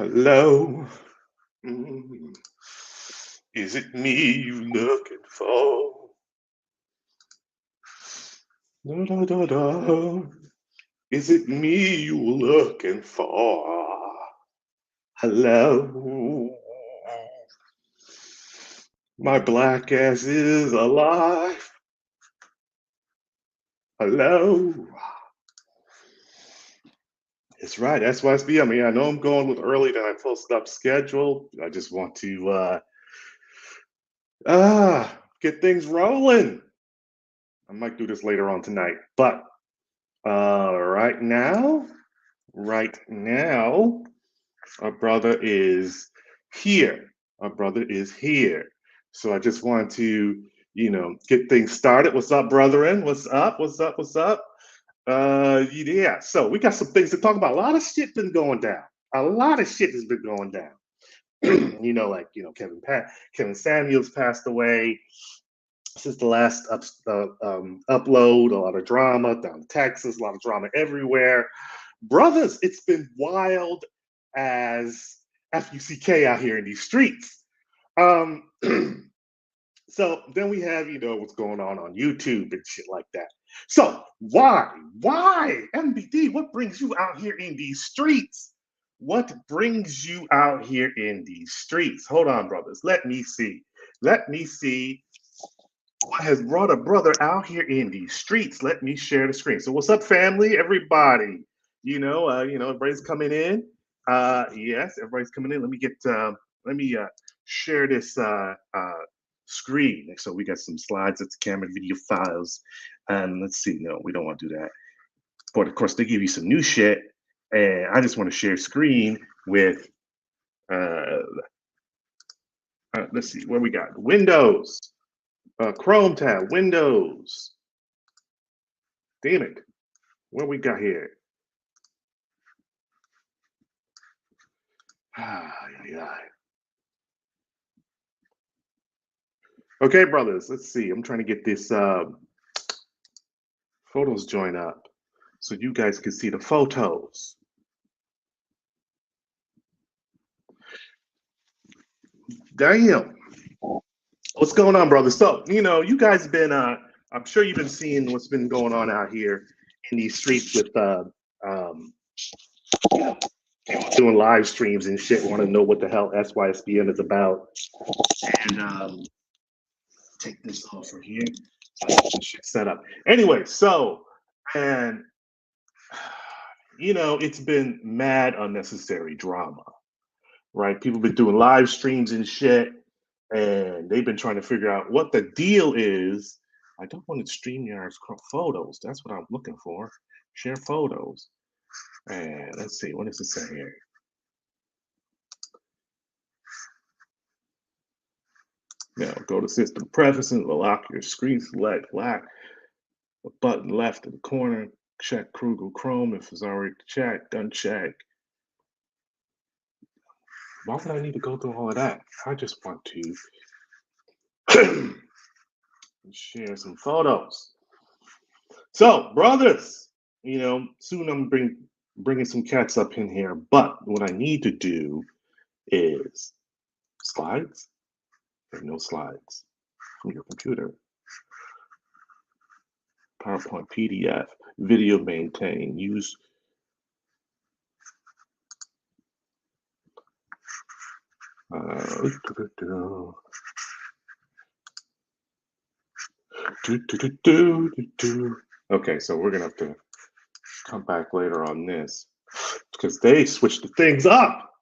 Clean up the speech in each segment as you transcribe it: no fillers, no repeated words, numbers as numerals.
Hello. Mm. Is it me you looking for? Da, da, da, da. Is it me you looking for? Hello. My black ass is alive. Hello. It's right. SYSB. I mean, I know I'm going with early than I posted up scheduled. I just want to get things rolling. I might do this later on tonight, but right now, right now, our brother is here. Our brother is here. So I just want to, get things started. What's up, brethren? What's up? What's up? What's up? Yeah. So we got some things to talk about. A lot of shit been going down. A lot of shit has been going down. Kevin Samuels passed away since the last upload. A lot of drama down in Texas. A lot of drama everywhere. Brothers, it's been wild as FUCK out here in these streets. Um, so then we have, what's going on YouTube and shit like that. So why, MBD, what brings you out here in these streets? What brings you out here in these streets? Hold on, brothers. Let me see. Let me see what has brought a brother out here in these streets. Let me share the screen. So what's up, family? Everybody. Everybody's coming in. Yes, everybody's coming in. Let me share this screen. So we got some slides, it's camera, video files. And let's see. No, we don't want to do that. But of course, they give you some new shit. And I just want to share screen with let's see where we got Windows. Chrome tab, Windows. Damn it. What we got here? Okay, brothers, let's see. I'm trying to get this photos join up so you guys can see the photos. Damn. What's going on, brothers? So, you guys have been, I'm sure you've been seeing what's been going on out here in these streets with doing live streams and shit. Want to know what the hell SYSBN is about. And take this off from here. Shit set up. Anyway, so, and, it's been mad unnecessary drama, right? People been doing live streams and shit, and they've been trying to figure out what the deal is. I don't want to StreamYard's photos. That's what I'm looking for. Share photos. And let's see, what does it say here? Now go to system preferences, lock your screen, select black, the button left in the corner, check Google Chrome if it's already checked, uncheck. Why would I need to go through all of that? I just want to share some photos. So, brothers, soon I'm bringing some cats up in here, but what I need to do is slides. There are no slides from your computer. PowerPoint, PDF, video maintain, use. Okay, so we're gonna have to come back later on this because they switched the things up,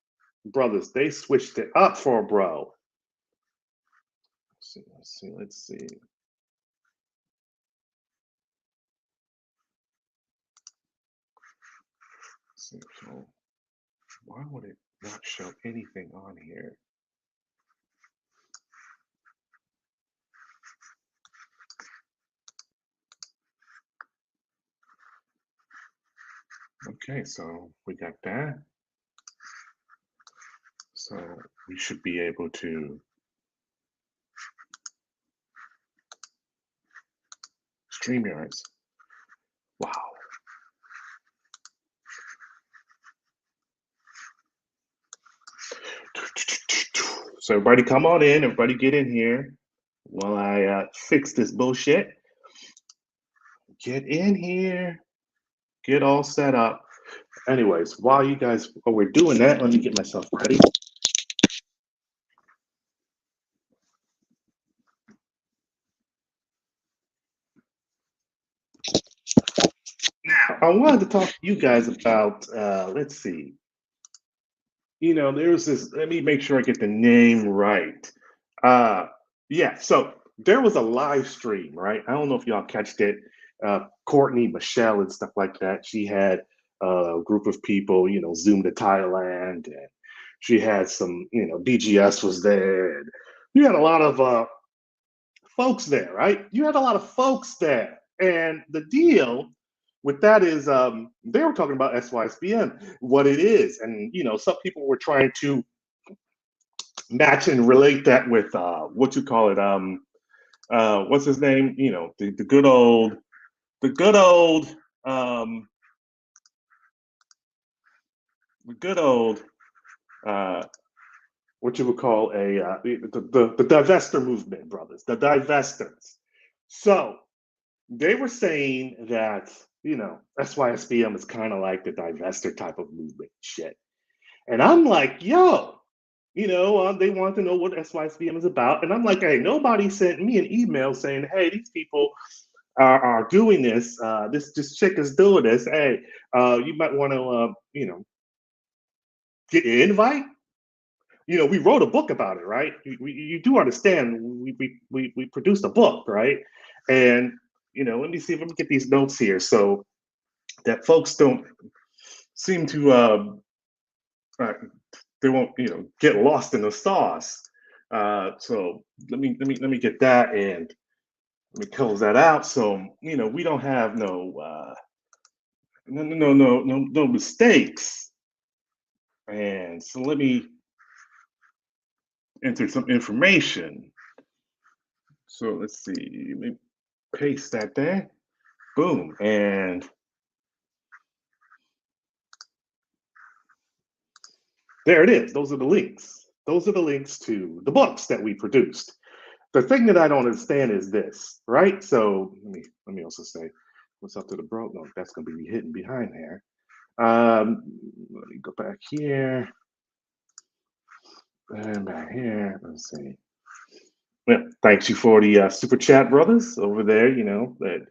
brothers. They switched it up for a bro. Let's see. So why would it not show anything on here? Okay, so we got that. So we should be able to StreamYards. Wow. So everybody come on in, everybody get in here while I fix this bullshit. Get in here, get all set up. Anyways, while we're doing that, let me get myself ready. Now, I wanted to talk to you guys about, let's see, there was this, let me make sure I get the name right. Uh, yeah, so there was a live stream, right? I don't know if y'all catched it. Courtney, Michelle, and stuff like that. She had a group of people, Zoom to Thailand, and she had some, DGS was there. And you had a lot of folks there, right? You had a lot of folks there. And the deal with that is they were talking about SYSBM, what it is. And, some people were trying to match and relate that with what you call it, what's his name? The good old, the good old, um, the good old, uh, what you would call the divester movement, brothers, the divesters. So they were saying that SYSBM is kind of like the divester type of movement shit, and I'm like, yo. They want to know what SYSBM is about. And I'm like, hey, nobody sent me an email saying, hey, these people are doing this. This chick is doing this. Hey, you might want to, get an invite. We wrote a book about it, right? You do understand we produced a book, right? And, let me see if I can get these notes here so that folks don't seem to, uh, they won't, get lost in the sauce. So let me get that and let me close that out. So we don't have no mistakes. And so let me enter some information. So let's see, let me paste that there. Boom, and there it is. Those are the links. Those are the links to the books that we produced. The thing that I don't understand is this, right? So let me also say, what's up to the bro? No, that's gonna be hidden behind there. Let me go back here and back here. Let's see. Yeah, thanks you for the super chat, brothers over there. That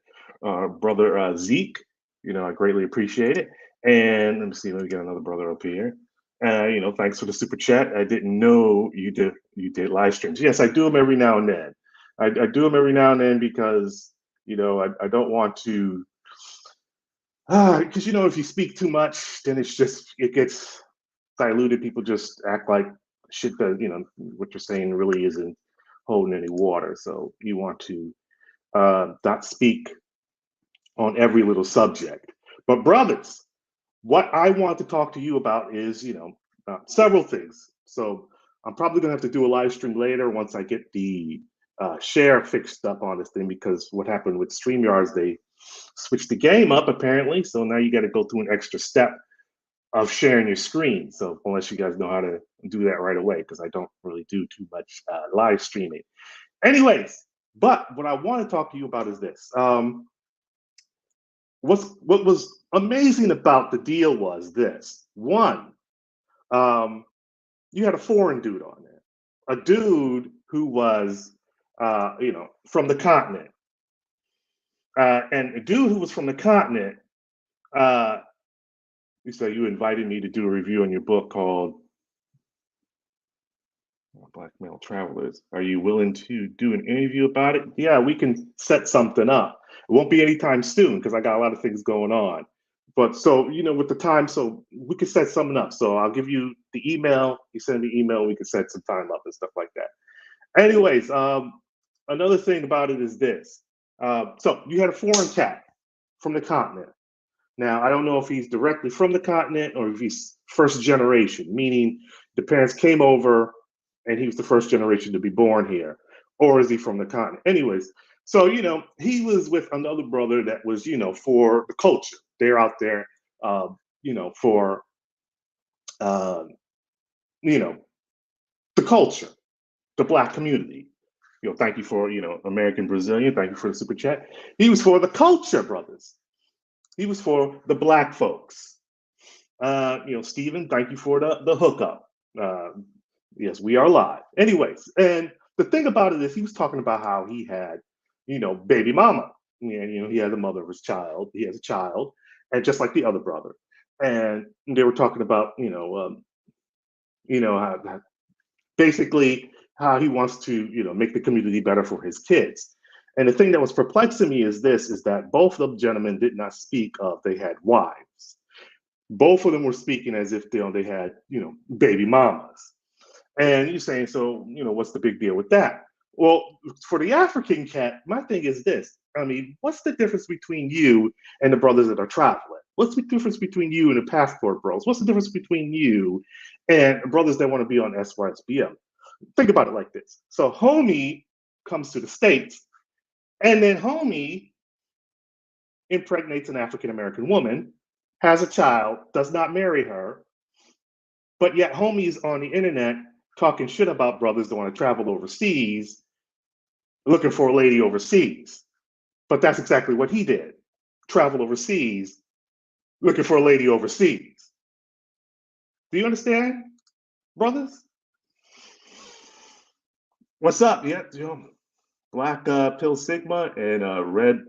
brother Zeke. I greatly appreciate it. And let me see. Let me get another brother up here. Thanks for the super chat. I didn't know you did live streams. Yes, I do them every now and then. I do them every now and then because I don't want to. Because if you speak too much, then it gets diluted. People just act like shit that what you're saying really isn't holding any water. So you want to not speak on every little subject. But brothers, what I want to talk to you about is several things. So I'm probably gonna have to do a live stream later once I get the share fixed up on this thing, because what happened with StreamYards, they switched the game up apparently. So now you got to go through an extra step of sharing your screen. So unless you guys know how to do that right away, because I don't really do too much live streaming. Anyways, but what I want to talk to you about is this. What was amazing about the deal was this. One, you had a foreign dude on there, a dude who was, from the continent, and a dude who was from the continent. Uh, you said you invited me to do a review on your book called Black Male Travelers. Are you willing to do an interview about it? Yeah, we can set something up. It won't be anytime soon because I got a lot of things going on. But so, with the time, so we could set something up. So I'll give you the email. You send me email, we can set some time up and stuff like that. Anyways, another thing about it is this. So you had a foreign cat from the continent. Now, I don't know if he's directly from the continent or if he's first generation, meaning the parents came over and he was the first generation to be born here, or is he from the continent? Anyways, so he was with another brother that was for the culture. They're out there, for uh, you know the culture. the black community. Thank you for, American Brazilian. Thank you for the super chat. He was for the culture, brothers. He was for the black folks. Stephen, thank you for the hookup. Yes, we are live. Anyways, and the thing about it is he was talking about how he had, baby mama. And, he had the mother of his child. He has a child, and just like the other brother. And they were talking about, how basically how he wants to, make the community better for his kids. And the thing that was perplexing me is that both of the gentlemen did not speak of they had wives. Both of them were speaking as if they had, baby mamas. And you're saying, so, what's the big deal with that? Well, for the African cat, my thing is this. I mean, what's the difference between you and the brothers that are traveling? What's the difference between you and the passport bros? What's the difference between you and brothers that want to be on SYSBM? Think about it like this. So homie comes to the States, and then homie impregnates an African American woman, has a child, does not marry her, but yet homie's on the internet talking shit about brothers that want to travel overseas, looking for a lady overseas. But that's exactly what he did. Travel overseas, looking for a lady overseas. Do you understand, brothers? What's up? Yeah, Black Pill Sigma and Red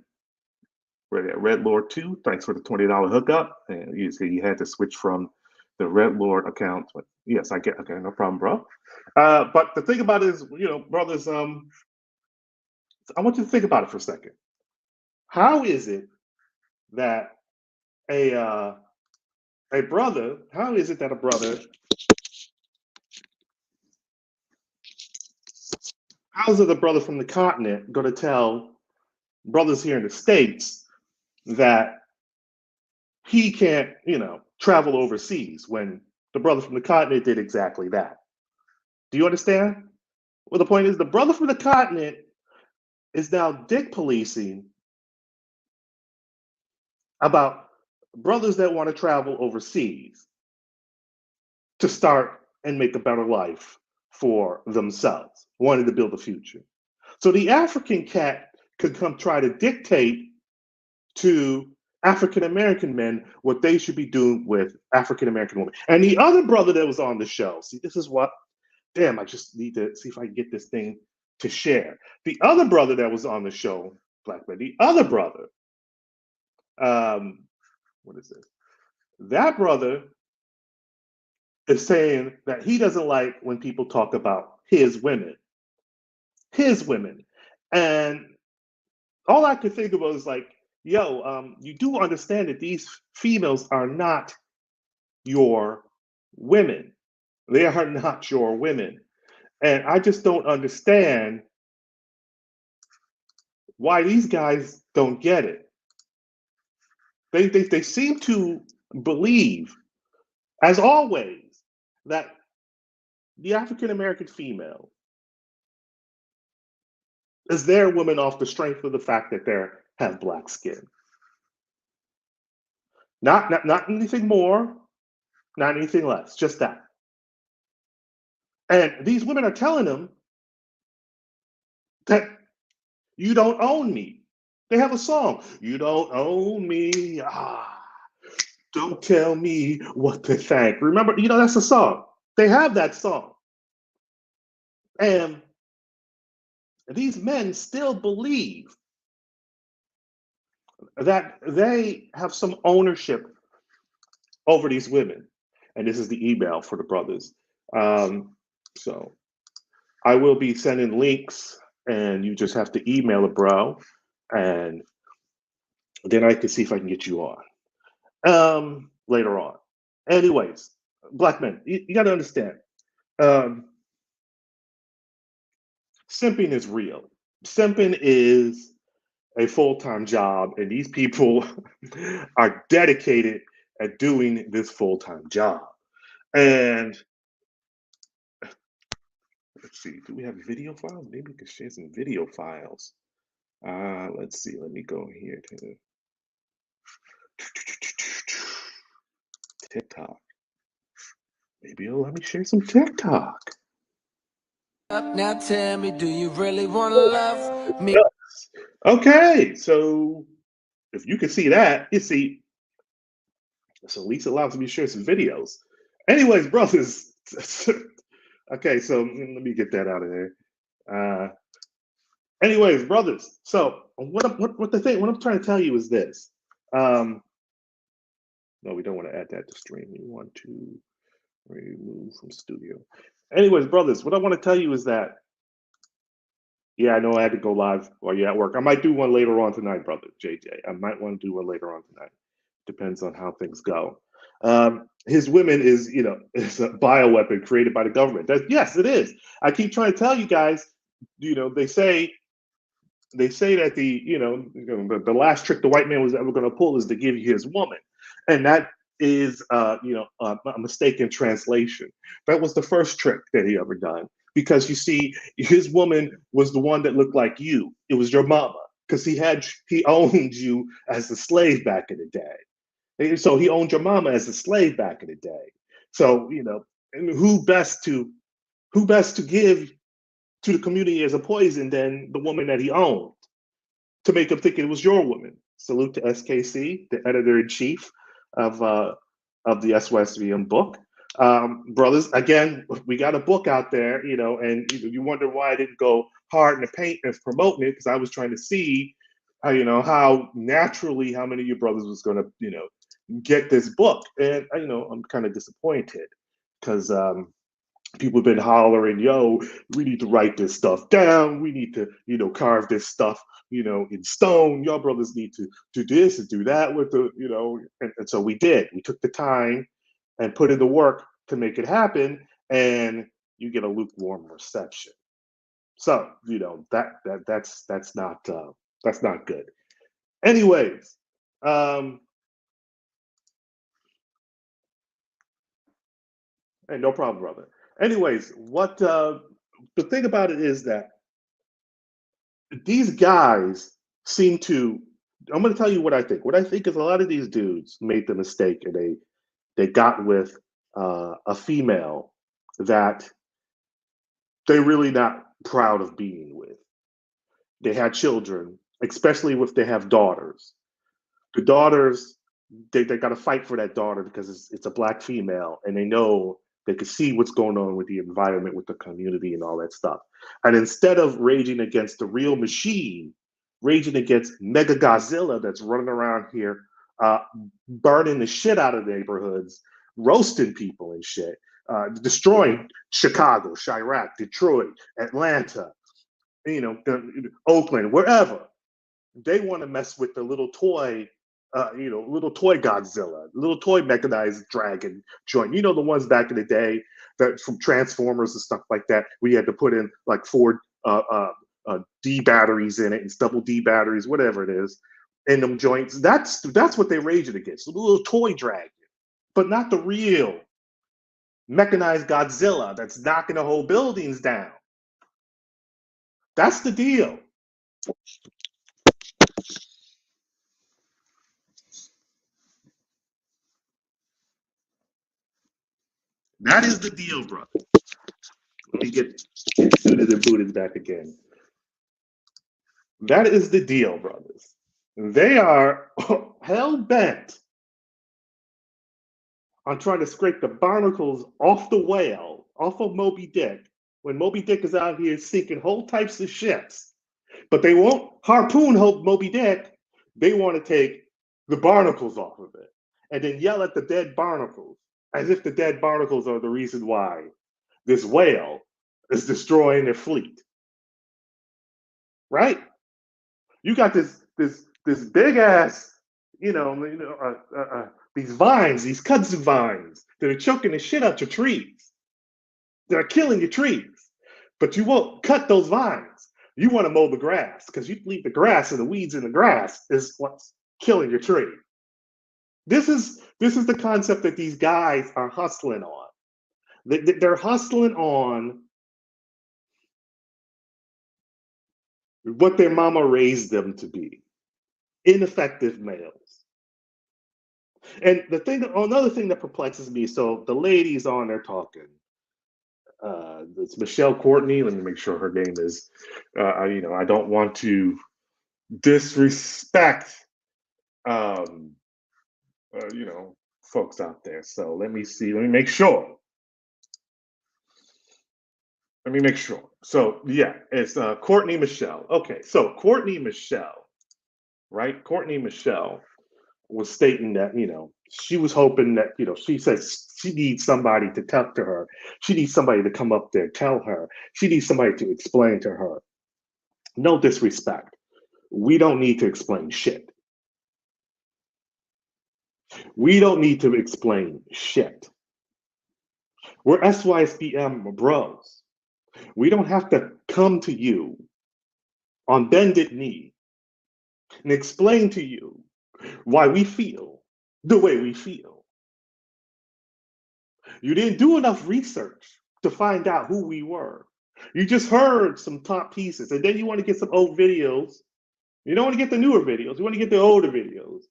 Lord 2. Thanks for the $20 hookup. And you see, you had to switch from the Red Lord account. But yes, I get. Okay, no problem, bro. But the thing about it is, brothers. I want you to think about it for a second. How is it that a brother? How is it that a brother? How is it a brother from the continent going to tell brothers here in the States that he can't, travel overseas when the brother from the continent did exactly that? Do you understand? Well, the point is the brother from the continent is now dick policing about brothers that want to travel overseas to start and make a better life for themselves, wanting to build a future. So the African cat could come try to dictate to African American men what they should be doing with African American women. And the other brother that was on the show, see, this is what, damn, I just need to see if I can get this thing to share. The other brother that was on the show, Black Man, the other brother, what is this? That brother is saying that he doesn't like when people talk about his women. His women. And all I could think of was like, yo, you do understand that these females are not your women. They are not your women. And I just don't understand why these guys don't get it. They seem to believe, as always, that the African American female is their woman off the strength of the fact that they have black skin. Not anything more, not anything less, just that. And these women are telling them that you don't own me. They have a song, you don't own me. Don't tell me what to think. Remember, that's a song. They have that song. And these men still believe that they have some ownership over these women. And this is the email for the brothers. So I will be sending links, and you just have to email a bro, and then I can see if I can get you on later on. Anyways, black men, you got to understand, simping is real. Simping is a full-time job, and these people are dedicated at doing this full-time job. And let's see, do we have video files? Maybe we could share some video files. Let's see, let me go here to TikTok. Maybe it'll let me share some TikTok. Now tell me, do you really want to love me? Okay, so if you can see that, you see, so Lisa allows me to share some videos. Anyways, brothers. Okay, so let me get that out of there. Uh, anyways, brothers. So what I'm trying to tell you is this. Um, no, we don't want to add that to stream. We want to remove from studio. Anyways, brothers, what I want to tell you is that, yeah, I know I had to go live while you're at work. I might do one later on tonight, brother JJ. I might want to do one later on tonight. Depends on how things go. His women is, is a bioweapon created by the government. Yes, it is. I keep trying to tell you guys, they say that the last trick the white man was ever going to pull is to give you his woman, and that is a mistake in translation. That was the first trick that he ever done, because you see, his woman was the one that looked like you. It was your mama, because he owned you as a slave back in the day. So he owned your mama as a slave back in the day. So and who best to give to the community as a poison than the woman that he owned, to make him think it was your woman. Salute to SKC, the editor in chief of the SYSVM book. Brothers, again, we got a book out there, and you wonder why I didn't go hard in the paint and promoting it, because I was trying to see, how naturally how many of your brothers was going to, get this book, and I'm kind of disappointed, because people have been hollering, yo, we need to write this stuff down. We need to, carve this stuff, in stone. Y'all brothers need to do this and do that with the, and so we did. We took the time and put in the work to make it happen, and you get a lukewarm reception. So, that's not good. Anyways, hey, no problem, brother. Anyways, the thing about it is that these guys seem to. I'm going to tell you what I think. What I think is, a lot of these dudes made the mistake, and they got with a female that they're really not proud of being with. They had children, especially if they have daughters. The daughters, they got to fight for that daughter, because it's a black female, and they know they can see what's going on with the environment, with the community, and all that stuff. And instead of raging against the real machine, raging against Mega Godzilla that's running around here, uh, burning the shit out of neighborhoods, roasting people and shit, destroying Chicago, Chirac, Detroit, Atlanta, Oakland, wherever. They want to mess with the little toy Godzilla, little toy mechanized dragon joint. The ones back in the day, that from Transformers and stuff like that. We had to put in like four D batteries in it, and double D batteries, whatever it is, in them joints. That's what they're raging against. The little toy dragon, but not the real mechanized Godzilla that's knocking the whole buildings down. That's the deal. That is the deal, brother. Let me get suited and booted back again. That is the deal, brothers. They are hell bent on trying to scrape the barnacles off the whale, off of Moby Dick, when Moby Dick is out here sinking whole types of ships. But they won't harpoon Moby Dick. They want to take the barnacles off of it, and then yell at the dead barnacles, as if the dead barnacles are the reason why this whale is destroying their fleet. Right? You got this big ass, these vines, these kudzu vines that are choking the shit out your trees, that are killing your trees. But you won't cut those vines. You want to mow the grass, because you leave the grass, and the weeds in the grass is what's killing your tree. This is the concept that these guys are hustling on. They're hustling on what their mama raised them to be, ineffective males. And another thing that perplexes me, so the ladies on there talking, It's Michelle Courtney. Let me make sure her name is. I don't want to disrespect, um, folks out there. So let me see. Let me make sure. Let me make sure. So yeah, it's Courtney Michelle. Okay, so Courtney Michelle, right? Courtney Michelle was stating that she was hoping that she says she needs somebody to talk to her. She needs somebody to come up there, tell her. She needs somebody to explain to her. No disrespect. We don't need to explain shit. We don't need to explain shit. We're SYSBM bros. We don't have to come to you on bended knee and explain to you why we feel the way we feel. You didn't do enough research to find out who we were. You just heard some top pieces, and then you want to get some old videos. You don't want to get the newer videos. You want to get the older videos.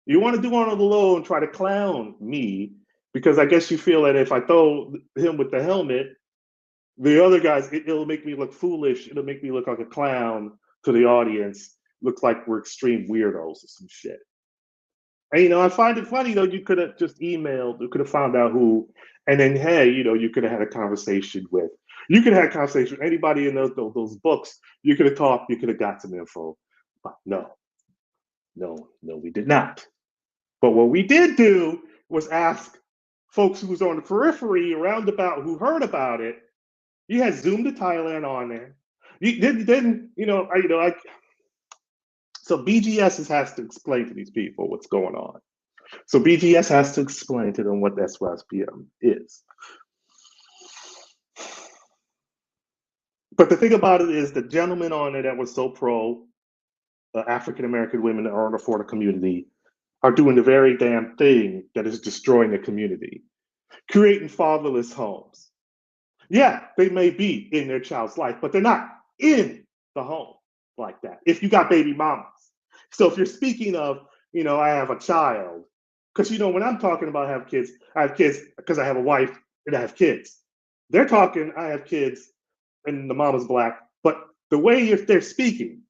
You want to do on the low and try to clown me because I guess you feel that if I throw him with the helmet, the other guys, it'll make me look foolish. It'll make me look like a clown to the audience. Looks like we're extreme weirdos or some shit. And I find it funny though. You could have just emailed. You could have found out who, and then hey, you could have had a conversation with. You could have had a conversation with anybody in those books. You could have talked. You could have got some info. But no, we did not. But what we did do was ask folks who was on the periphery around about who heard about it. You had Zoom to Thailand on there. You didn't so BGS has to explain to these people what's going on. So BGS has to explain to them what SYSBM is. But the thing about it is the gentleman on it that was so pro African American women that are for the community are doing the very damn thing that is destroying the community, creating fatherless homes. Yeah, they may be in their child's life, but they're not in the home like that. If you got baby mamas. So if you're speaking of, I have a child, because when I'm talking about I have kids because I have a wife and I have kids. They're talking, I have kids and the mama's black, but the way they're speaking,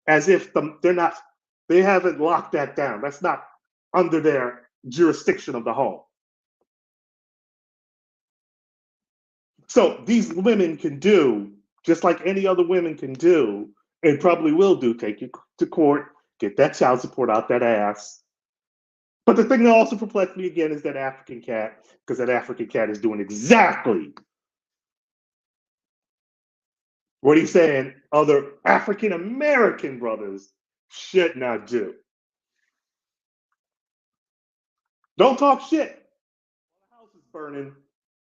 as if they haven't locked that down. That's not under their jurisdiction of the home. So these women can do just like any other women can do, and probably will do, take you to court, get that child support out that ass. But the thing that also perplexed me again is that African cat, because that African cat is doing exactly what he's saying other African American brothers should not do. Don't talk shit. The house is burning.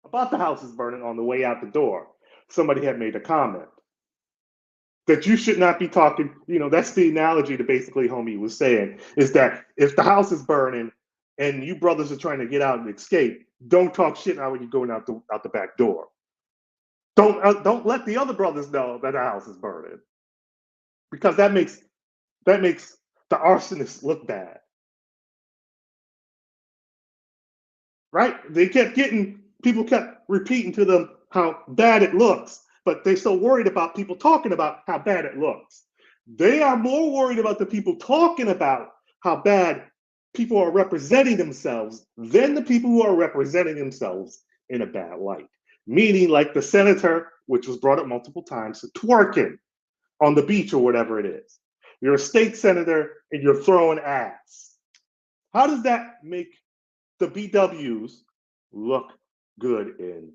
About the house is burning on the way out the door. Somebody had made a comment that you should not be talking. That's the analogy that basically homie was saying is that if the house is burning and you brothers are trying to get out and escape, don't talk shit now when you're going out the back door. Don't let the other brothers know that the house is burning because that makes the arsonist look bad, right? People kept repeating to them how bad it looks, but they're so worried about people talking about how bad it looks. They are more worried about the people talking about how bad people are representing themselves than the people who are representing themselves in a bad light. Meaning, like the senator, which was brought up multiple times, twerking on the beach or whatever it is. You're a state senator and you're throwing ass. How does that make the BWs look good in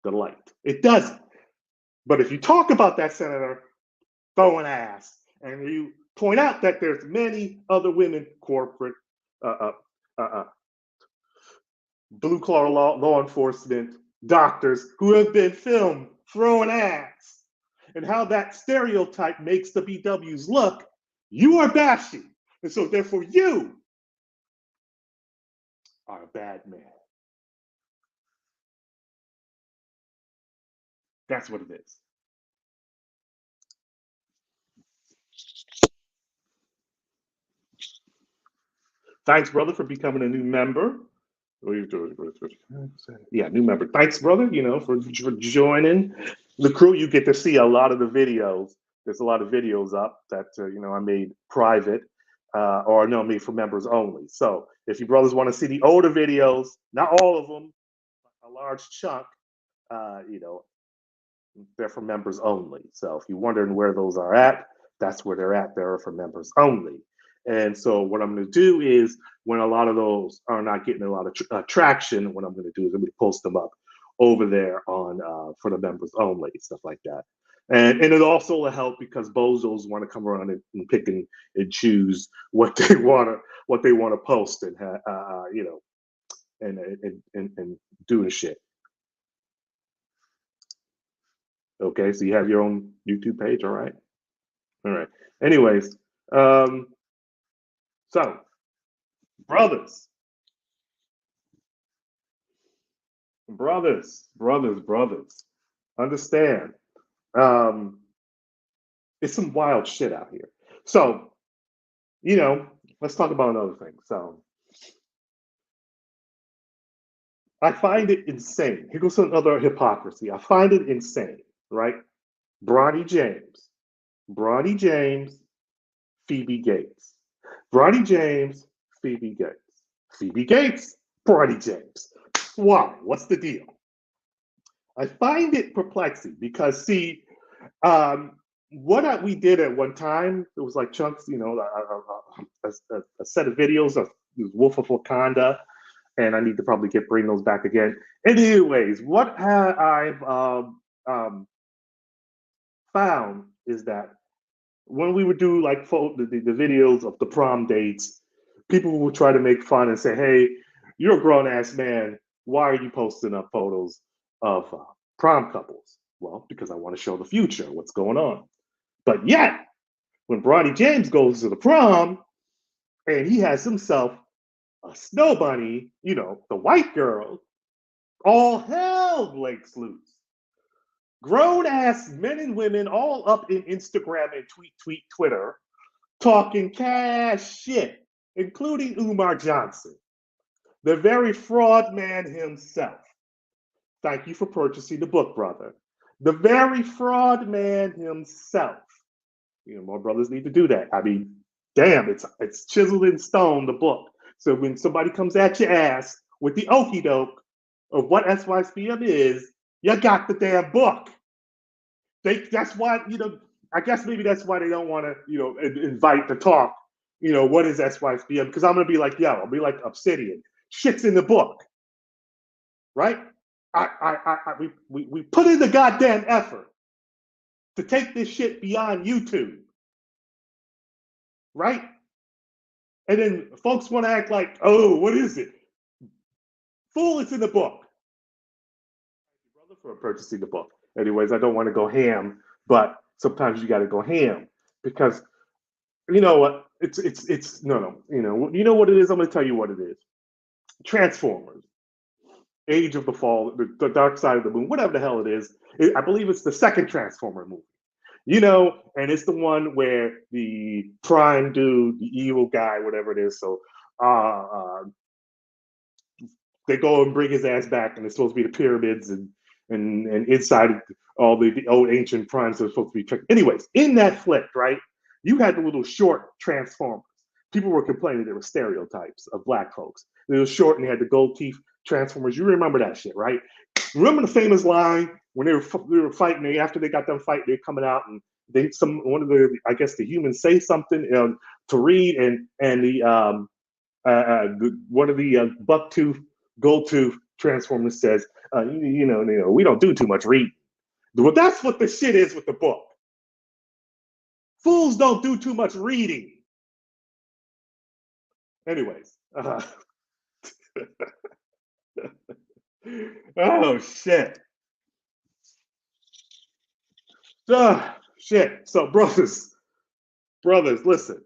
the light? It doesn't. But if you talk about that senator throwing ass and you point out that there's many other women, corporate, blue collar law enforcement, doctors who have been filmed throwing ass, and how that stereotype makes the BWs look, you are bashing. And so therefore you are a bad man. That's what it is. Thanks, brother, for becoming a new member. Yeah, new member. Thanks, brother. For joining the crew. You get to see a lot of the videos. There's a lot of videos up that I made private, or no, made for members only. So if you brothers want to see the older videos, not all of them, a large chunk, uh, you know, they're for members only. So if you're wondering where those are at, that's where they're at. They're for members only. And so what I'm going to do is when a lot of those are not getting a lot of traction, what I'm going to do is I'm going to post them up over there on for the members only, stuff like that. And it also will help because bozos want to come around and pick and choose what they want to post and and doing shit. Okay, so you have your own YouTube page, all right? All right. Anyways, so brothers, brothers, understand. Um, it's some wild shit out here. So, let's talk about another thing. So, I find it insane. Here goes another hypocrisy. I find it insane, right? Bronny James, Phoebe Gates. Bronny James, Phoebe Gates. Phoebe Gates, Bronny James. Why? What's the deal? I find it perplexing because, see, what we did at one time, it was like chunks, a set of videos of Wolf of Wakanda, and I need to probably bring those back again. Anyways, what I've found is that when we would do like the videos of the prom dates, people would try to make fun and say, "Hey, you're a grown ass man. Why are you posting up photos of prom couples?" Well, because I want to show the future, what's going on. But yet, when Bronny James goes to the prom and he has himself a snow bunny, the white girl, all hell breaks loose. Grown ass men and women all up in Instagram and Twitter, talking cash shit, including Umar Johnson, the very fraud man himself. Thank you for purchasing the book, brother. The very fraud man himself. More brothers need to do that. I mean, damn, it's chiseled in stone, the book. So when somebody comes at your ass with the okey doke of what SYSPM is, you got the damn book. That's why, I guess maybe that's why they don't want to, invite to talk, what is SYSPM? Because I'm going to be like, I'll be like Obsidian. Shit's in the book. Right? We put in the goddamn effort to take this shit beyond YouTube. Right? And then folks want to act like, oh, what is it? Fool, it's in the book. Thank you, brother, for purchasing the book. Anyways, I don't want to go ham, but sometimes you got to go ham because you know what? It's no. You know what it is? I'm going to tell you what it is. Transformers, Age of the Fall, the Dark Side of the Moon, whatever the hell it is. I believe it's the second Transformer movie. And it's the one where the prime dude, the evil guy, whatever it is. So they go and bring his ass back, and it's supposed to be the pyramids and inside all the old ancient primes are supposed to be tricked. Anyways, in that flick, right, you had the little short Transformers. People were complaining there were stereotypes of black folks. They were short and they had the gold teeth Transformers. You remember that shit, right? Remember the famous line when they were fighting? After they got done fighting, they're coming out and one of the humans say something to read, and the one of the buck tooth, gold tooth Transformers says, we don't do too much reading. Well, that's what the shit is with the book. Fools don't do too much reading. Anyways. Oh, shit. Shit. So, brothers, listen.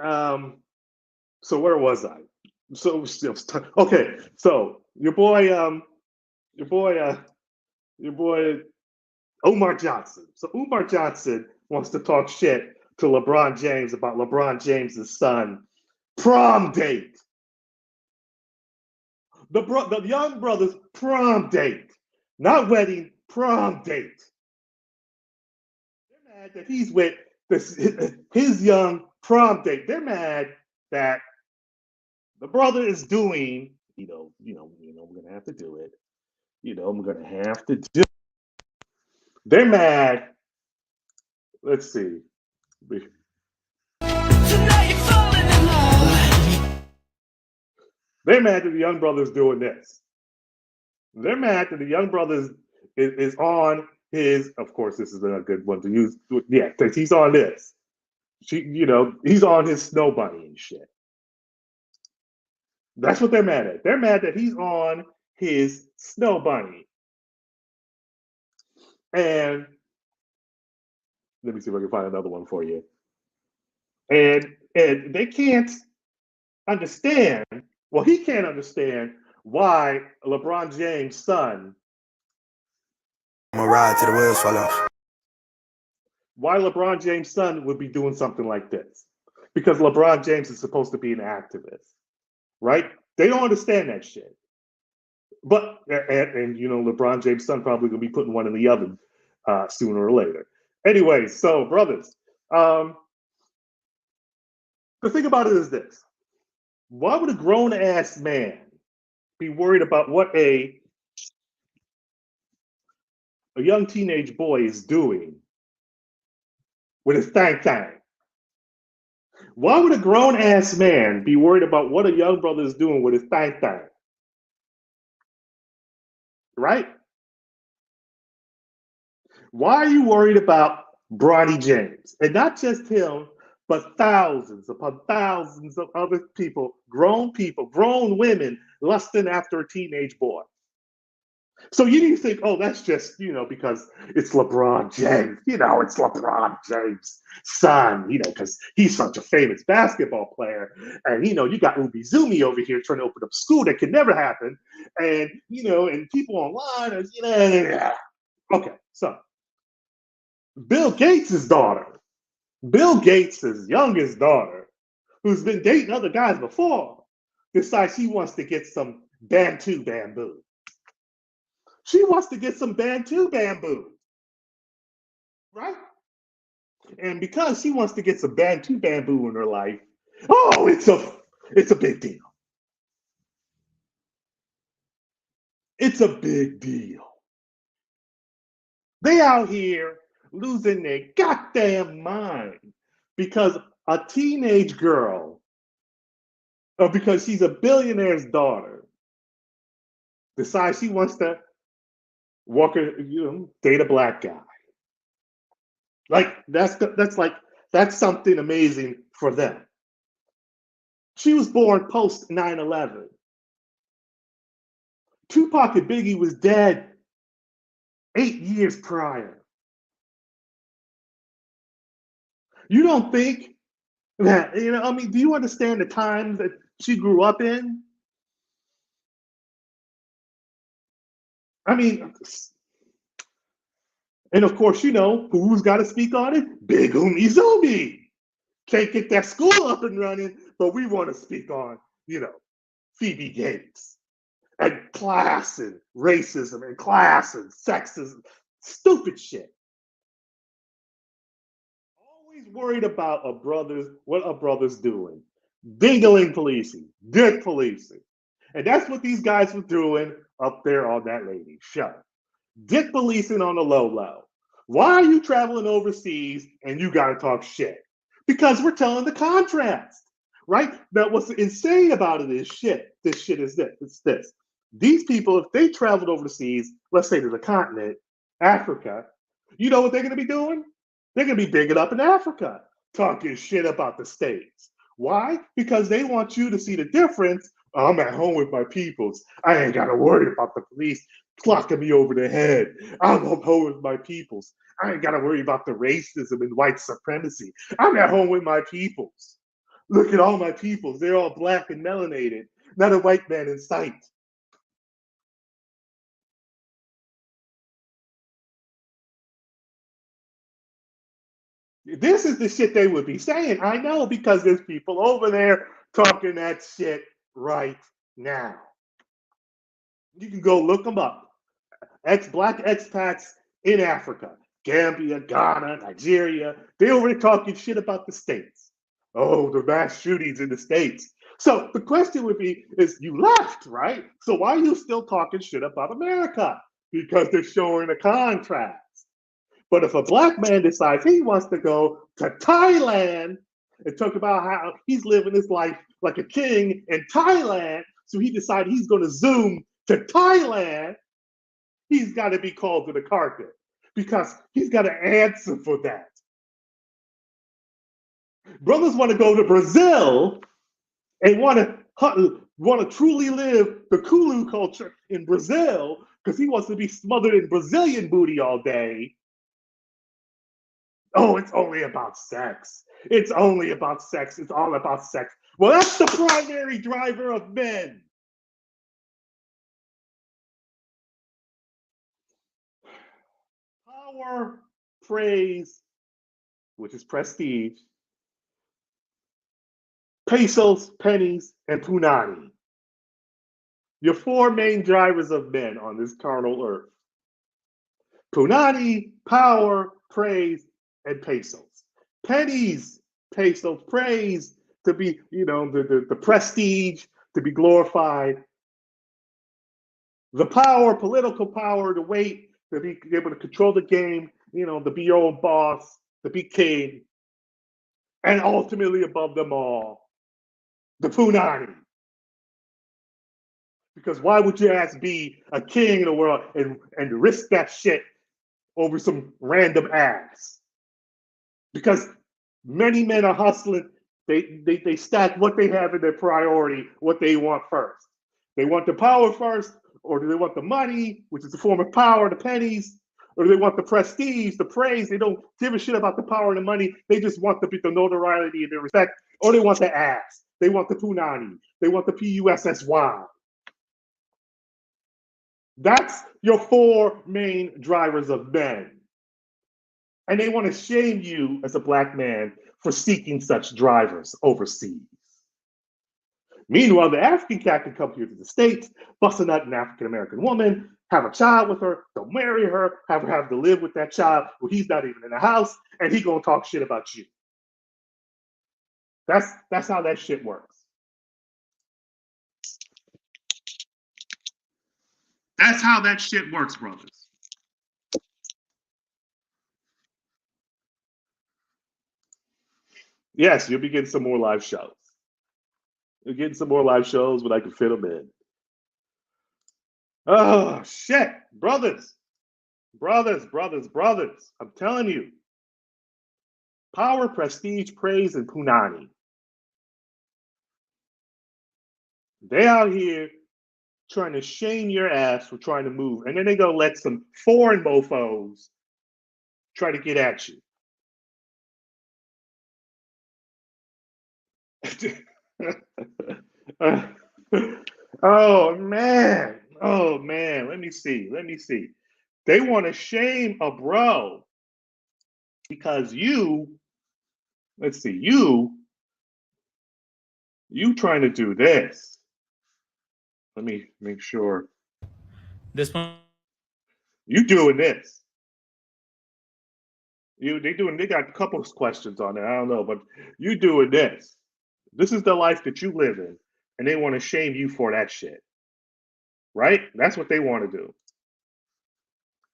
So where was I? So okay. So your boy Umar Johnson. So Umar Johnson wants to talk shit to LeBron James about LeBron James's son prom date. the young brother's prom date, not wedding, prom date. They're mad that he's with his young prom date. They're mad that the brother is doing, we're gonna have to do it. I'm gonna have to do. They're mad. Let's see. They're mad that the young brother's doing this. They're mad that the young brother is on his. Of course, this is a good one to use. Yeah, because he's on this. He's on his snow bunny and shit. That's what they're mad at. They're mad that he's on his snow bunny. And let me see if I can find another one for you. And they can't understand. Well, he can't understand why LeBron James' son. I'm gonna ride to the wheels fall off. Why LeBron James' son would be doing something like this? Because LeBron James is supposed to be an activist, right? They don't understand that shit. But and LeBron James' son probably gonna be putting one in the oven sooner or later. Anyway, so brothers, the thing about it is this: why would a grown ass man be worried about what a young teenage boy is doing with his thang? Why would a grown ass man be worried about what a young brother is doing with his thang? Right? Why are you worried about Bronny James? And not just him, but thousands upon thousands of other people, grown women lusting after a teenage boy. So you need to think, oh, that's just, because it's LeBron James. It's LeBron James' son, because he's such a famous basketball player. And, you got Umizoomi over here trying to open up school that could never happen. And, and people online are, okay, so Bill Gates' daughter, Bill Gates' youngest daughter, who's been dating other guys before, decides she wants to get some Bantu bamboo. She wants to get some Bantu bamboo, right? And because she wants to get some Bantu bamboo in her life, oh, it's a big deal. It's a big deal. They out here losing their goddamn mind because a teenage girl, or because she's a billionaire's daughter, decides she wants to date a black guy. Like that's something amazing for them. She was born post 9/11. Tupac and Biggie was dead 8 years prior. You don't think that, do you understand the times that she grew up in? And of course, who's got to speak on it? Big Umizoomi. Can't get that school up and running, but we want to speak on, Phoebe Gates and class and racism and class and sexism. Stupid shit. Always worried about what a brother's doing. Dingling policing, dick policing. And that's what these guys were doing up there on that lady's show. Dick policing on the low. Why are you traveling overseas and you got to talk shit? Because we're telling the contrast, right? Now, what's insane about it is shit. This shit is this. It's this. These people, if they traveled overseas, let's say to the continent, Africa, you know what they're going to be doing? They're going to be bigging up in Africa, talking shit about the States. Why? Because they want you to see the difference. I'm at home with my peoples. I ain't got to worry about the police clocking me over the head. I'm at home with my peoples. I ain't got to worry about the racism and white supremacy. I'm at home with my peoples. Look at all my peoples. They're all black and melanated. Not a white man in sight. This is the shit they would be saying. I know, because there's people over there talking that shit right now. You can go look them up. Black expats in Africa, Gambia, Ghana, Nigeria. They already talking shit about the States. Oh, the mass shootings in the States. So the question would be, is you left, right? So why are you still talking shit about America? Because they're showing a contrast. But if a black man decides he wants to go to Thailand and talk about how he's living his life like a king in Thailand, so he decided he's going to zoom to Thailand, he's got to be called to the carpet because he's got to answer for that. Brothers want to go to Brazil and want to truly live the Kulu culture in Brazil because he wants to be smothered in Brazilian booty all day. Oh, it's only about sex. It's only about sex. It's all about sex. Well, that's the primary driver of men. Power, praise, which is prestige, pesos, pennies, and punani. Your four main drivers of men on this carnal earth. Punani, power, praise, and pesos. Pennies, pesos, praise to be, the prestige, to be glorified. The power, political power, the weight, to be able to control the game, to be your own boss, to be king. And ultimately above them all, the punani. Because why would your ass be a king in the world and risk that shit over some random ass? Because many men are hustling. They stack what they have in their priority, what they want first. They want the power first, or do they want the money, which is a form of power, the pennies, or do they want the prestige, the praise? They don't give a shit about the power and the money. They just want the notoriety and the respect, or they want the ass. They want the punani. They want the PUSSY. That's your four main drivers of men. And they want to shame you as a black man for seeking such drivers overseas. Meanwhile, the African cat can come here to the States, bust a nut an African-American woman, have a child with her, don't marry her, have her have to live with that child where he's not even in the house, and he gonna talk shit about you. That's how that shit works. That's how that shit works, brothers. Yes, you'll be getting some more live shows. You're getting some more live shows when I can fit them in. Oh, shit. Brothers. I'm telling you. Power, prestige, praise, and punani. They out here trying to shame your ass for trying to move. And then they go let some foreign mofos try to get at you. Oh man, let me see. They want to shame a bro because you trying to do this. Let me make sure. This one. You doing this. They got a couple of questions on there. I don't know, but you doing this. This is the life that you live in, and they want to shame you for that shit. Right? That's what they want to do.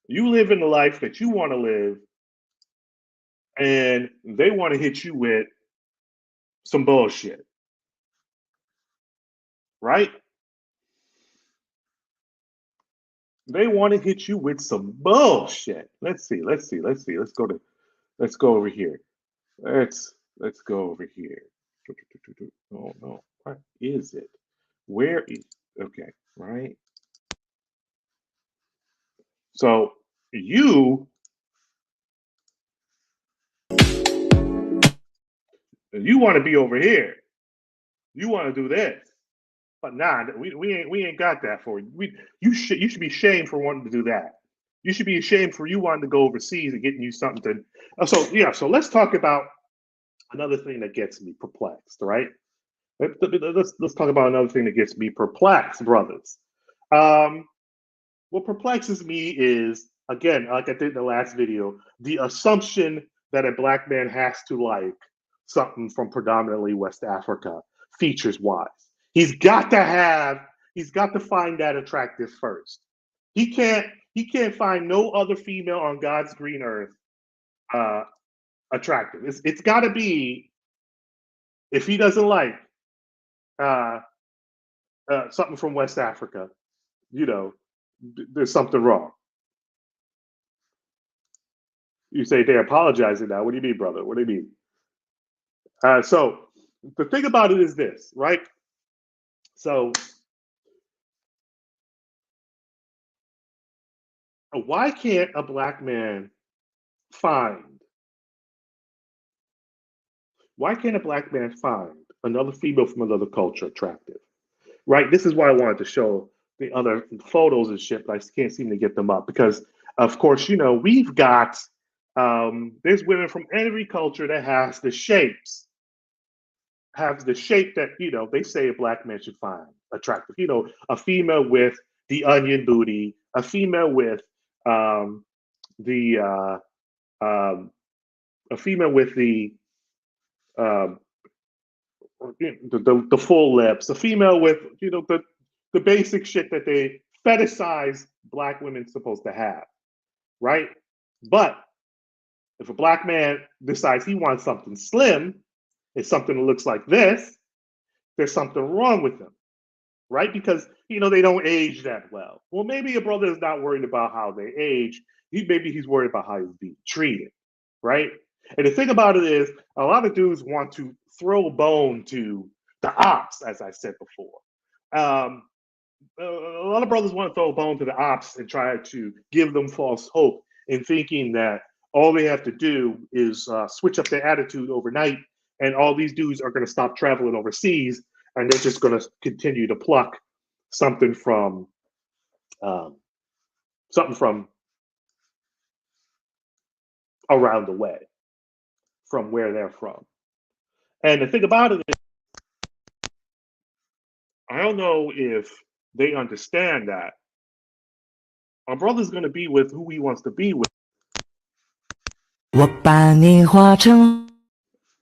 You live in the life that you want to live, and they want to hit you with some bullshit. Right? They want to hit you with some bullshit. Let's see. Let's go over here. Let's go over here. Oh no. What is it? Where is okay, right? So you want to be over here. You want to do this. But nah, we ain't got that for you. You should be ashamed for wanting to do that. You should be ashamed for you wanting to go overseas and getting you something. So let's talk about another thing that gets me perplexed, right? Let's talk about another thing that gets me perplexed, brothers. What perplexes me is, again, like I did in the last video, the assumption that a black man has to like something from predominantly West Africa, features wise. He's got to have, he's got to find that attractive first. He can't find no other female on God's green earth uh, attractive. It's got to be, if he doesn't like uh, something from West Africa, you know, there's something wrong. You say they're apologizing now. What do you mean, brother? What do you mean? So the thing about it is this, right? So why can't a black man find? Why can't a black man find another female from another culture attractive? Right. This is why I wanted to show the other photos and shit, but I can't seem to get them up because, of course, you know, we've got there's women from every culture that has the shapes, have the shape that you know they say a black man should find attractive. You know, a female with the onion booty, a female with the a female with um, the full lips, a female with you know the basic shit that they fetishize black women supposed to have, right? But if a black man decides he wants something slim, it's something that looks like this, there's something wrong with them, right? Because you know they don't age that well. Well, maybe a brother is not worried about how they age. Maybe he's worried about how he's being treated, right? And the thing about it is, a lot of dudes want to throw a bone to the ops, as I said before. Um, a lot of brothers want to throw a bone to the ops and try to give them false hope in thinking that all they have to do is switch up their attitude overnight, and all these dudes are going to stop traveling overseas, and they're just going to continue to pluck something from um, something from around the way, from where they're from. And the thing about it is, I don't know if they understand that our brother's going to be with who he wants to be with, 我把你画成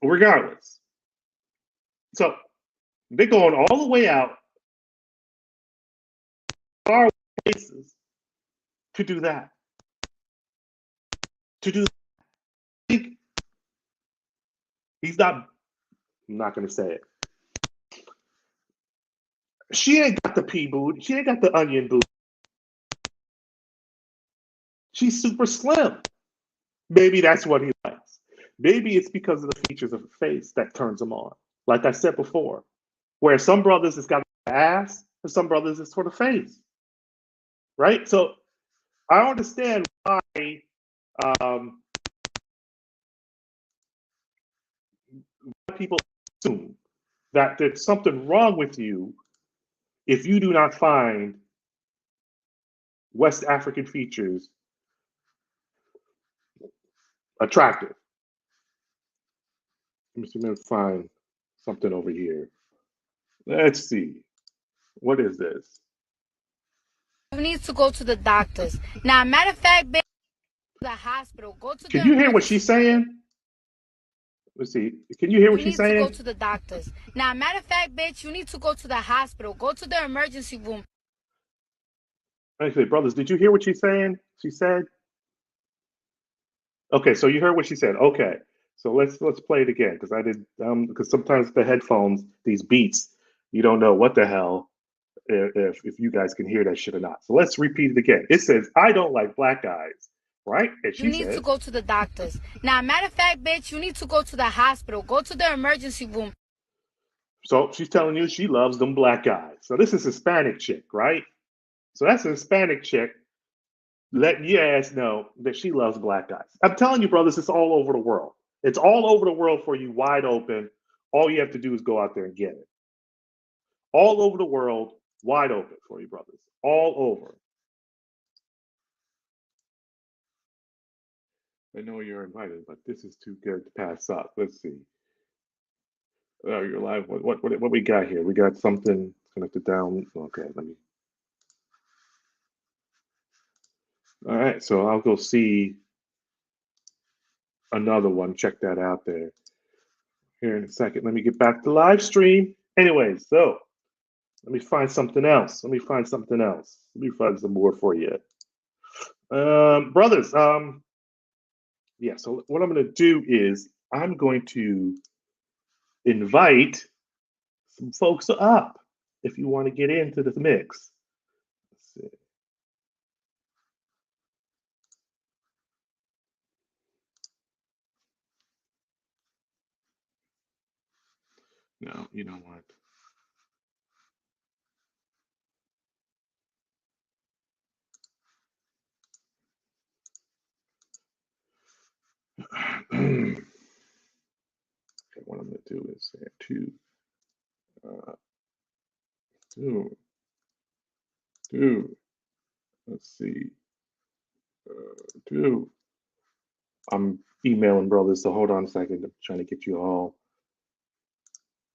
regardless. So they're going all the way out, far places, to do that. To do that. He's not, I'm not going to say it. She ain't got the pea boot. She ain't got the onion boot. She's super slim. Maybe that's what he likes. Maybe it's because of the features of her face that turns him on. Like I said before, where some brothers it's got the ass, and some brothers it's for the face. Right? So I understand why um, people assume that there's something wrong with you if you do not find West African features attractive. Let me see if I can find something over here. Let's see. What is this? Needs to go to the doctors. Now, matter of fact, baby, the hospital. Go to Can the you hear what emergency she's saying? Let's see. Can you hear what You she's need to go saying? to the doctors. Now, matter of fact, bitch, you need to go to the hospital. Go to the emergency room. Actually, brothers, did you hear what she's saying? She said. Okay, so you heard what she said. Okay, so let's play it again because I did because sometimes the headphones, these beats, you don't know what the hell if you guys can hear that shit or not. So let's repeat it again. It says, "I don't like black guys," right? And You she need to says, go to the doctors. Now, matter of fact, bitch, you need to go to the hospital. Go to the emergency room. so she's telling you she loves them black guys. So this is Hispanic chick, right? So that's a Hispanic chick letting your ass know that she loves black guys. I'm telling you, brothers, it's all over the world. It's all over the world for you, wide open. All you have to do is go out there and get it. All over the world, wide open for you, brothers. All over. I know you're invited, but this is too good to pass up. Let's see. Oh, you're live. What we got here? We got something connected down. Okay, let me. All right, so I'll go see another one. Check that out there here in a second. Let me get back to live stream. Anyways, so let me find something else. Let me find some more for you. Brothers, yeah, so what I'm going to do is I'm going to invite some folks up if you want to get into this mix. Let's see. No, you know what? Okay, what I'm going to do is say let's see, I'm emailing brothers, so hold on a second. I'm trying to get you all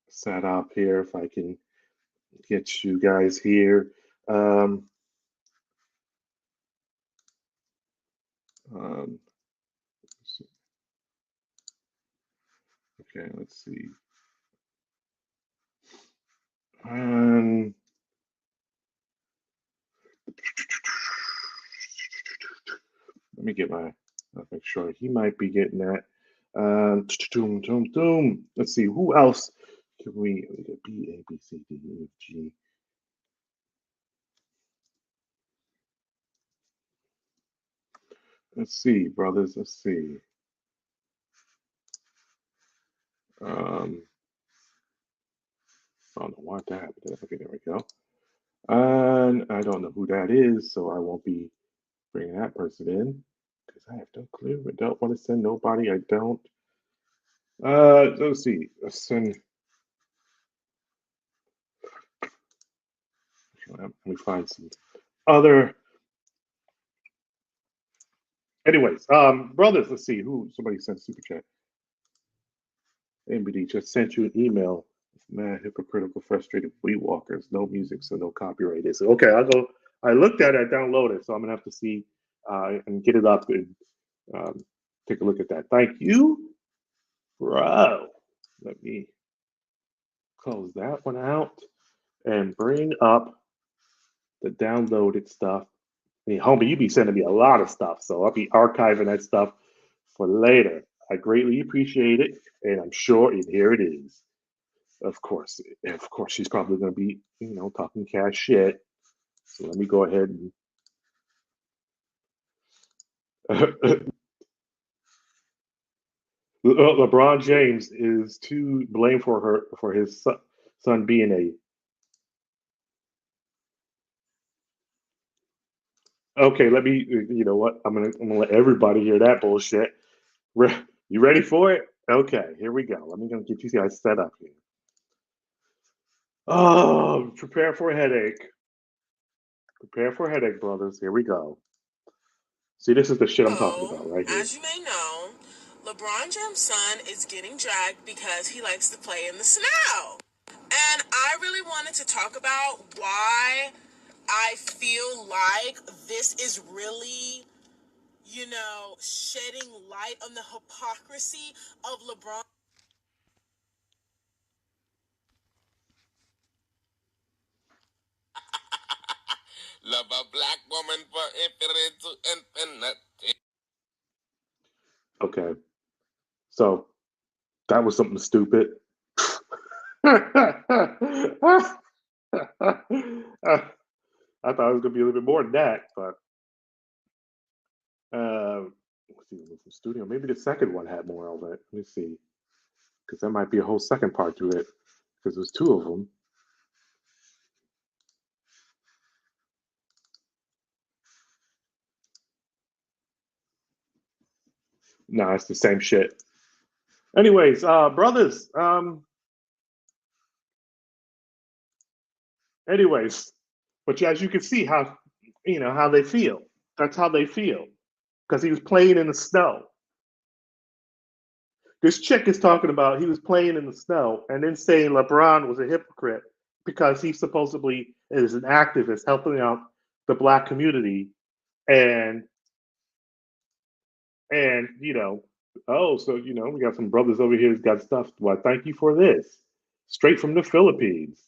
set up here if I can get you guys here. Okay, let's see. Let me get I'll make sure he might be getting that. Let's see, who else can we get? B, A, B, C, D, E, F, G. Let's see, brothers, let's see. I don't know why that happened. Okay, there we go. And I don't know who that is, so I won't be bringing that person in because I have no clue. I don't want to send nobody. I don't. Let's see. Let's send. Let me find some other. Anyways, brothers, let's see who somebody sent super chat. MBD just sent you an email. Man, hypocritical, frustrated weed walkers. No music, so no copyright. So okay, I'll go. I looked at it, I downloaded it, so I'm gonna have to see and get it up and take a look at that. Thank you, bro. Let me close that one out and bring up the downloaded stuff. I mean, homie, you be sending me a lot of stuff, so I'll be archiving that stuff for later. I greatly appreciate it, and I'm sure, and here it is. Of course, she's probably going to be, talking cash shit. So let me go ahead and LeBron James is to blame for his son being Okay, let me. You know what? I'm gonna let everybody hear that bullshit. You ready for it? Okay, here we go. Let me gonna get you guys set up here. Oh, prepare for a headache. Prepare for a headache, brothers. Here we go. See, this is the shit I'm talking about right here. As you may know, LeBron James' son is getting dragged because he likes to play in the snow. And I really wanted to talk about why I feel like this is really, shedding light on the hypocrisy of LeBron. Love a black woman for infinite to infinity. Okay, so that was something stupid. I thought it was gonna be a little bit more than that, but let's see, from studio. Maybe the second one had more of it. Let me see, because there might be a whole second part to it, because there's two of them. No, it's the same shit. Anyways, brothers. Anyways, but as you can see, how they feel. That's how they feel, because he was playing in the snow. This chick is talking about he was playing in the snow and then saying LeBron was a hypocrite because he supposedly is an activist helping out the black community, and And, oh, so, we got some brothers over here who's got stuff. Well, thank you for this. Straight from the Philippines.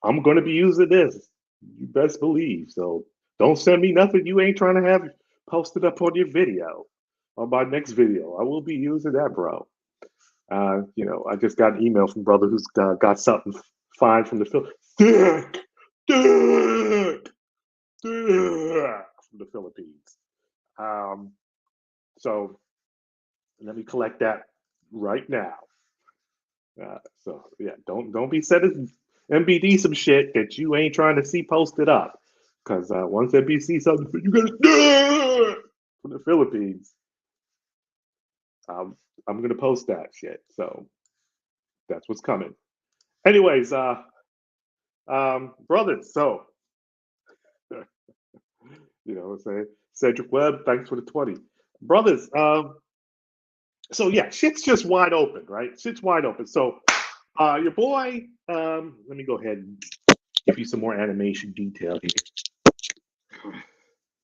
I'm going to be using this. You best believe. So don't send me nothing you ain't trying to have posted up on your video, on my next video. I will be using that, bro. I just got an email from brother who's got something fine from the Philippines. From the Philippines. So let me collect that right now. So yeah, don't be sending MBD some shit that you ain't trying to see posted up, because once MBD sees something, you gotta do it from the Philippines. I'm gonna post that shit. So that's what's coming. Anyways, brothers. So say Cedric Webb, thanks for the 20, brothers. So yeah, shit's just wide open, right? Shit's wide open. So your boy, let me go ahead and give you some more animation detail here.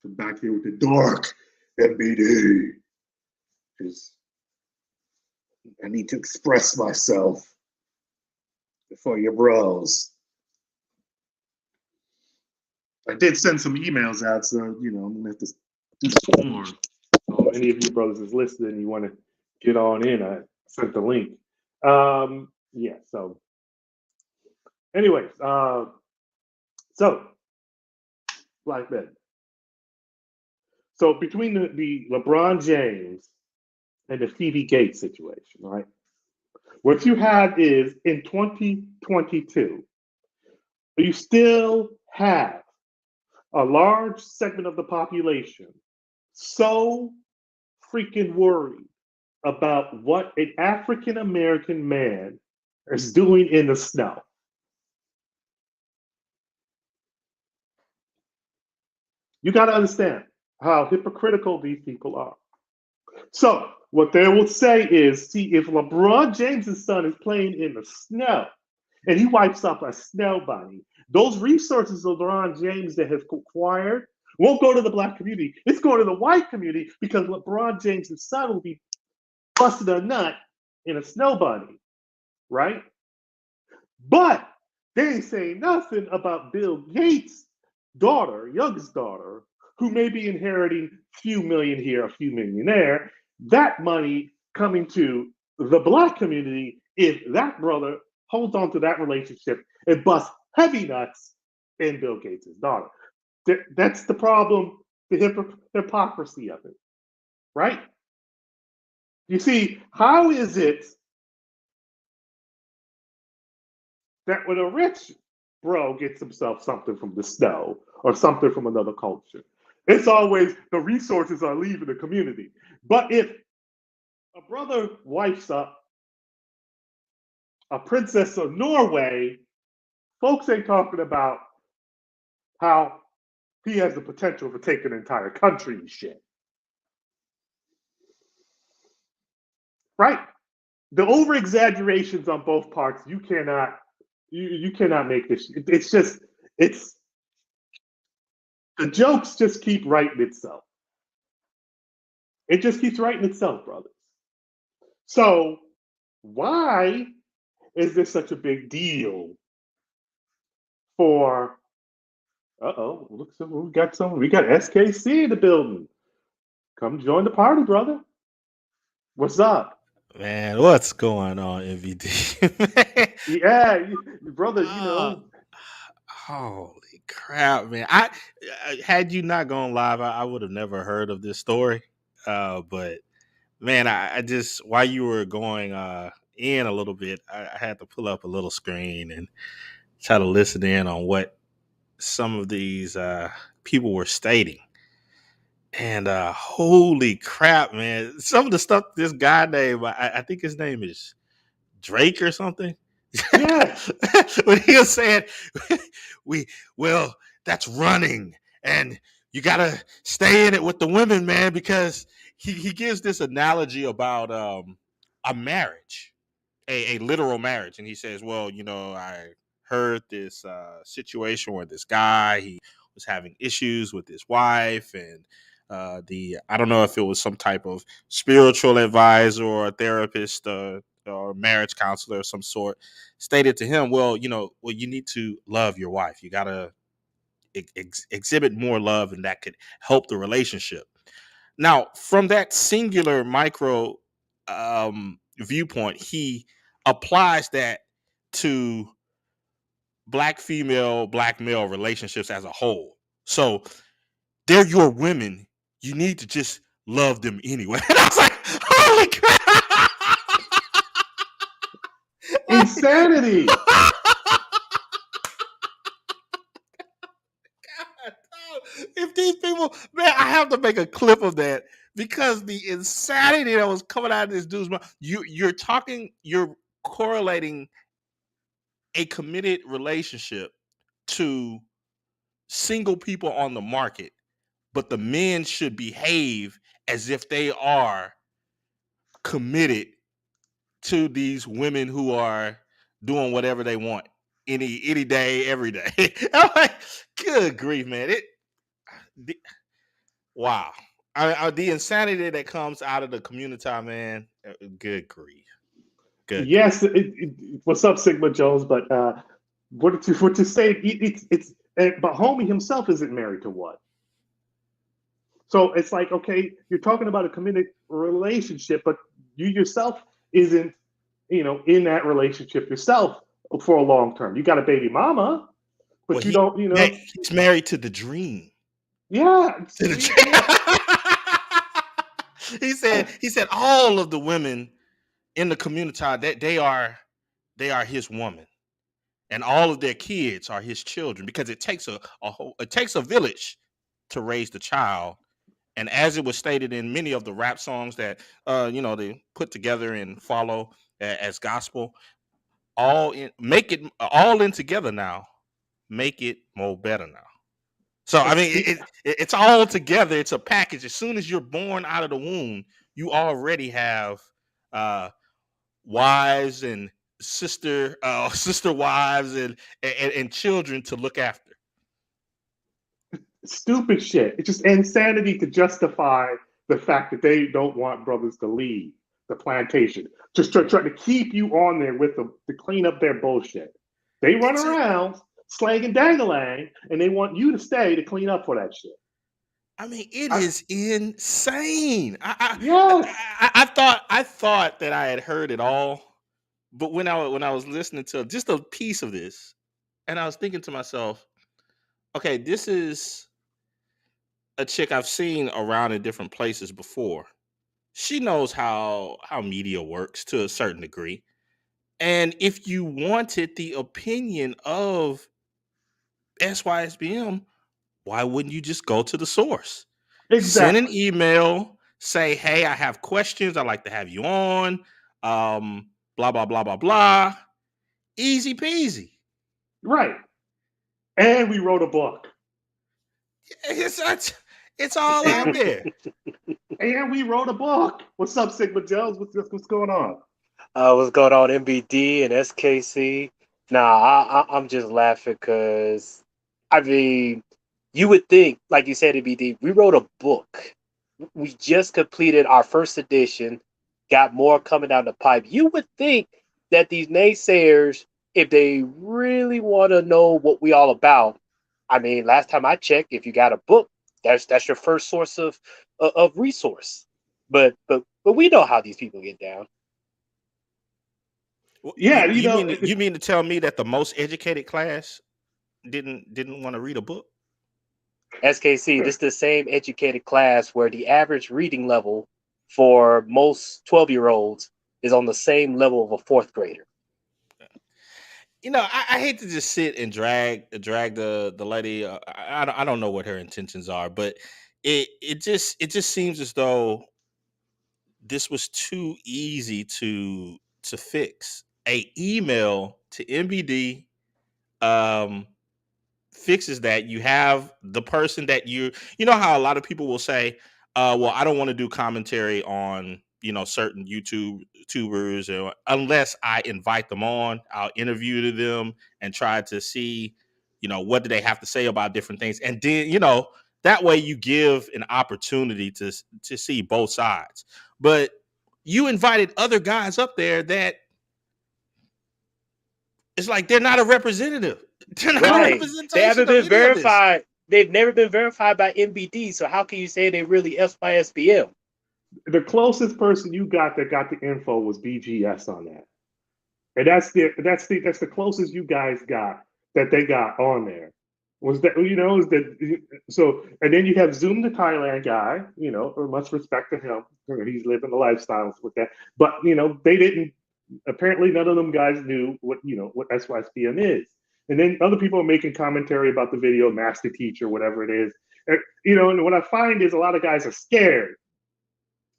I'm back here with the dark MBD. Because I need to express myself for your bros. I did send some emails out, so I'm gonna have to do some more. So any of you brothers is listening, you want to get on in, I sent the link. Yeah, so anyways, so Black Men. So between the LeBron James and the Phoebe Gates situation, right? What you have is in 2022, you still have a large segment of the population so freaking worried about what an African American man is doing in the snow. You got to understand how hypocritical these people are. So what they will say is, see, if LeBron James' son is playing in the snow and he wipes up a snow bunny, those resources of LeBron James that has acquired won't go to the Black community. It's going to the white community, because LeBron James' son will be busting a nut in a snow bunny, right? But they ain't saying nothing about Bill Gates' daughter, youngest daughter, who may be inheriting a few million here, a few million there. That money coming to the Black community if that brother holds on to that relationship and busts heavy nuts in Bill Gates' daughter. That's the problem, the hypocrisy of it, right? You see, how is it that when a rich bro gets himself something from the snow or something from another culture, it's always the resources are leaving the community? But if a brother wipes up a princess of Norway, folks ain't talking about how he has the potential for taking an entire country and shit. Right? The over exaggerations on both parts, you cannot make this. It's the jokes just keep writing itself. It just keeps writing itself, brothers. So why is this such a big deal for? Look, we got SKC in the building. Come join the party, brother. What's up? Man, what's going on, MVD? Yeah, brother, Holy crap, man. I had you not gone live, I would have never heard of this story. But man, I just, while you were going in a little bit, I had to pull up a little screen and try to listen in on what some of these people were stating. And holy crap, man. Some of the stuff this guy named, I think his name is Drake or something. Yeah. When he was saying, that's running. And you got to stay in it with the women, man, because he gives this analogy about a marriage, a literal marriage. And he says, well, I heard this situation where this guy, he was having issues with his wife, and I don't know if it was some type of spiritual advisor or a therapist or marriage counselor of some sort, stated to him, well, you need to love your wife. You gotta exhibit more love, and that could help the relationship. Now, from that singular micro viewpoint, he applies that to black female, black male relationships as a whole. So they're your women. You need to just love them anyway. And I was like, holy crap! Insanity. If these people, man, I have to make a clip of that because the insanity that was coming out of this dude's mouth. You're correlating a committed relationship to single people on the market, but the men should behave as if they are committed to these women who are doing whatever they want any day, every day. I'm like, good grief, man! Wow. The insanity that comes out of the community, man. Good grief. Good. Yes. What's up, Sigma Jones? But what you say? But homie himself isn't married to one. So it's like, okay, you're talking about a committed relationship, but you yourself isn't, in that relationship yourself for a long term. You got a baby mama, but Well, you don't, he's married to the dream. Yeah. He said all of the women in the community that they are his woman, and all of their kids are his children, because it takes a village to raise the child. And as it was stated in many of the rap songs that they put together and follow as gospel, make it all in together now, make it more better now. So I mean, it's all together. It's a package. As soon as you're born out of the womb, you already have wives and sister wives and children to look after. Stupid shit. It's just insanity to justify the fact that they don't want brothers to leave the plantation. Just trying to keep you on there with them to clean up their bullshit. They run around slang and dangalang, and they want you to stay to clean up for that shit. I mean, it is insane. Yes. I thought that I had heard it all, but when I was listening to just a piece of this, and I was thinking to myself, okay, this is a chick I've seen around in different places before. She knows how media works to a certain degree. And if you wanted the opinion of SYSBM, why wouldn't you just go to the source? Exactly. Send an email, say, hey, I have questions. I'd like to have you on. Blah, blah, blah, blah, blah. Easy peasy. Right. And we wrote a book. It's all out there. And we wrote a book. What's up, Sigma Jones? What's going on? What's going on, MBD and SKC? Nah, I'm just laughing because, I mean, you would think, like you said, MBD, we wrote a book. We just completed our first edition, got more coming down the pipe. You would think that these naysayers, if they really want to know what we all about, I mean, last time I checked, if you got a book, that's your first source of resource. But we know how these people get down. Yeah, you mean to tell me that the most educated class didn't want to read a book? SKC, this is the same educated class where the average reading level for most 12-year-olds is on the same level of a fourth grader. I hate to just sit and drag the lady. I don't know what her intentions are, but it just seems as though this was too easy to fix. A email to MBD fixes that. You have the person that you know how a lot of people will say, well, I don't want to do commentary on certain YouTubers unless I invite them on. I'll interview them and try to see what do they have to say about different things, and then That way you give an opportunity to see both sides. But you invited other guys up there that it's like they're not a representative. They're not a Right. They representation haven't of been any of this. verified. They've never been verified by MBD. So how can you say they really SYSBM? The closest person you got that got the info was BGS on that, and that's the closest you guys got that they got on there. Was that is that so? And then you have Zoom the Thailand guy. Much respect to him. He's living the lifestyles with that. But they didn't. Apparently, none of them guys knew what SYSBM is. And then other people are making commentary about the video, Master Teacher, whatever it is. And what I find is a lot of guys are scared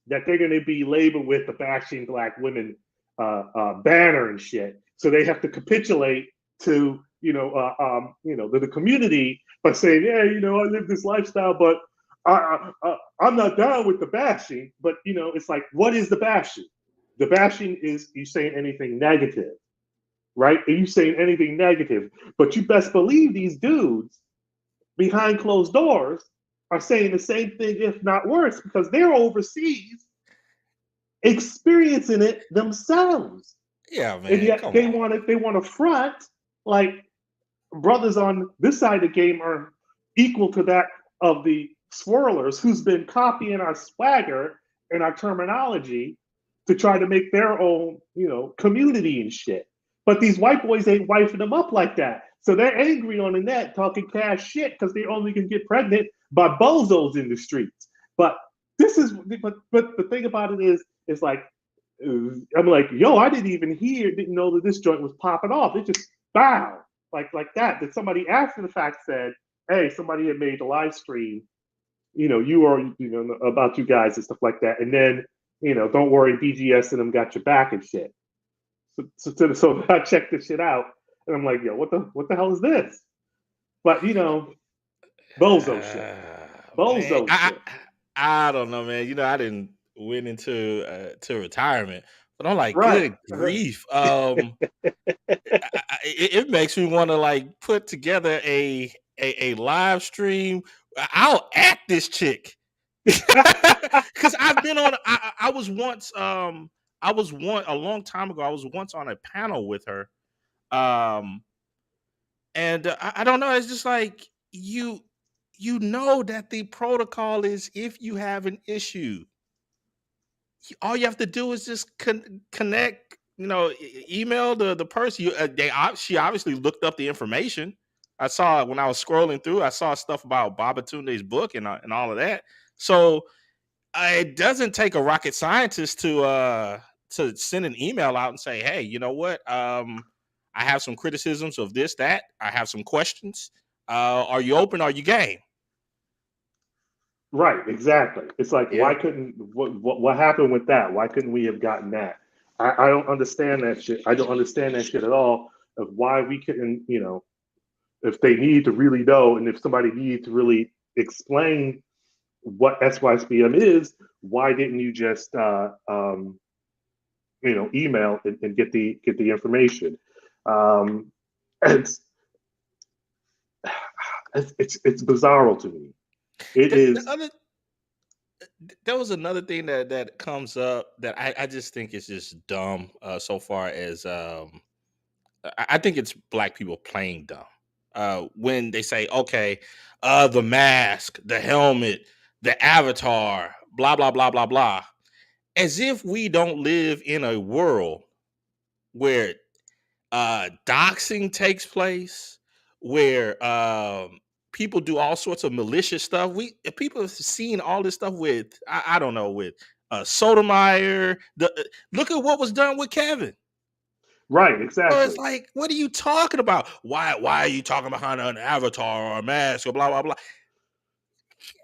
that they're going to be labeled with the bashing black women banner and shit. So they have to capitulate to the community by saying, yeah, I live this lifestyle, but I'm not down with the bashing. But it's like, what is the bashing? The bashing is you saying anything negative, right? Are you saying anything negative? But you best believe these dudes behind closed doors are saying the same thing, if not worse, because they're overseas experiencing it themselves. Yeah, man. And yet they want to front like brothers on this side of the game are equal to that of the swirlers who's been copying our swagger and our terminology to try to make their own, community and shit. But these white boys ain't wifing them up like that. So they're angry on the net talking cash shit because they only can get pregnant by bozos in the streets. But but the thing about it is like, I'm like, yo, I didn't know that this joint was popping off. It just bow like that. That somebody after the fact said, hey, somebody had made a live stream, about you guys and stuff like that. And then, don't worry, BGS and them got your back and shit. So I checked this shit out and I'm like, yo, what the hell is this? But bozo shit. Bozo shit. I don't know, man. I didn't went into to retirement, but I'm like, Right. good grief. It makes me want to like put together a live stream. I'll act this chick because I've been on. I was once a long time ago. I was once on a panel with her, and I don't know. It's just like you know that the protocol is if you have an issue, all you have to do is just connect. Email the person. She obviously looked up the information. I saw when I was scrolling through. I saw stuff about Babatunde's book and all of that. So it doesn't take a rocket scientist to send an email out and say, hey, you know what? I have some criticisms of this, that. I have some questions. Are you open? Are you game? Right, exactly. It's like, why couldn't what happened with that? Why couldn't we have gotten that? I don't understand that shit. I don't understand that shit at all of why we couldn't, if they need to really know and if somebody needs to really explain what SYSBM is, why didn't you just email and get the information? It's bizarro to me. It is. There was another thing that comes up that I just think is just dumb. So far as I think it's black people playing dumb. When they say, okay, the mask, the helmet, the avatar, blah blah blah blah blah, as if we don't live in a world where doxing takes place, where people do all sorts of malicious stuff. People have seen all this stuff with I don't know, with Sotomayor. Look at what was done with Kevin. Right, exactly. So it's like, what are you talking about? Why are you talking behind an avatar or a mask or blah blah blah?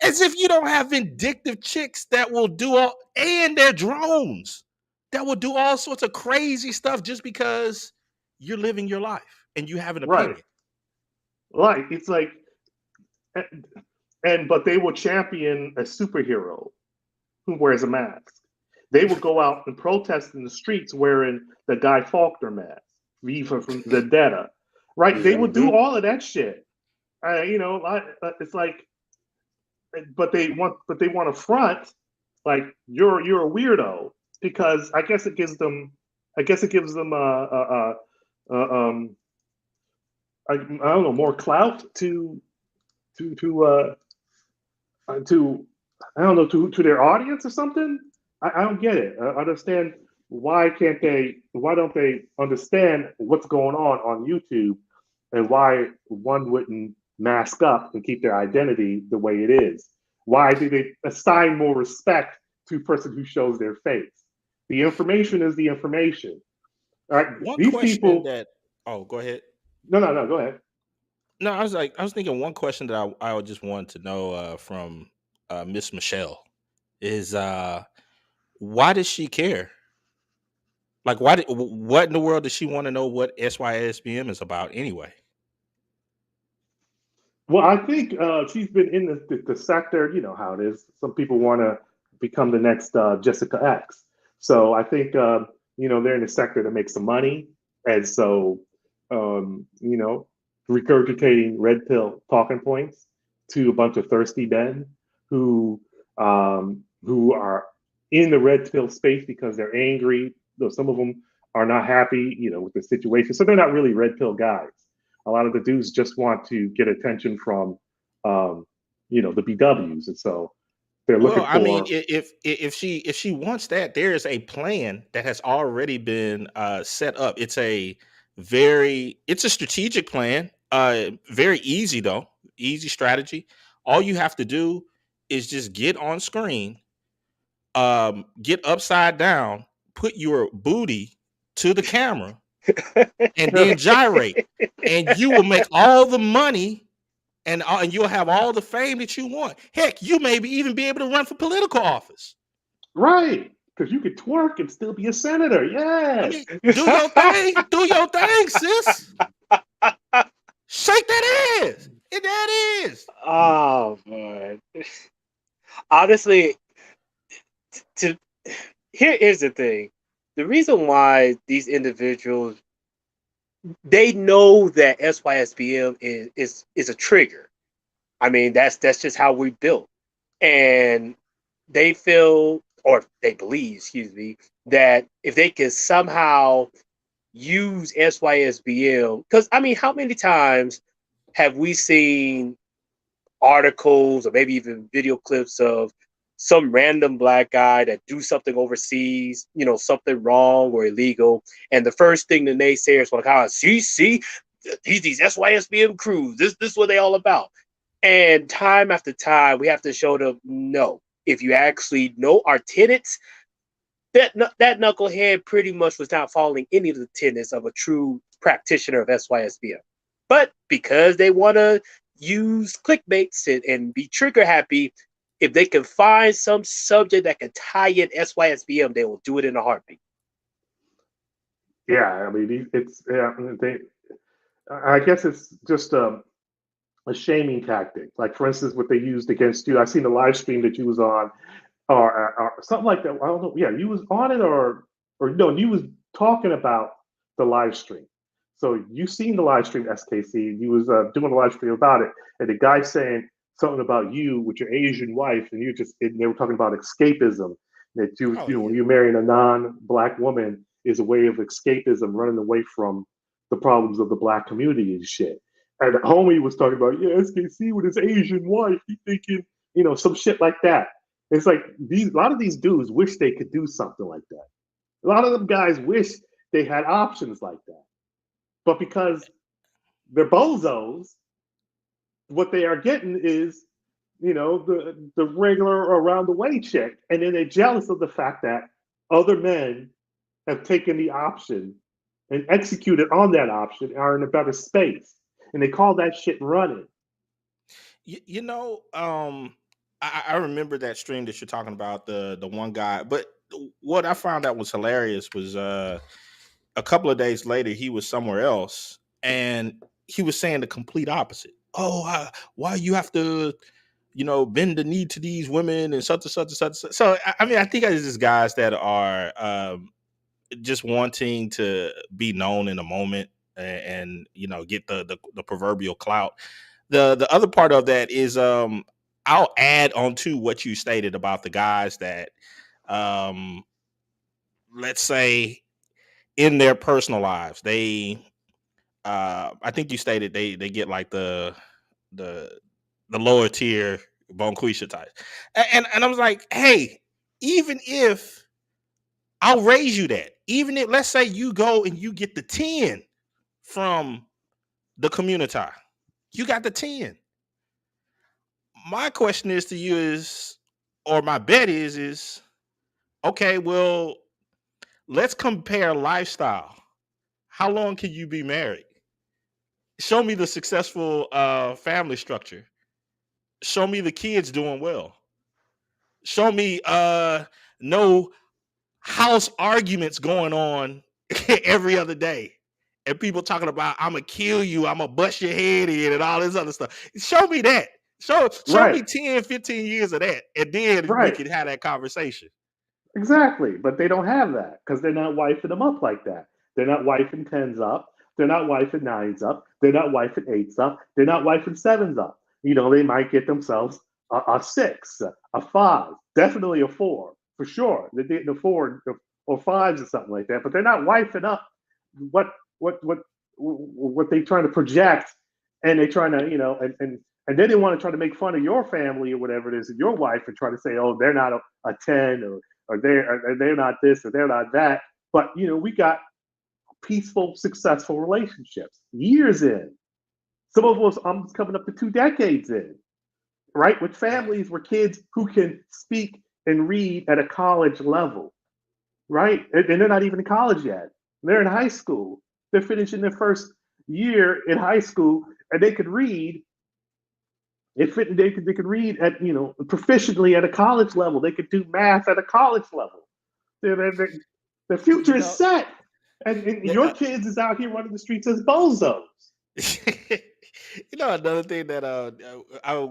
As if you don't have vindictive chicks that will do all, and their drones that will do all sorts of crazy stuff just because you're living your life and you have an opinion. Right. It's like, but they will champion a superhero who wears a mask. They will go out and protest in the streets wearing the Guy Fawkner mask, Viva from Vendetta, right? They will do all of that shit. It's like, but they want to front like you're a weirdo because I guess it gives them I don't know, more clout to to I don't know, to their audience or something. I don't get it. I understand why don't they understand what's going on YouTube and why one wouldn't mask up and keep their identity the way it is. Why do they assign more respect to a person who shows their face? The information is the information. All right, One these question people. that go ahead. No, go ahead. No, I was thinking one question that I just wanted to know from Miss Michelle is why does she care? Like, what in the world does she want to know what SYSBM is about anyway? Well, I think she's been in the sector. You know how it is. Some people want to become the next Jessica X. So I think they're in the sector to make some money, and so you know, regurgitating red pill talking points to a bunch of thirsty men who are in the red pill space because they're angry. Though some of them are not happy, with the situation, so they're not really red pill guys. A lot of the dudes just want to get attention from, the BWs, and so they're looking Well, I mean, for. if she wants that, there is a plan that has already been set up. It's a strategic plan. Very easy though, easy strategy. All you have to do is just get on screen, get upside down, put your booty to the camera, and then gyrate, and you will make all the money, and you'll have all the fame that you want. Heck, you maybe even be able to run for political office. Right, because you could twerk and still be a senator. I Yes. mean, do your thing, sis. Shake that ass. And that is. Oh man. Honestly, here is the thing. The reason why these individuals, they know that SYSBM is a trigger. I mean, that's just how we built. And they feel, or they believe, excuse me, that if they can somehow use SYSBM, because I mean, how many times have we seen articles or maybe even video clips of some random black guy that do something overseas, something wrong or illegal, and the first thing the naysayers were like, see, these SYSBM crews, this is what they all about. And time after time, we have to show them, no, if you actually know our tenets, that knucklehead pretty much was not following any of the tenets of a true practitioner of SYSBM. But because they want to use clickbaits and be trigger happy, if they can find some subject that can tie in SYSBM, they will do it in a heartbeat. Yeah, I mean, I guess it's just a shaming tactic. Like, for instance, what they used against you. I seen the live stream that you was on, or something like that. I don't know. Yeah, you was on it, or no, you was talking about the live stream. So you seen the live stream, SKC. You was doing a live stream about it, and the guy saying something about you with your Asian wife, and they were talking about escapism. That when you're marrying a non-black woman is a way of escapism, running away from the problems of the black community and shit. And homie was talking about, SKC with his Asian wife, he thinking, some shit like that. It's like a lot of these dudes wish they could do something like that. A lot of them guys wish they had options like that. But because they're bozos, what they are getting is, the regular around the way chick. And then they're jealous of the fact that other men have taken the option and executed on that option, are in a better space. And they call that shit running. I remember that stream that you're talking about, the one guy. But what I found out was hilarious was a couple of days later, he was somewhere else, and he was saying the complete opposite. Oh, why you have to, bend the knee to these women and such and such and such. So, I mean, I think it's just guys that are just wanting to be known in a moment and get the proverbial clout. The other part of that is I'll add on to what you stated about the guys that, let's say, in their personal lives, I think you stated they get like the lower tier Bonquisha types, and I was like, hey, even if I'll raise you that, even if let's say you go and you get the 10 from the community, you got the 10. My question is to you is, or my bet is okay, well, let's compare lifestyle. How long can you be married? Show me the successful family structure. Show me the kids doing well. Show me no house arguments going on every other day. And people talking about I'm gonna kill you, I'm gonna bust your head in and all this other stuff. Show me that. Show me Right, 10, 15 years of that. And then we right, can have that conversation. exactly. But they don't have that because they're not wifing them up like that. They're not wifing tens up. They're not wifing nines up. They're not wifing eights up. They're not wifing sevens up. They might get themselves a six, a five, definitely a four for sure. The four or fives or something like that. But they're not wifing up what what what what they trying to project, and they trying to and then they want to try to make fun of your family or whatever it is, and your wife, and try to say, oh, they're not a 10, or they're not this, or they're not that. But we got peaceful, successful relationships years in. Some of us almost coming up to 2 decades in, right? With families where kids who can speak and read at a college level, right? And they're not even in college yet. They're in high school. They're finishing their first year in high school, and they could read. They could read at proficiently at a college level. They could do math at a college level. The future You is know, set, and your kids is out here running the streets as bozos. another thing that I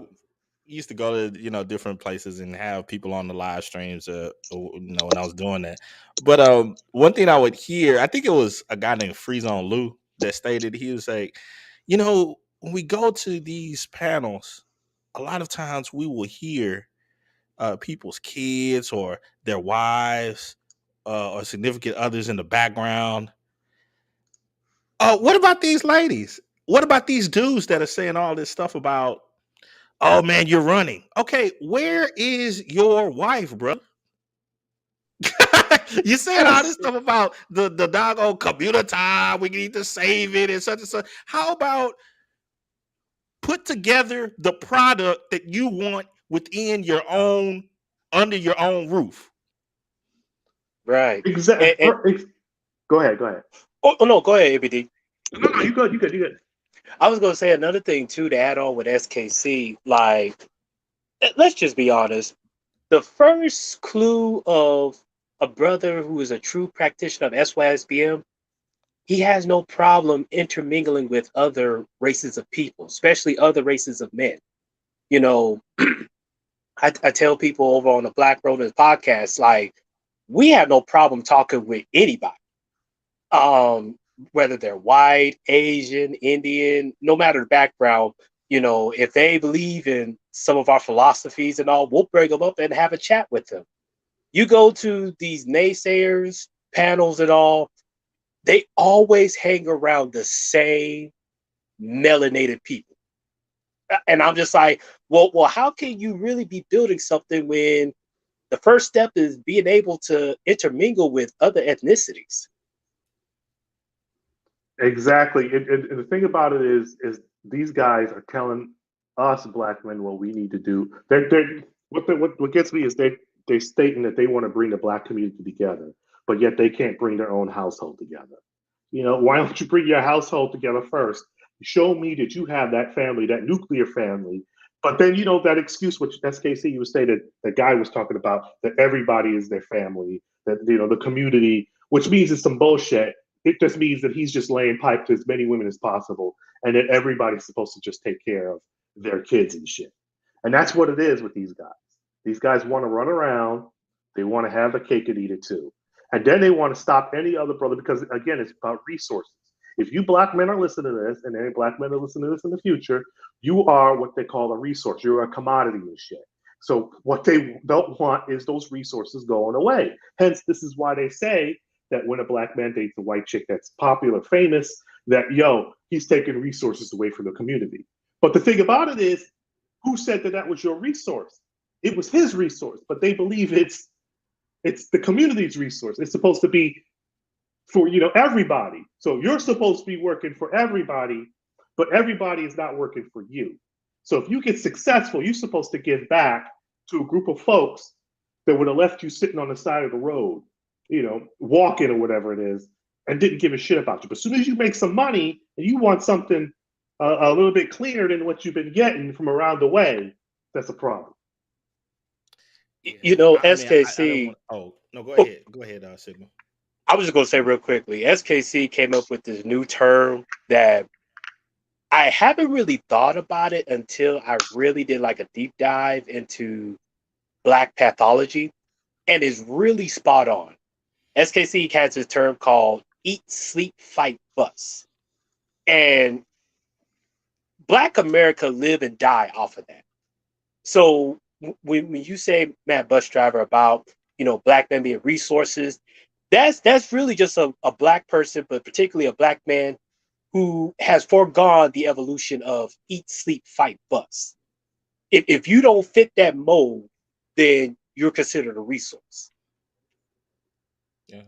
used to go to different places and have people on the live streams when I was doing that. But one thing I would hear, I think it was a guy named Freezon Lou that stated, he was like, when we go to these panels, a lot of times we will hear people's kids or their wives or significant others in the background. What about these ladies? What about these dudes that are saying all this stuff about, oh man, you're running? Okay, where is your wife, bro? You saying all this Yes, stuff about the doggone computer time, we need to save it and such and such. How about put together the product that you want within your own, under your own roof? Right. exactly. Go ahead. Go ahead. Oh no, go ahead, ABD. No, you good. You good. You good. I was gonna say another thing too to add on with SKC. Like, let's just be honest. The first clue of a brother who is a true practitioner of SYSBM, he has no problem intermingling with other races of people, especially other races of men. You know, I tell people over on the Black Romans podcast, like, we have no problem talking with anybody. Whether they're white, Asian, Indian, no matter the background, if they believe in some of our philosophies and all, we'll bring them up and have a chat with them. You go to these naysayers, panels and all, they always hang around the same melanated people. And I'm just like, well, how can you really be building something when the first step is being able to intermingle with other ethnicities? Exactly. And the thing about it is these guys are telling us black men what we need to do. What gets me is they're stating that they want to bring the black community together, but yet they can't bring their own household together. Why don't you bring your household together first? Show me that you have that family, that nuclear family. But then that excuse, which SKC you stated, the guy was talking about, that everybody is their family, that the community, which means it's some bullshit. It just means that he's just laying pipe to as many women as possible, and that everybody's supposed to just take care of their kids and shit. And that's what it is with these guys. These guys want to run around. They want to have a cake and eat it too. And then they want to stop any other brother because, again, it's about resources. If you black men are listening to this, and any black men are listening to this in the future, you are what they call a resource. You're a commodity and shit. So what they don't want is those resources going away. Hence, this is why they say that when a black man dates a white chick that's popular, famous, that he's taking resources away from the community. But the thing about it is, who said that that was your resource? It was his resource, but they believe it's the community's resource. It's supposed to be for everybody. So you're supposed to be working for everybody, but everybody is not working for you. So if you get successful, you're supposed to give back to a group of folks that would have left you sitting on the side of the road, walking or whatever it is, and didn't give a shit about you. But as soon as you make some money and you want something a little bit cleaner than what you've been getting from around the way, that's a problem. SKC. No, go ahead. Go ahead, Sigma. I was just going to say real quickly, SKC came up with this new term that I haven't really thought about it until I really did like a deep dive into Black pathology, and is really spot on. SKC has this term called eat, sleep, fight, bust. And Black America live and die off of that. So when you say, Matt Bus Driver, about Black men being resources, that's really just a Black person, but particularly a Black man who has foregone the evolution of eat, sleep, fight, bust. If you don't fit that mold, then you're considered a resource. Yeah,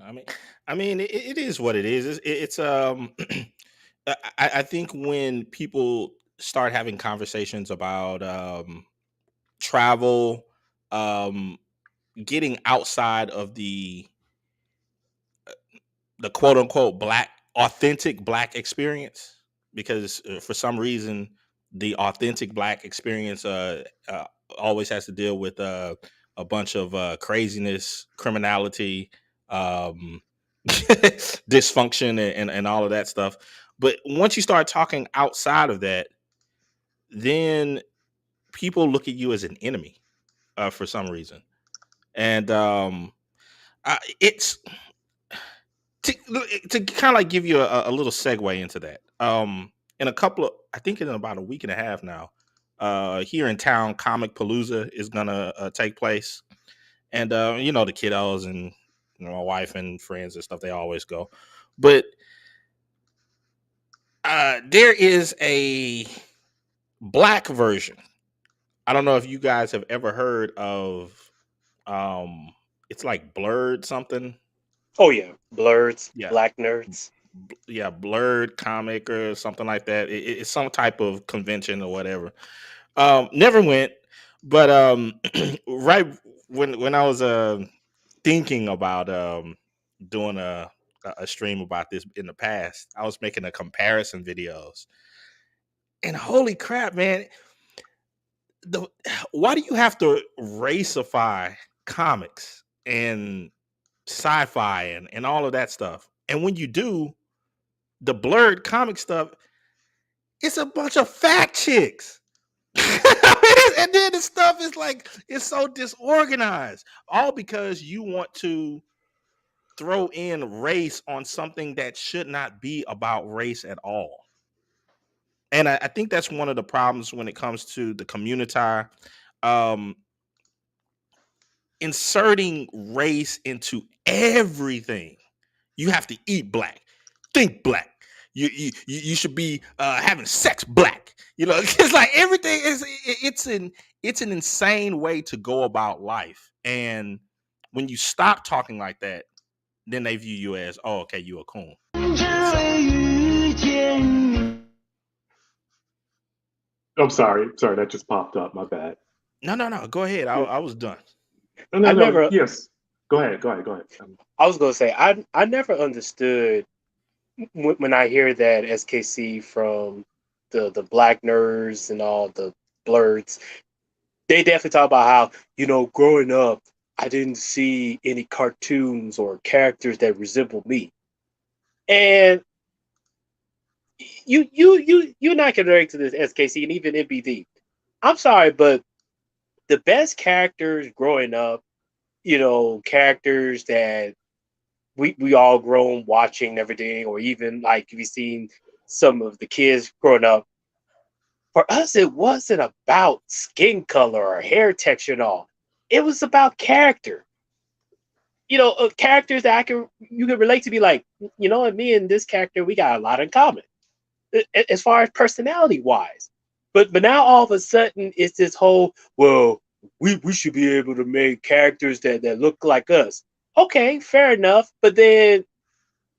I mean, it is what it is. It's I think when people start having conversations about travel, getting outside of the quote unquote authentic Black experience, because for some reason the authentic Black experience always has to deal with a bunch of craziness, criminality, dysfunction, and all of that stuff. But once you start talking outside of that, then people look at you as an enemy for some reason. And it's to kind of like give you a little segue into that. In about a week and a half now, here in town, Comic Palooza is gonna take place, and the kiddos and my wife and friends and stuff, they always go. But there is a Black version. I don't know if you guys have ever heard of it's like Blurred something. Oh yeah, Blurreds, Yeah. Black Nerds. Yeah, Blurred comic or something like that. It's some type of convention or whatever. Never went, but right when I was thinking about doing a stream about this in the past, I was making a comparison videos, and holy crap, man! Why do you have to raceify comics and sci-fi and all of that stuff? And when you do the Blurred comic stuff, it's a bunch of fat chicks. And then the stuff is like, it's so disorganized, all because you want to throw in race on something that should not be about race at all. And I think that's one of the problems when it comes to the community. Inserting race into everything. You have to eat Black, think Black. You should be having sex Black. It's like everything is. It's an insane way to go about life. And when you stop talking like that, then they view you as, oh, okay, you a coon. I'm sorry, that just popped up. My bad. No. Go ahead. I was done. No. Yes. Go ahead. I was going to say, I never understood when I hear that SKC from the Black Nerds and all the Blurreds, they definitely talk about how, growing up, I didn't see any cartoons or characters that resemble me. And you're not connected to this SKC and even MBD. I'm sorry, but the best characters growing up, characters that we all grown watching everything, or even like we seen some of the kids growing up. For us, it wasn't about skin color or hair texture and all. It was about character. Characters that you can relate to. Be like, and me and this character, we got a lot in common as far as personality wise. But now all of a sudden it's this whole, well, we should be able to make characters that look like us. Okay, fair enough. But then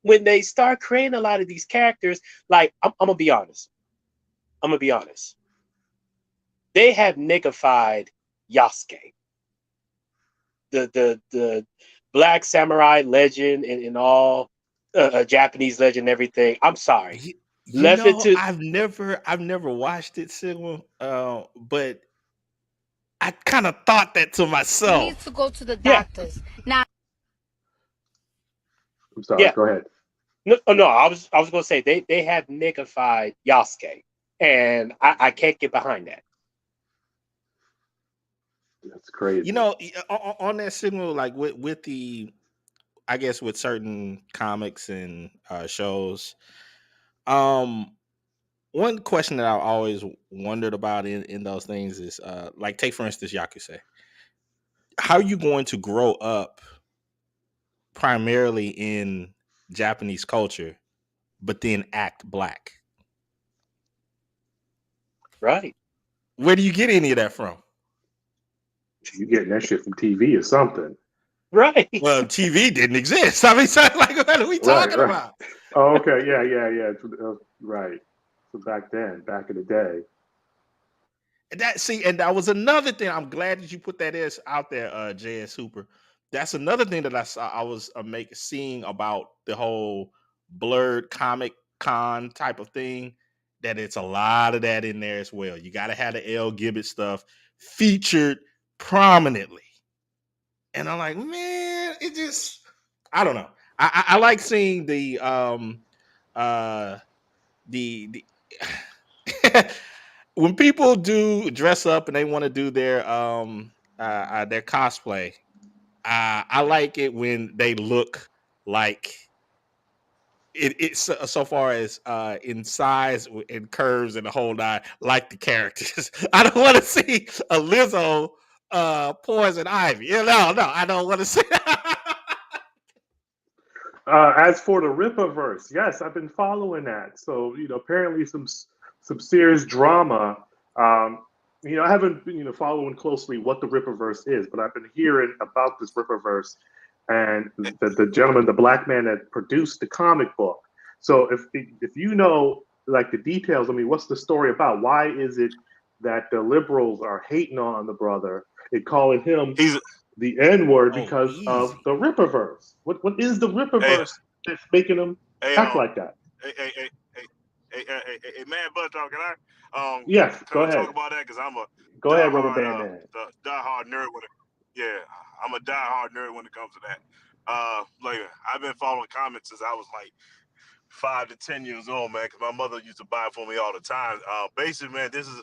when they start creating a lot of these characters, like I'm gonna be honest. They have niggified Yasuke, the black samurai legend and all, Japanese legend and everything. I'm sorry. I've never watched it, Sigma, but I kind of thought that to myself. He needs to go to the doctors. Now, I'm sorry. Go ahead. No. I was gonna say they have niggified Yasuke, and I can't get behind that. That's crazy. On that signal, like with the, I guess with certain comics and shows, one question that I always wondered about in those things is, like, take for instance Yakusei. How are you going to grow up primarily in Japanese culture, but then act black? Right. Where do you get any of that from? You getting that shit from TV or something? Right. Well, TV didn't exist. I mean, so, like, what are we talking about? Oh, okay. Yeah. Right. So back in the day. And that was another thing. I'm glad that you put that out there, JS Hooper. That's another thing that I was seeing about the whole blurred Comic Con type of thing. That it's a lot of that in there as well. You got to have the L. Gibbet stuff featured prominently. And I'm like, man, it just, I don't know. I like seeing the when people do dress up and they want to do their cosplay. I like it when they look like it's so far as in size and curves and the whole nine, like the characters. I don't want to see a Lizzo Poison Ivy. No, I don't want to see that. As for the Rippaverse, yes, I've been following that. So apparently some serious drama. I haven't been following closely what the Rippaverse is, but I've been hearing about this Rippaverse and the gentleman, the black man that produced the comic book. So if you know like the details, I mean, what's the story about? Why is it that the liberals are hating on the brother and calling him the N-word because of the Rippaverse? What is the Rippaverse that's making them act like that? Hey, man, Bud, can I? Yes, go ahead. Talk about that because I'm a go ahead, Rubber Band Man. Die-hard nerd I'm a die-hard nerd when it comes to that. Like I've been following comics since I was like 5 to 10 years old, man, because my mother used to buy it for me all the time. Basically, man, this is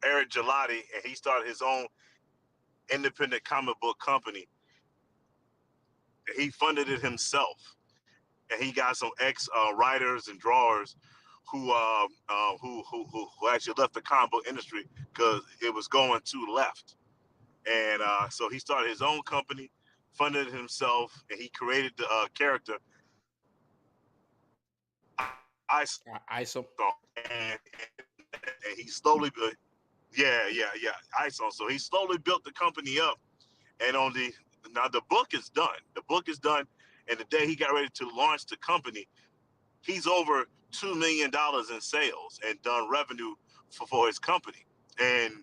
Eric Gelati, and he started his own independent comic book company. He funded it himself, and he got some writers and drawers who actually left the comic book industry because it was going too left. And so he started his own company, funded it himself, and he created the character ISO. And he slowly, ISO. So he slowly built the company up, and now the book is done. The book is done, and the day he got ready to launch the company, he's over $2 million in sales and done revenue for his company. And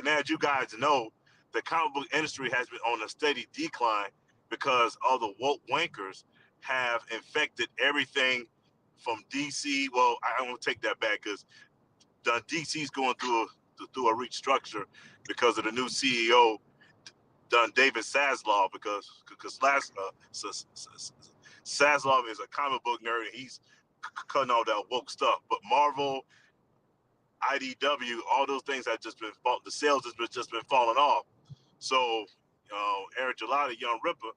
as you guys know, the comic book industry has been on a steady decline because all the woke wankers have infected everything from DC. Well, I won't take that back because DC's going through a restructure because of the new CEO, David Zaslav, because Zaslav is a comic book nerd and he's cutting all that woke stuff. But Marvel, IDW, all those things have just been the sales has just been falling off. So Eric Gelati, Young Ripper,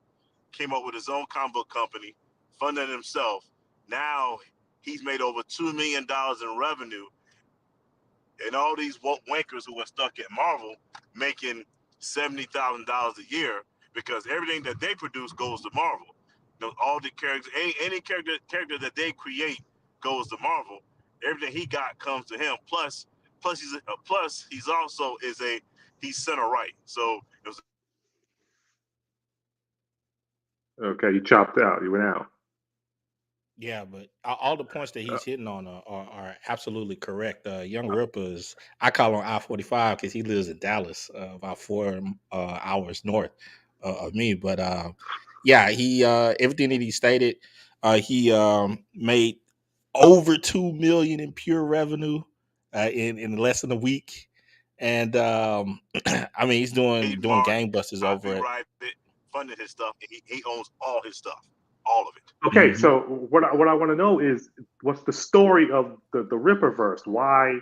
came up with his own comic book company, funded himself. Now he's made over $2 million in revenue, and all these wankers who are stuck at Marvel making $70,000 a year because everything that they produce goes to Marvel. You know, all the characters, any character that they create goes to Marvel. Everything he got comes to him. Plus he's also he's center right. So it was. Okay, you chopped out. You went out. Yeah, but all the points that he's hitting on are absolutely correct. Young Ripper's, I call him I-45 because he lives in Dallas, about 4 hours north of me. But yeah, he everything that he stated, he made over 2 million in pure revenue in less than a week, and I mean he's doing gangbusters over it. Funded his stuff, and he owns all his stuff, all of it. Okay, so what I want to know is what's the story of the Ripperverse? Why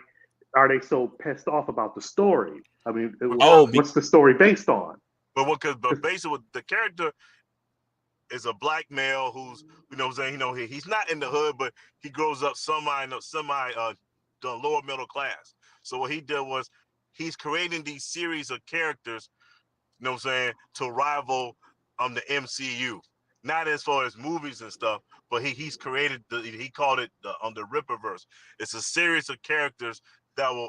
are they so pissed off about the story? I mean, what's the story based on? But basically, the character is a black male who's, you know what I'm saying, he's not in the hood, but he grows up semi the lower middle class. So what he did was he's creating these series of characters, you know what I'm saying, to rival the MCU. Not as far as movies and stuff, but he's created he called it the Ripperverse. It's a series of characters that will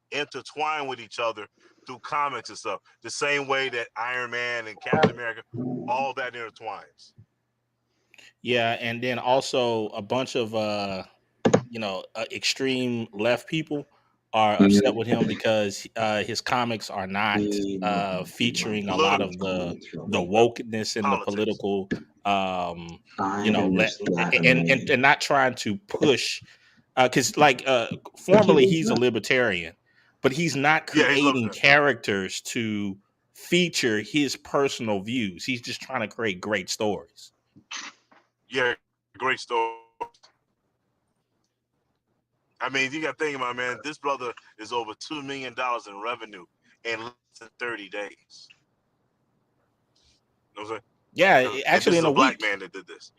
intertwine with each other through comics and stuff. The same way that Iron Man and Captain America, all that intertwines. Yeah, and then also a bunch of extreme left people are upset with him because his comics are not featuring a lot of the wokeness and the political, and not trying to push, because formerly he's a libertarian, but he's not creating characters to feature his personal views. He's just trying to create great stories. Yeah, great story. I mean, you got to think about it, man. This brother is over $2 million in revenue in less than 30 days. You know what I'm saying? Yeah, actually, in a black week. Man that did this.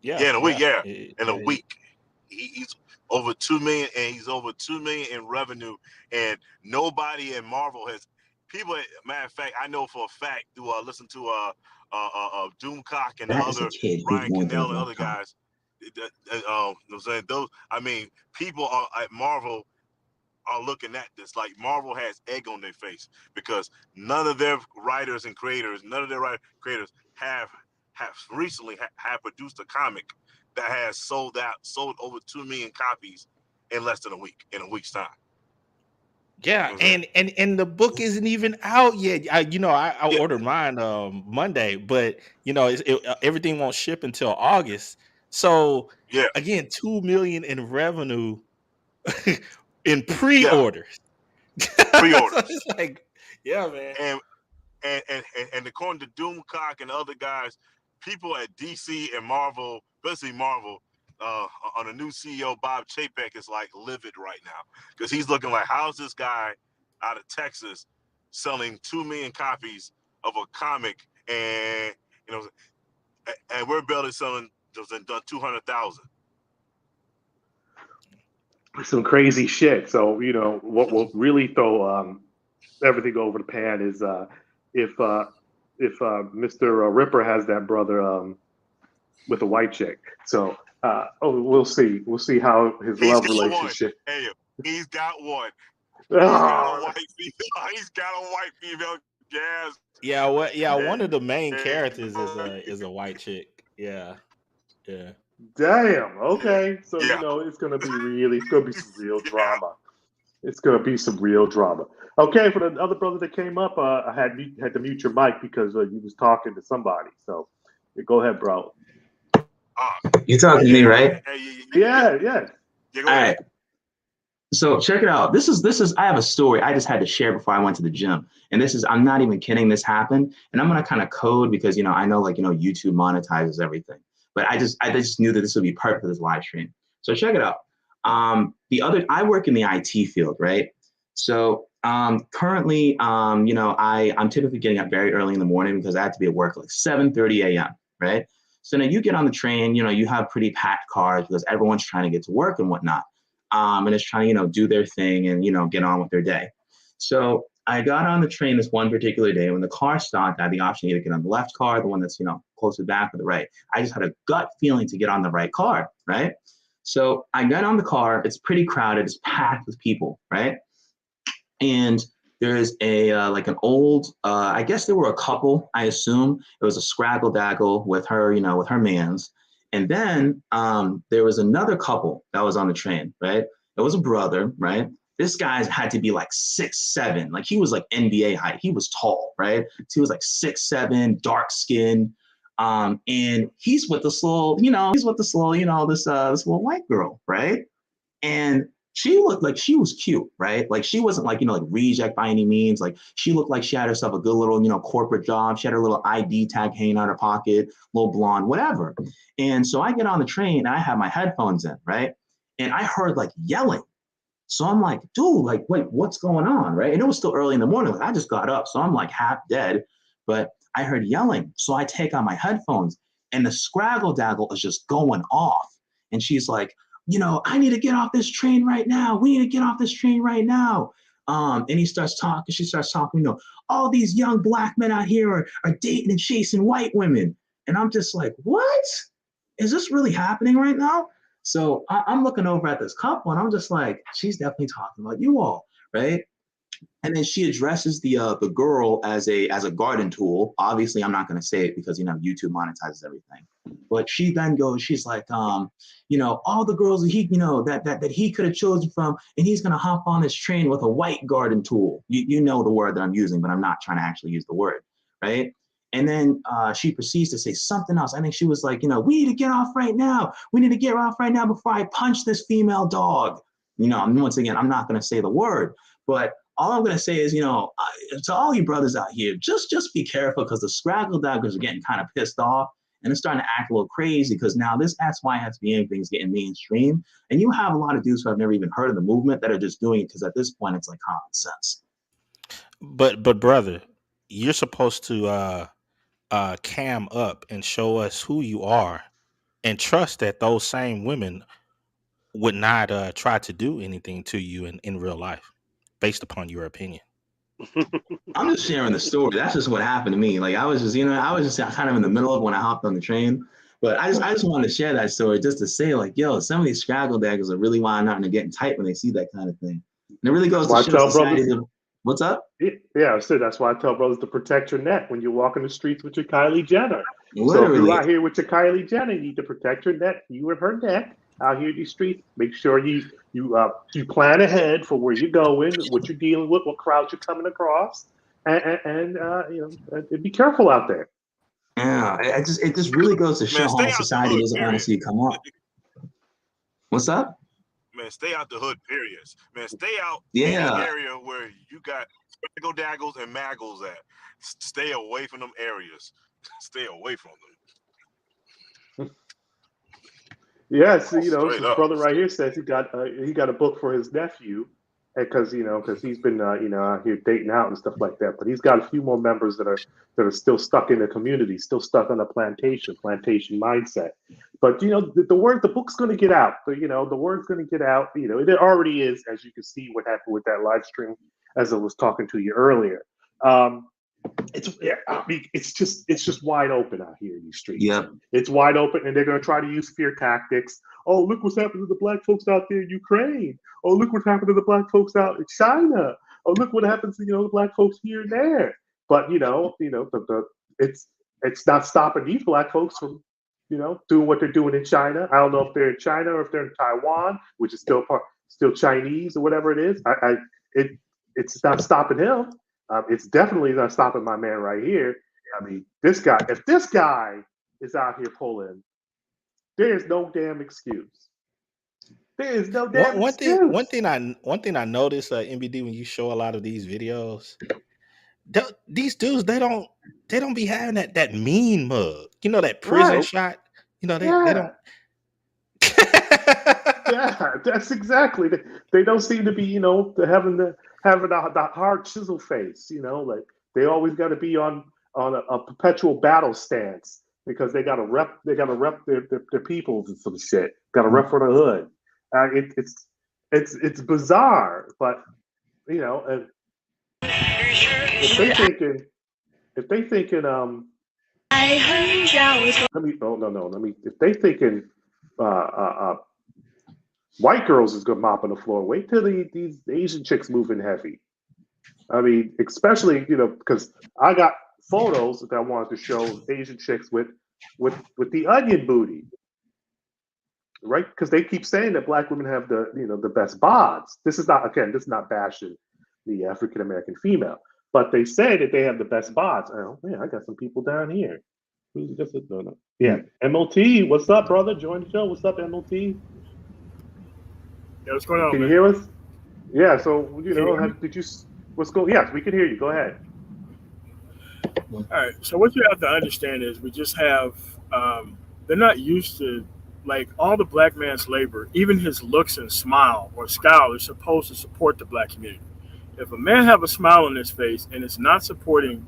Yeah, in a week. Yeah, in a week, he's over 2 million, and he's over 2 million in revenue. And nobody in Marvel has people. Matter of fact, I know for a fact through listen to Doomcock and the other Ryan Cannell and other guys. Those, I mean, people at Marvel are looking at this like Marvel has egg on their face because none of their writers and creators, have recently produced a comic that has sold over 2 million copies in less than a week, in a week's time. Yeah, and the book isn't even out yet. I ordered mine Monday, but everything won't ship until August. So again, 2 million in revenue in pre-orders. Pre-orders. So it's like, yeah, man. And according to Doomcock and other guys, people at DC and Marvel, especially Marvel, on the new CEO Bob Chapek is like livid right now because he's looking like, how's this guy out of Texas selling 2 million copies of a comic, and and we're barely selling, done 200,000. Some crazy shit. So what will really throw everything over the pan is if Mr. Ripper has that brother with a white chick. So we'll see. We'll see how his love relationship. Hey, he's got one. He's got a white female. Yes. Yeah. Yeah. One of the main characters is a white chick. Yeah. Yeah. Damn. Okay. So it's gonna be some real drama. It's gonna be some real drama. Okay, for the other brother that came up, I had to mute your mic because you was talking to somebody. So go ahead, bro. You talking to me, right? Yeah. All right. So check it out. This is. I have a story I just had to share before I went to the gym, and I'm not even kidding. This happened, and I'm gonna kind of code because I know YouTube monetizes everything, but I just knew that this would be perfect for this live stream. So check it out. I work in the IT field, right? So Currently, I'm typically getting up very early in the morning because I have to be at work like 7:30 a.m. Right. So now you get on the train, you have pretty packed cars because everyone's trying to get to work and whatnot. And it's trying to, do their thing and, get on with their day. So I got on the train this one particular day. When the car stopped, I had the option to either get on the left car, the one that's, close to the back, or the right. I just had a gut feeling to get on the right car. Right. So I got on the car. It's pretty crowded. It's packed with people. Right. And there's like an old, I guess there were a couple, I assume. It was a scraggle daggle with her, with her mans. And then there was another couple that was on the train, right? It was a brother, right? This guy had to be like 6'7", like he was like NBA height. He was tall, right? So he was like 6'7", dark skin. And he's with this little, this little white girl, right? And she looked like she was cute, right? Like she wasn't like, like reject by any means. Like she looked like she had herself a good little, corporate job. She had her little ID tag hanging out her pocket, little blonde, whatever. And so I get on the train and I have my headphones in, right? And I heard like yelling. So I'm like, dude, like, wait, what's going on, right? And it was still early in the morning. Like I just got up, so I'm like half dead, but I heard yelling. So I take out my headphones and the scraggle daggle is just going off. And she's like, I need to get off this train right now. We need to get off this train right now. And she starts talking, all these young black men out here are dating and chasing white women. And I'm just like, what? Is this really happening right now? So I'm looking over at this couple and I'm just like, she's definitely talking about you all, right? And then she addresses the girl as a garden tool. Obviously, I'm not going to say it because YouTube monetizes everything. But she then goes, she's like, all the girls that he, that he could have chosen from, and he's going to hop on this train with a white garden tool. You know the word that I'm using, but I'm not trying to actually use the word, right? And then she proceeds to say something else. I think she was like, we need to get off right now. We need to get off right now before I punch this female dog. Once again, I'm not going to say the word, but all I'm going to say is, to all you brothers out here, just be careful because the scraggle daggers are getting kind of pissed off and it's starting to act a little crazy because now this SYSBM thing is getting mainstream. And you have a lot of dudes who have never even heard of the movement that are just doing it because at this point, it's like common sense. But brother, you're supposed to cam up and show us who you are and trust that those same women would not try to do anything to you in real life based upon your opinion. I'm just sharing the story. That's just what happened to me. Like I was just kind of in the middle of when I hopped on the train. But I just wanted to share that story just to say, like, yo, some of these scraggle daggers are really winding out and getting tight when they see that kind of thing. And it really goes to show society. What's up? Yeah, I said that's why I tell brothers to protect your neck when you walk in the streets with your Kylie Jenner. Literally. So if you're out here with your Kylie Jenner, you need to protect your neck. You and her neck out here in these streets. Make sure you plan ahead for where you're going, what you're dealing with, what crowds you're coming across, and be careful out there. Yeah, it just really goes to show how society doesn't want to see you come up. What's up? Man, stay out the hood, period. Man, stay out in the area where you got scraggle daggles and maggles at. Stay away from them areas. Stay away from them. Yes, this brother right here says he got a book for his nephew, because he's been out here dating out and stuff like that. But he's got a few more members that are still stuck in the community, still stuck on the plantation mindset. But the book's going to get out. The word's going to get out. It already is, as you can see what happened with that live stream, as I was talking to you earlier. It's just wide open out here in these streets. Yeah, it's wide open, and they're going to try to use fear tactics. Oh, look what's happened to the black folks out there in Ukraine. Oh, look what happened to the black folks out in China. Oh, look what happens to the black folks here and there. But it's not stopping these black folks from doing what they're doing in China. I don't know if they're in China or if they're in Taiwan, which is still Chinese or whatever it is. It's not stopping him. It's definitely not stopping my man right here. I mean, if this guy is out here pulling, there's no damn excuse. There is no damn excuse. One thing I noticed, MBD, when you show a lot of these videos, these dudes they don't be having that mean mug. That prison shot. They don't. Yeah, that's exactly. They don't seem to be having having the hard chisel face. You know, like they always got to be on a perpetual battle stance because they got to rep their peoples and some shit. Got to rep for the hood. It's bizarre, but you know, if they thinking, let me, if they thinking, white girls is gonna mop on the floor. Wait till these Asian chicks moving heavy. I mean, especially, you know, because I got photos that I wanted to show Asian chicks with the onion booty, right? Because they keep saying that black women have the best bods. This is not bashing the African American female, but they say that they have the best bods. Oh man, I got some people down here. Who's just no. Yeah, MLT, what's up, brother? Join the show. What's up, MLT? Yeah, what's going on? Can you hear us? Yeah. So what's going? Yes, we can hear you. Go ahead. All right. So what you have to understand is we just have they're not used to, like, all the black man's labor, even his looks and smile or scowl is supposed to support the black community. If a man have a smile on his face and it's not supporting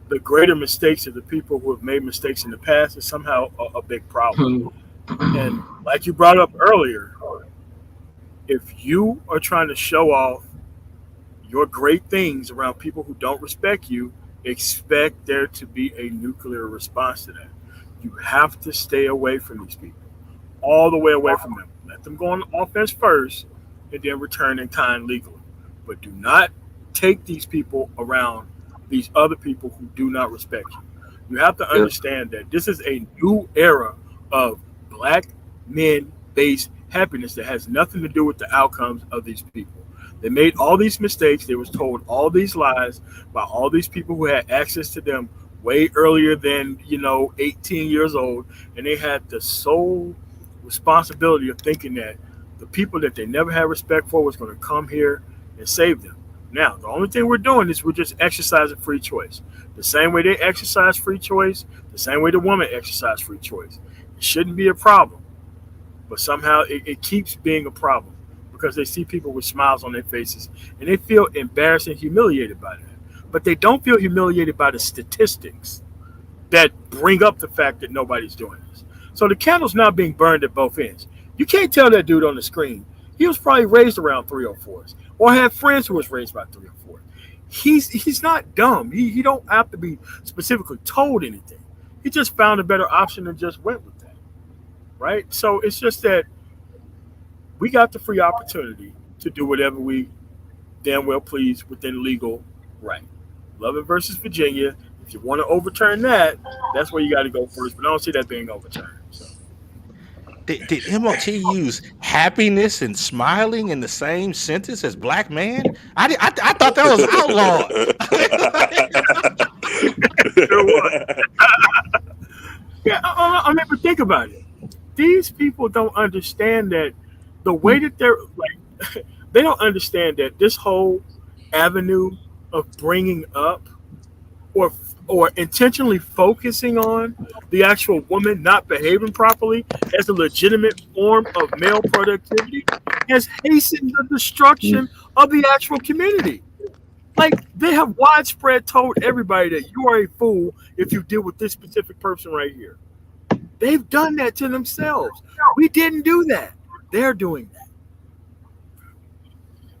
the greater mistakes of the people who have made mistakes in the past, it's somehow a big problem. And like you brought up earlier, if you are trying to show off your great things around people who don't respect you, expect there to be a nuclear response to that. You have to stay away from these people, all the way away from them. Let them go on offense first and then return in kind legally. But do not take these people around these other people who do not respect you. You have to understand that this is a new era of black men-based happiness that has nothing to do with the outcomes of these people. They made all these mistakes. They was told all these lies by all these people who had access to them way earlier than, 18 years old. And they had the sole responsibility of thinking that the people that they never had respect for was going to come here and save them. Now, the only thing we're doing is we're just exercising free choice. The same way they exercise free choice, the same way the woman exercises free choice. It shouldn't be a problem. But somehow it keeps being a problem because they see people with smiles on their faces and they feel embarrassed and humiliated by that. But they don't feel humiliated by the statistics that bring up the fact that nobody's doing this. So the candle's now being burned at both ends. You can't tell that dude on the screen. He was probably raised around 304s or had friends who was raised by 304s. He's not dumb. He don't have to be specifically told anything. He just found a better option and just went with that. Right? So it's just that we got the free opportunity to do whatever we damn well please within legal right. Loving versus Virginia. If you want to overturn that, that's where you got to go first. But I don't see that being overturned. So. Did MOT use happiness and smiling in the same sentence as black man? I thought that was outlawed. Yeah, I mean, but think about it. These people don't understand that the way that they're like, they don't understand that this whole avenue of bringing up or intentionally focusing on the actual woman not behaving properly as a legitimate form of male productivity has hastened the destruction of the actual community. Like, they have widespread told everybody that you are a fool if you deal with this specific person right here. They've done that to themselves. We didn't do that. They're doing that.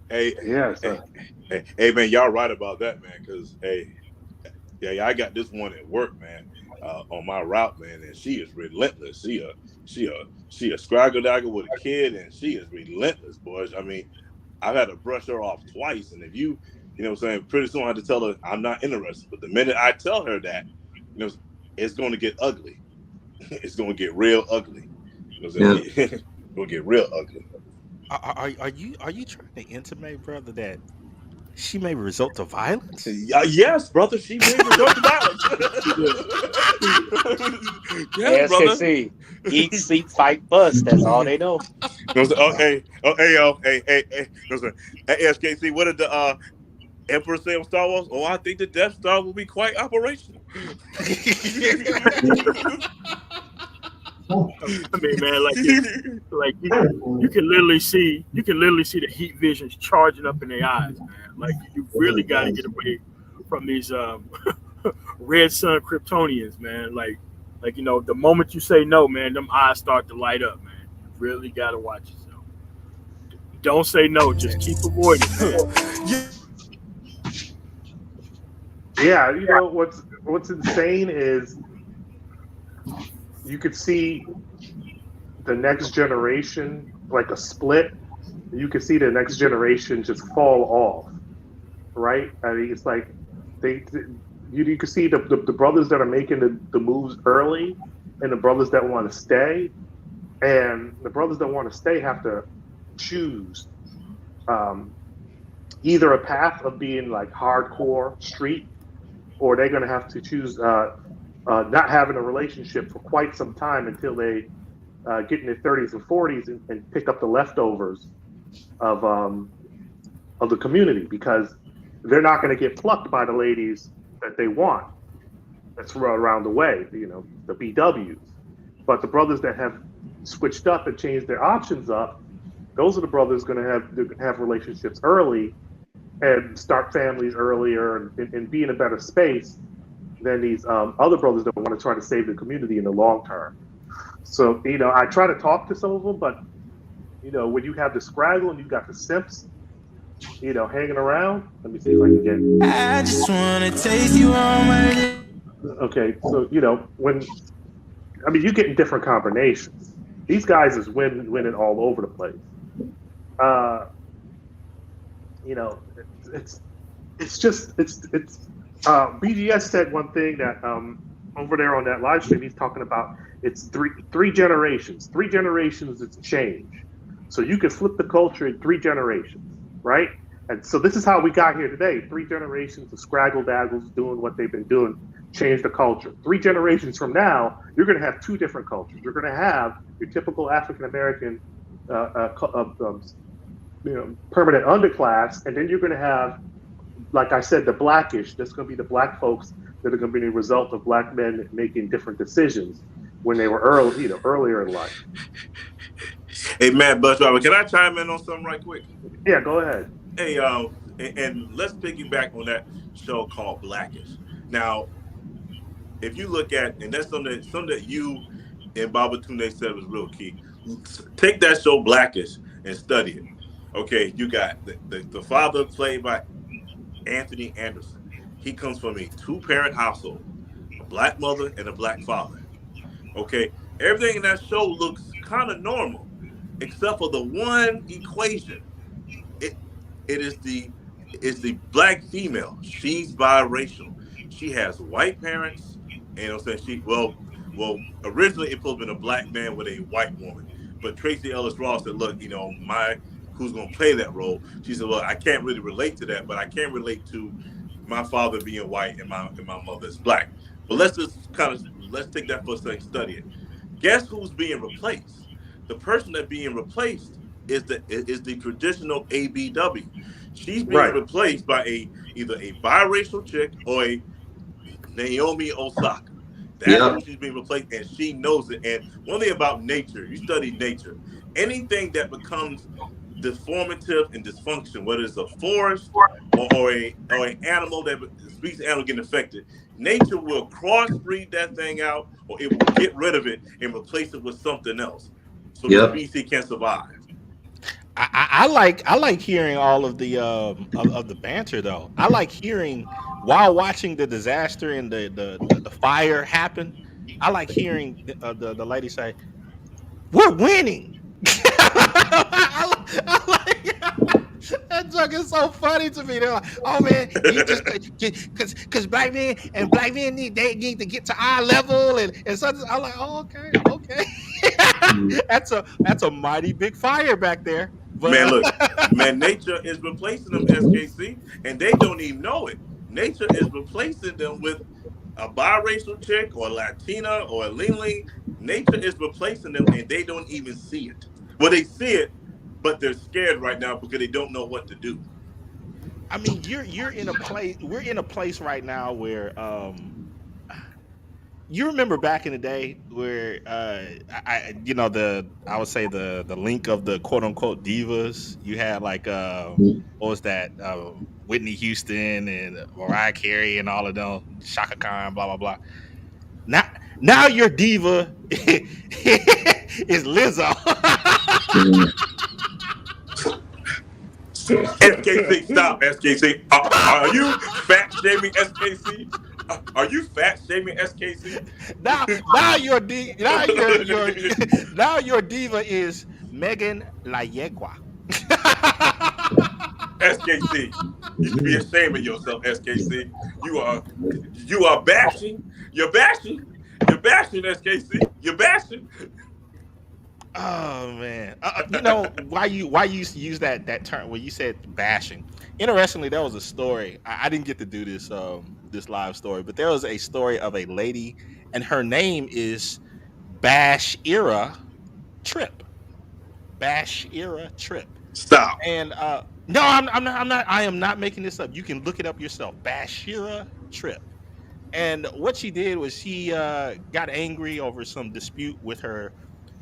Hey, man, y'all right about that, man. Because I got this one at work, man, on my route, man, and she is relentless. She a scraggle dagger with a kid, and she is relentless, boys. I mean, I've had to brush her off twice, and if you know what I'm saying, pretty soon I have to tell her I'm not interested. But the minute I tell her that, it's going to get ugly. It's going to get real ugly. You know what I'm saying? It's going to get real ugly. Are you trying to intimate, brother, that she may result to violence? Yes, brother. She may result to violence. Yes, brother. Eat, sleep, fight, bust. That's all they know. Hey, SKC, what did the Emperor say on Star Wars? Oh, I think the Death Star will be quite operational. I mean, man, like you can literally see the heat visions charging up in their eyes, man. Like you really got to get away from these red sun Kryptonians, man. Like the moment you say no, man, them eyes start to light up, man. You really got to watch yourself. Don't say no, just keep avoiding, man. Yeah, what's insane is you could see the next generation like a split. You could see the next generation just fall off, right? I mean, it's like you can see the brothers that are making the moves early, and the brothers that want to stay, and the brothers that want to stay have to choose either a path of being like hardcore street, or they're going to have to choose not having a relationship for quite some time until they get in their 30s and 40s and pick up the leftovers of the community, because they're not going to get plucked by the ladies that they want. That's around the way, the BWs. But the brothers that have switched up and changed their options up, those are the brothers going to have relationships early and start families earlier and be in a better space than these other brothers that want to try to save the community in the long term. So, I try to talk to some of them, but, when you have the scraggle and you got the simps, hanging around, let me see if I can get. I just wanna take you on my. Okay, so, you get in different combinations. These guys is winning all over the place. BGS said one thing that over there on that live stream, he's talking about it's three generations. 3 generations, it's change. So you can flip the culture in 3 generations, right? And so this is how we got here today. 3 generations of scraggle daggles doing what they've been doing, change the culture. 3 generations from now, you're going to have 2 different cultures. You're going to have your typical African American permanent underclass, and then you're going to have, like I said, the blackish. That's going to be the black folks that are going to be the result of black men making different decisions when they were earlier in life. Hey, Matt Busdriver, can I chime in on something right quick? Yeah, go ahead. Hey, and let's piggyback on that show called Blackish. Now, if you look at, and that's something that you and Baba Tunde said was real key. Take that show Blackish and study it. Okay, you got the father played by Anthony Anderson. He comes from a 2-parent household, a black mother and a black father. Okay, everything in that show looks kind of normal, except for the one equation. It is the black female. She's biracial. She has white parents, and I'm saying well, originally it supposed to be a black man with a white woman, but Tracy Ellis Ross said, look, who's going to play that role? She said, well, I can't really relate to that, but I can relate to my father being white and my mother is black. But let's take that for a second, study it. Guess who's being replaced? The person that's being replaced is the traditional ABW. She's being replaced by either a biracial chick or a Naomi Osaka. That's who she's being replaced, and she knows it. And one thing about nature, you study nature, anything that becomes deformative and dysfunction, whether it's a forest or an animal that species animal getting affected, nature will crossbreed that thing out, or it will get rid of it and replace it with something else, so the species can survive. I like hearing all of the banter though. I like hearing while watching the disaster and the fire happen. I like hearing the lady say, "We're winning." I like that joke is so funny to me. They're like, "Oh man, you just because black men need to get to our level and something." I'm like, "Oh, okay." That's a mighty big fire back there. But, man, look, nature is replacing them, SKC, and they don't even know it. Nature is replacing them with a biracial chick or Latina or a Ling. Nature is replacing them, and they don't even see it. Well, they see it, but they're scared right now because they don't know what to do. I mean, you're in a place. We're in a place right now where you remember back in the day where I would say the link of the quote unquote divas. You had like what was that? Whitney Houston and Mariah Carey and all of them, Shaka Khan, blah blah blah. Now your diva is Lizzo. SKC, stop, SKC. Are you fat shaming SKC? Are you fat shaming SKC? Now your diva is Megan La Yegua. SKC, you should be ashamed of yourself, SKC. You are bashing. You're bashing. You're bashing, SKC. You're bashing. Oh man, why you use that term when you said bashing? Interestingly, there was a story. I didn't get to do this live story, but there was a story of a lady, and her name is Bashira Tripp. Bashira Tripp. Stop. And no, I'm not. I am not making this up. You can look it up yourself. Bashira Tripp. And what she did was she got angry over some dispute with her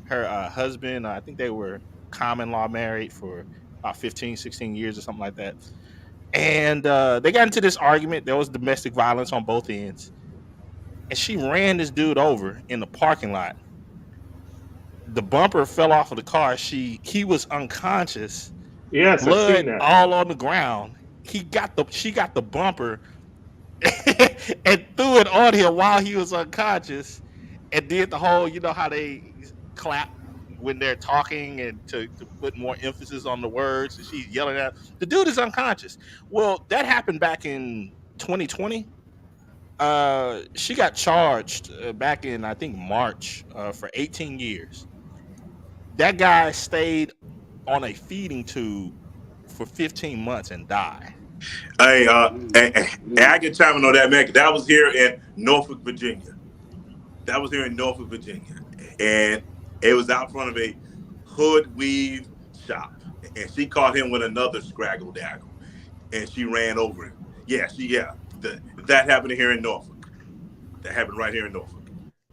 husband. I think they were common law married for about 15, 16 years or something like that. And they got into this argument. There was domestic violence on both ends. And she ran this dude over in the parking lot. The bumper fell off of the car. He was unconscious. Yes, I've blood seen that. all on the ground. She got the bumper and threw it on him while he was unconscious, and did the whole, how they clap when they're talking and to put more emphasis on the words, and she's yelling at the dude is unconscious. Well, that happened back in 2020. She got charged back in, I think, March for 18 years. That guy stayed on a feeding tube for 15 months and died. Hey, and I can chime in on that, man. That was here in Norfolk, Virginia. And it was out front of a hood weave shop. And she caught him with another scraggle daggle. And she ran over him. That happened here in Norfolk. That happened right here in Norfolk.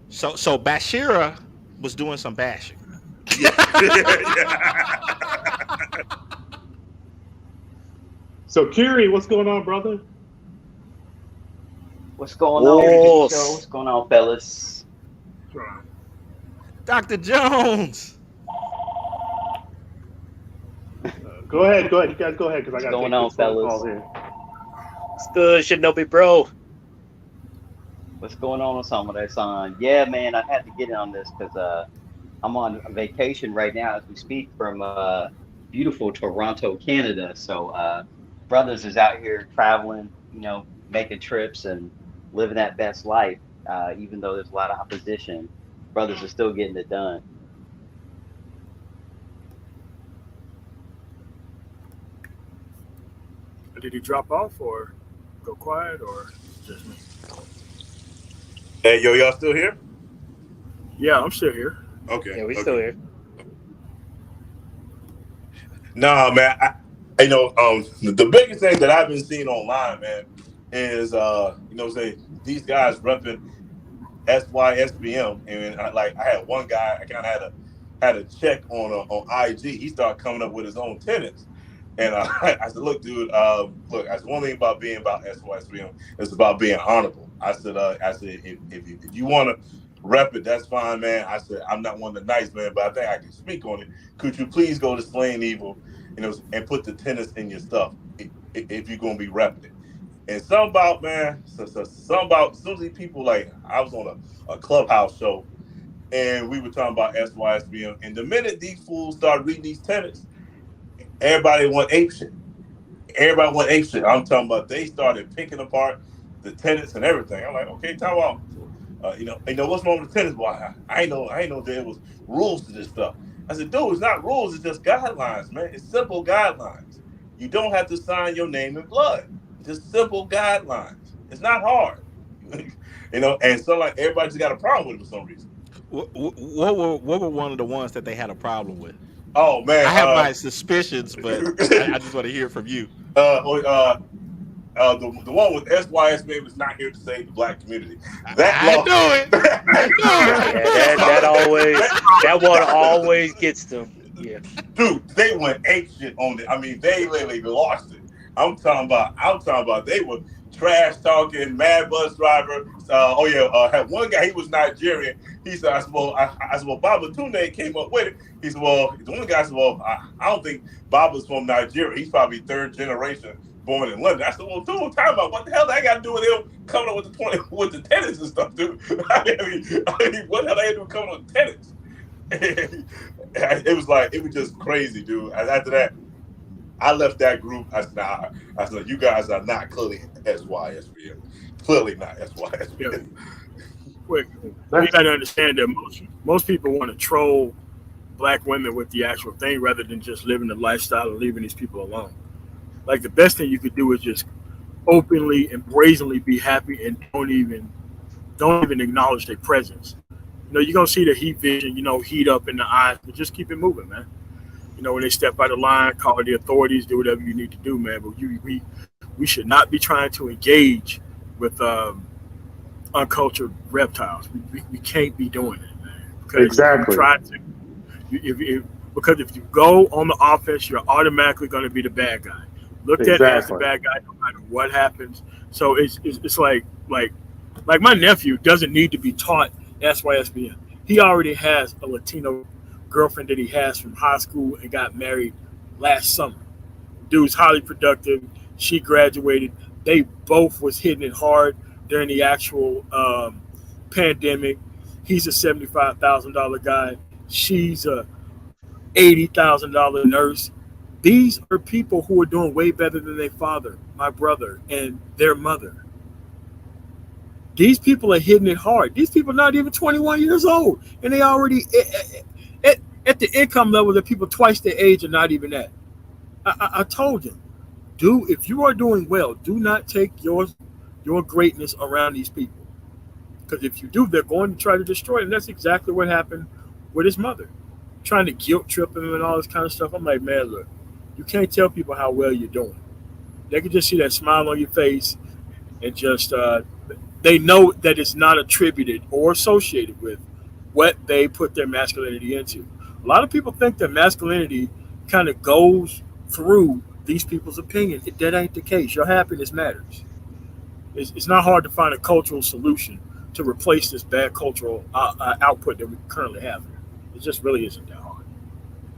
So Bashira was doing some bashing. So, Kiri, what's going on, brother? What's going on? What's going on, fellas? Dr. Jones. Go ahead. You guys go ahead, because I got to going on, fellas? Here. It's good, Shinobi bro. What's going on with some of that son? Yeah, man, I had to get in on this because I'm on vacation right now as we speak from beautiful Toronto, Canada. So brothers is out here traveling, making trips and living that best life. Even though there's a lot of opposition, brothers are still getting it done. Did he drop off or go quiet or just me? Hey, y'all still here? Yeah, I'm still here. Okay. Yeah, we still here. Nah, man. The biggest thing that I've been seeing online, man, is these guys repping SYSBM, and I had one guy. I kind of had a check on IG. He started coming up with his own tenets, and I said, "Look, dude. Look, I said one thing about being about SYSBM is about being honorable." I said, if you want to rep it, that's fine, man. I said, I'm not one of the nice men, but I think I can speak on it. Could you please go to Slaying Evil, and put the tennis in your stuff if you're gonna be repping it? And something about, man, some about some of these people, like, I was on a Clubhouse show, and we were talking about SYSBM, and the minute these fools started reading these tenets, everybody went apeshit. I'm talking about they started picking apart the tenets and everything. I'm like, okay, time out. What's wrong with the tennis? Boy, I know there was rules to this stuff. I said, dude, it's not rules, it's just guidelines, man. It's simple guidelines. You don't have to sign your name in blood. Just simple guidelines. It's not hard. And so like everybody just got a problem with it for some reason. What were one of the ones that they had a problem with? Oh man, I have my suspicions, but I just want to hear from you. the one with SYSBM is not here to save the black community. That I law, know it. That one always gets them. Yeah, dude, they went ape shit on it. I mean, they literally lost it. I'm talking about they were trash talking, mad bus driver. Had one guy, he was Nigerian. He said, I said, well, Baba Tunde came up with it. He said, well, the one guy said, well, I don't think Baba's from Nigeria. He's probably third generation born in London. I said, well, dude, talking about what the hell that got to do with him coming up with the tenants and stuff, dude? I mean, what the hell they had to do coming up with tenants? It was just crazy, dude. After that, I left that group. I said, you guys are not clearly SYSBM. Clearly not SYSBM. Quick, you got to understand that most people want to troll black women with the actual thing rather than just living the lifestyle and leaving these people alone. Like, the best thing you could do is just openly and brazenly be happy and don't even acknowledge their presence. You know, you're gonna see the heat vision, heat up in the eyes, but just keep it moving, man. When they step out of line, call the authorities, do whatever you need to do, man. But we should not be trying to engage with uncultured reptiles. We can't be doing it, man. Because exactly. Because if you go on the offense, you're automatically going to be the bad guy. Looked at as the bad guy, no matter what happens. So it's like my nephew doesn't need to be taught SYSBM. He already has a Latino girlfriend that he has from high school and got married last summer. Dude's highly productive. She graduated. They both was hitting it hard during the actual pandemic. He's a $75,000 guy. She's a $80,000 nurse. These are people who are doing way better than their father, my brother, and their mother. These people are hitting it hard. These people are not even 21 years old, and they already at the income level that people twice their age are not even at. I told him, if you are doing well, do not take your greatness around these people. Because if you do, they're going to try to destroy it. And that's exactly what happened with his mother. Trying to guilt trip him and all this kind of stuff. I'm like, man, look, you can't tell people how well you're doing. They can just see that smile on your face and just, they know that it's not attributed or associated with what they put their masculinity into. A lot of people think that masculinity kind of goes through these people's opinion. That ain't the case. Your happiness matters. It's not hard to find a cultural solution to replace this bad cultural output that we currently have. It just really isn't that hard.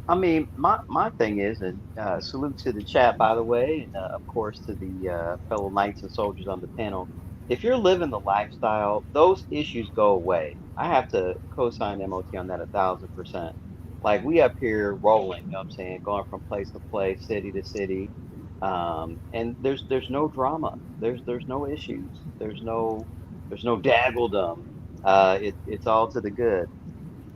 I mean, my thing is, and salute to the chat, by the way, and of course to the fellow knights and soldiers on the panel. If you're living the lifestyle, those issues go away. I have to co-sign MOT on that 1,000%. Like, we up here rolling, you know what I'm saying, going from place to place, city to city, and there's no drama. There's no issues. There's no daggledom. It's all to the good.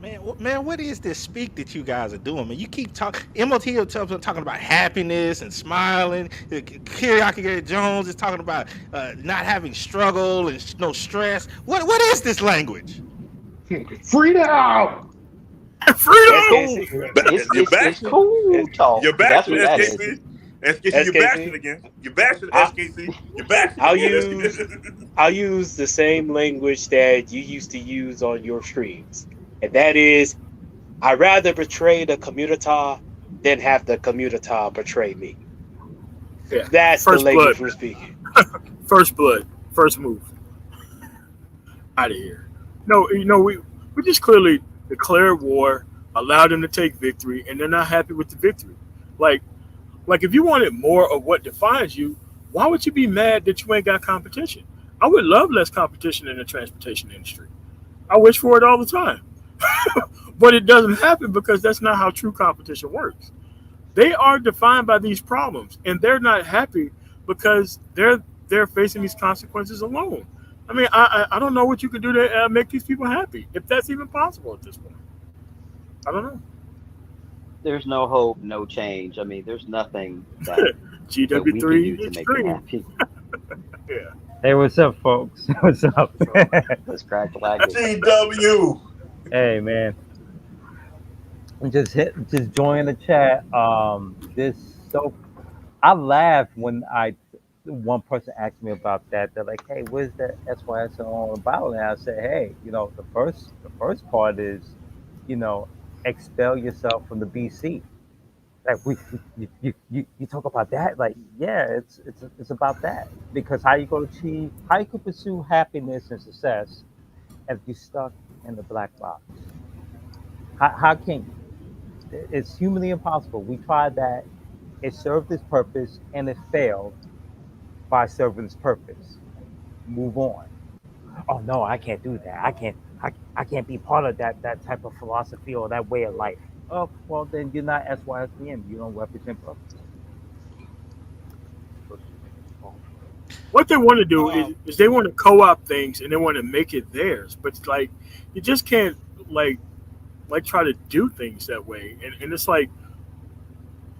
Man, what is this speak that you guys are doing, man? You keep talking. MOT is talking about happiness and smiling. Kiriaki Jones is talking about not having struggle and no stress. What is this language? Freedom! Freedom! It's cool talk. You're bashing SKC. You're bashing again. You're bashing SKC. You're bashing. I'll use the same language that you used to use on your streams. And that is, I'd rather betray the community than have the community betray me. Yeah. That's First the language blood. we're speaking. First blood. First move. Out of here. No, we just clearly declared war, allowed them to take victory, and they're not happy with the victory. Like if you wanted more of what defines you, why would you be mad that you ain't got competition? I would love less competition in the transportation industry. I wish for it all the time. But it doesn't happen because that's not how true competition works. They are defined by these problems, and they're not happy because they're facing these consequences alone. I mean, I don't know what you could do to make these people happy, if that's even possible at this point. I don't know. There's no hope, no change. I mean, there's nothing that GW3 we can do to make them happy. Yeah. Hey, what's up, folks? What's up? Let's crack like it. GW. Hey, man. Just join the chat. I laughed when one person asked me about that. They're like, "Hey, where's that SYS all about?" And I said, "Hey, the first part is, expel yourself from the BC. Like you talk about that. Like, yeah, it's about that because how you can pursue happiness and success if you're stuck in the black box. How can you? It's humanly impossible. We tried that. It served its purpose and it failed by serving its purpose. Move on. Oh no, I can't do that. I can't be part of that type of philosophy or that way of life. Oh well, then you're not SYSBM. You don't represent purpose. What they want to do is they want to co-opt things and they want to make it theirs. But it's like you just can't like try to do things that way. And it's like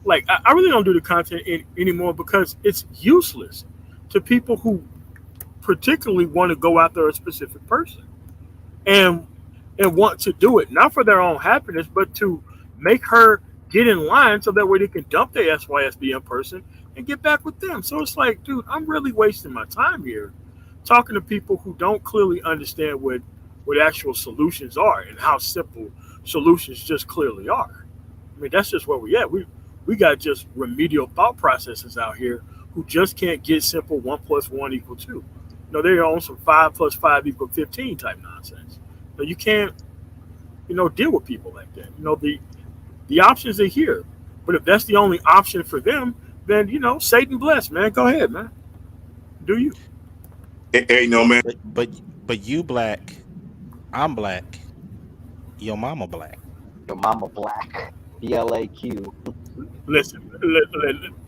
I really don't do the content anymore because it's useless to people who particularly want to go after a specific person and want to do it not for their own happiness, but to make her get in line so that way they can dump the SYSBM person and get back with them. So it's like, dude, I'm really wasting my time here talking to people who don't clearly understand what actual solutions are and how simple solutions just clearly are. I mean, that's just where we at. We got just remedial thought processes out here who just can't get simple 1 + 1 = 2. They're on some 5 + 5 = 15 type nonsense. You can't, deal with people like that. The options are here, but if that's the only option for them, then Satan bless, man. Go ahead, man. Do you? Hey, man. But you black, I'm black. Your mama black. Your mama black. BLAQ.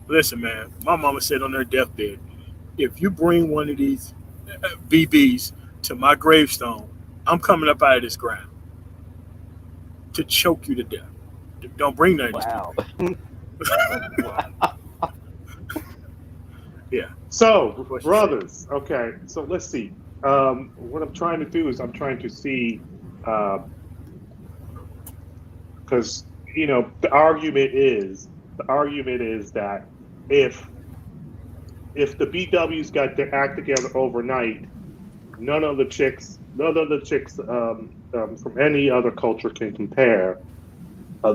Listen, man. My mama said on her deathbed, if you bring one of these BBs to my gravestone, I'm coming up out of this ground to choke you to death. Don't bring none of these people. Yeah. So, brothers, okay. So let's see. What I'm trying to do is I'm trying to see, because the argument is that if the BWs got their act together overnight, none of the chicks from any other culture can compare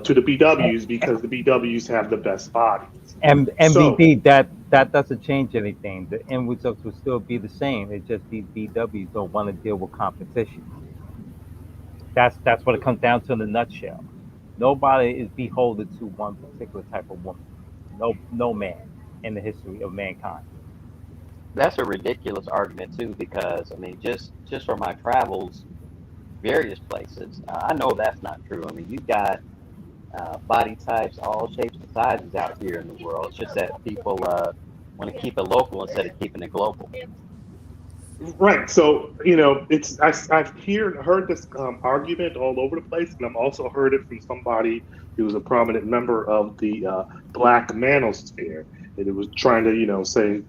to the BWs because the BWs have the best bodies. And MVD, that doesn't change anything. The end results will still be the same. It's just these BWs don't want to deal with competition. That's what it comes down to in a nutshell. Nobody is beholden to one particular type of woman. No man in the history of mankind. That's a ridiculous argument too, because I mean, just for my travels, various places, I know that's not true. I mean, you've got body types, all shapes and sizes out here in the world. It's just that people want to keep it local instead of keeping it global. Right. So I've heard this argument all over the place, and I've also heard it from somebody who was a prominent member of the Black Manosphere, and it was trying to say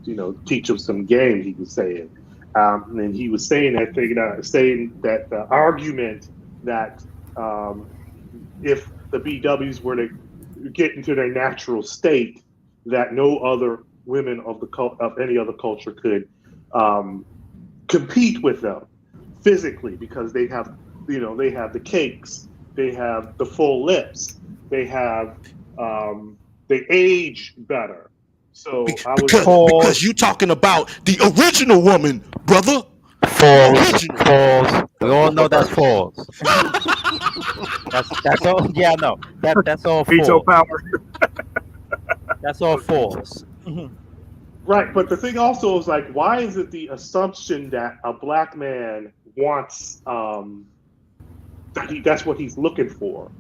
teach him some game. He was saying, and he was saying that the argument that if the BWs were to get into their natural state, that no other women of any other culture could compete with them physically because they have the cakes, they have the full lips, they age better. So because you talking about the original woman, brother. False. We all know that's false. that's all. Yeah, no. That's all false. Veto power. That's all false. Right, but the thing also is why is it the assumption that a black man wants that's what he's looking for?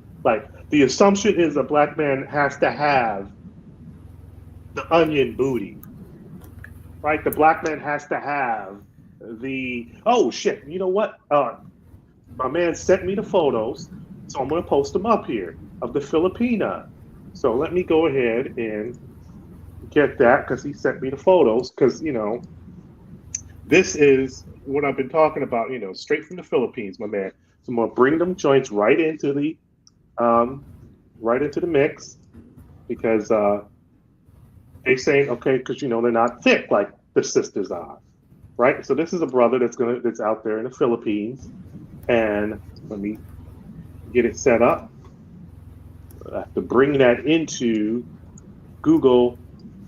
The assumption is a black man has to have the onion booty, right? The black man has to have oh shit, you know what? My man sent me the photos, so I'm gonna post them up here of the Filipina. So let me go ahead and get that because he sent me the photos because this is what I've been talking about, straight from the Philippines, my man. So I'm gonna bring them joints right into the mix because they're saying okay because they're not thick like the sister's eyes, right? So this is a brother that's out there in the Philippines, and let me get it set up. I have to bring that into Google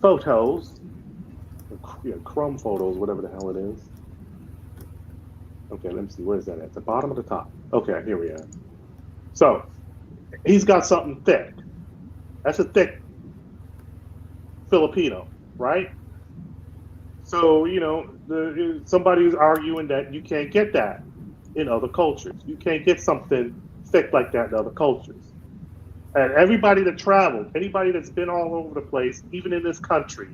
Photos, Chrome Photos, whatever the hell it is. Okay, let me see. Where is that at? The bottom of the top. Okay, here we are. So he's got something thick. That's a thick Filipino, right? So, somebody's arguing that you can't get that in other cultures. You can't get something thick like that in other cultures. And everybody that traveled, anybody that's been all over the place, even in this country,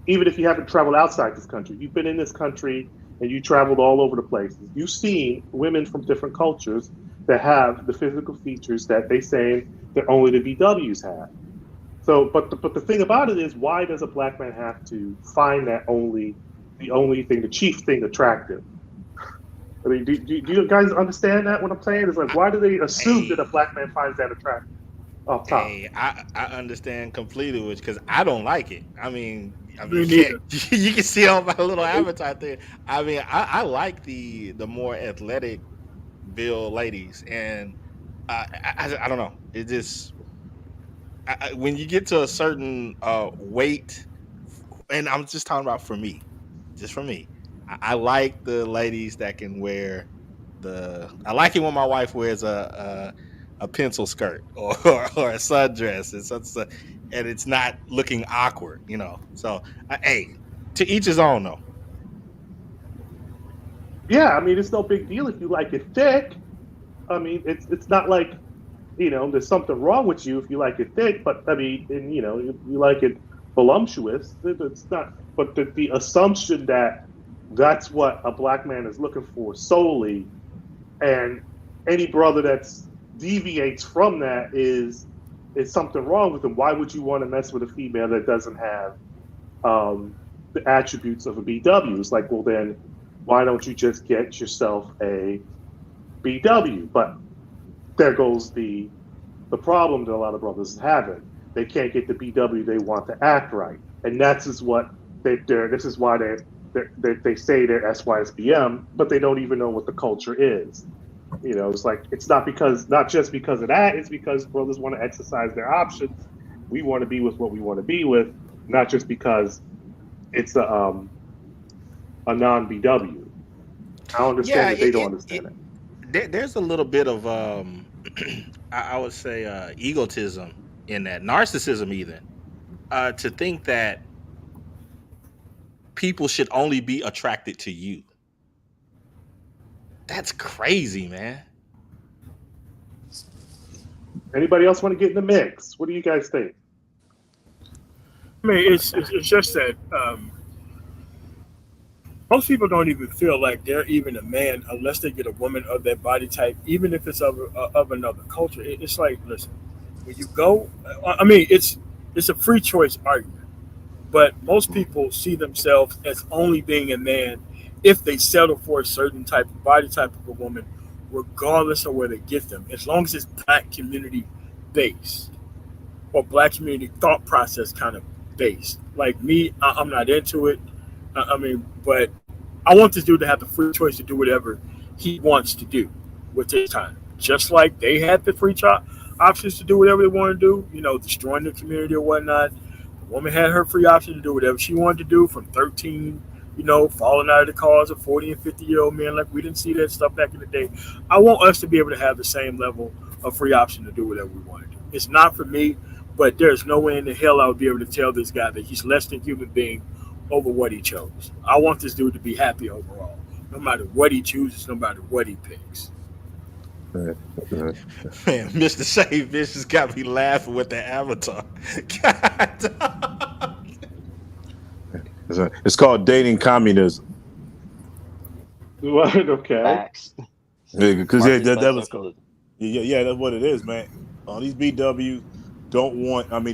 even if you haven't traveled outside this country, you've been in this country and you traveled all over the place. You've seen women from different cultures that have the physical features that they say that only the BWs have. So, but the thing about it is, why does a black man have to find that the only thing, the chief thing attractive? I mean, do you guys understand that? What I'm saying is, like, why do they assume that a black man finds that attractive off top? Hey, I understand completely, because I don't like it. I mean, Me you neither. can see on my little avatar there. I mean, I like the more athletic build ladies, and I don't know. It just when you get to a certain weight, and I'm just talking about for me, just for me, I like the ladies that can wear I like it when my wife wears a pencil skirt or a sundress and it's not looking awkward, So, hey, to each his own, though. Yeah, I mean, it's no big deal if you like it thick. I mean, it's not like, there's something wrong with you if you like it thick, but I mean, and, you like it voluptuous. It's not, but the assumption that that's what a black man is looking for solely, and any brother that's deviates from that is something wrong with them. Why would you want to mess with a female that doesn't have the attributes of a BW? It's like, well, then why don't you just get yourself a BW? But there goes the problem that a lot of brothers are having. They can't get the BW they want to act right, and this is why they say they're SYSBM, but they don't even know what the culture is. It's like, it's not just because of that. It's because brothers want to exercise their options. We want to be with what we want to be with, not just because it's a non-BW. I understand that they don't understand it. There's a little bit of I would say egotism in that, narcissism even, to think that people should only be attracted to you. That's crazy, man. Anybody else want to get in the mix? What do you guys think? I mean, it's just that most people don't even feel like they're even a man unless they get a woman of their body type, even if it's of another culture. It's like, listen, when you go, I mean, it's a free choice argument, but most people see themselves as only being a man if they settle for a certain type of body type of a woman, regardless of where they get them, as long as it's black community based or black community thought process kind of based. Like me, I'm not into it. I mean, but I want this dude to have the free choice to do whatever he wants to do with his time. Just like they had the free options to do whatever they want to do, destroying the community or whatnot. The woman had her free option to do whatever she wanted to do from 13, falling out of the cars of 40 and 50-year-old men. Like, we didn't see that stuff back in the day. I want us to be able to have the same level of free option to do whatever we want to do. It's not for me, but there's no way in the hell I would be able to tell this guy that he's less than human being over what he chose. I want this dude to be happy overall, no matter what he chooses, no matter what he picks. Man, Mr. Shea Vicious got me laughing with the avatar. God. It's called dating communism. What? Okay. Facts. Because that was cool. Yeah, that's what it is, man. These BWs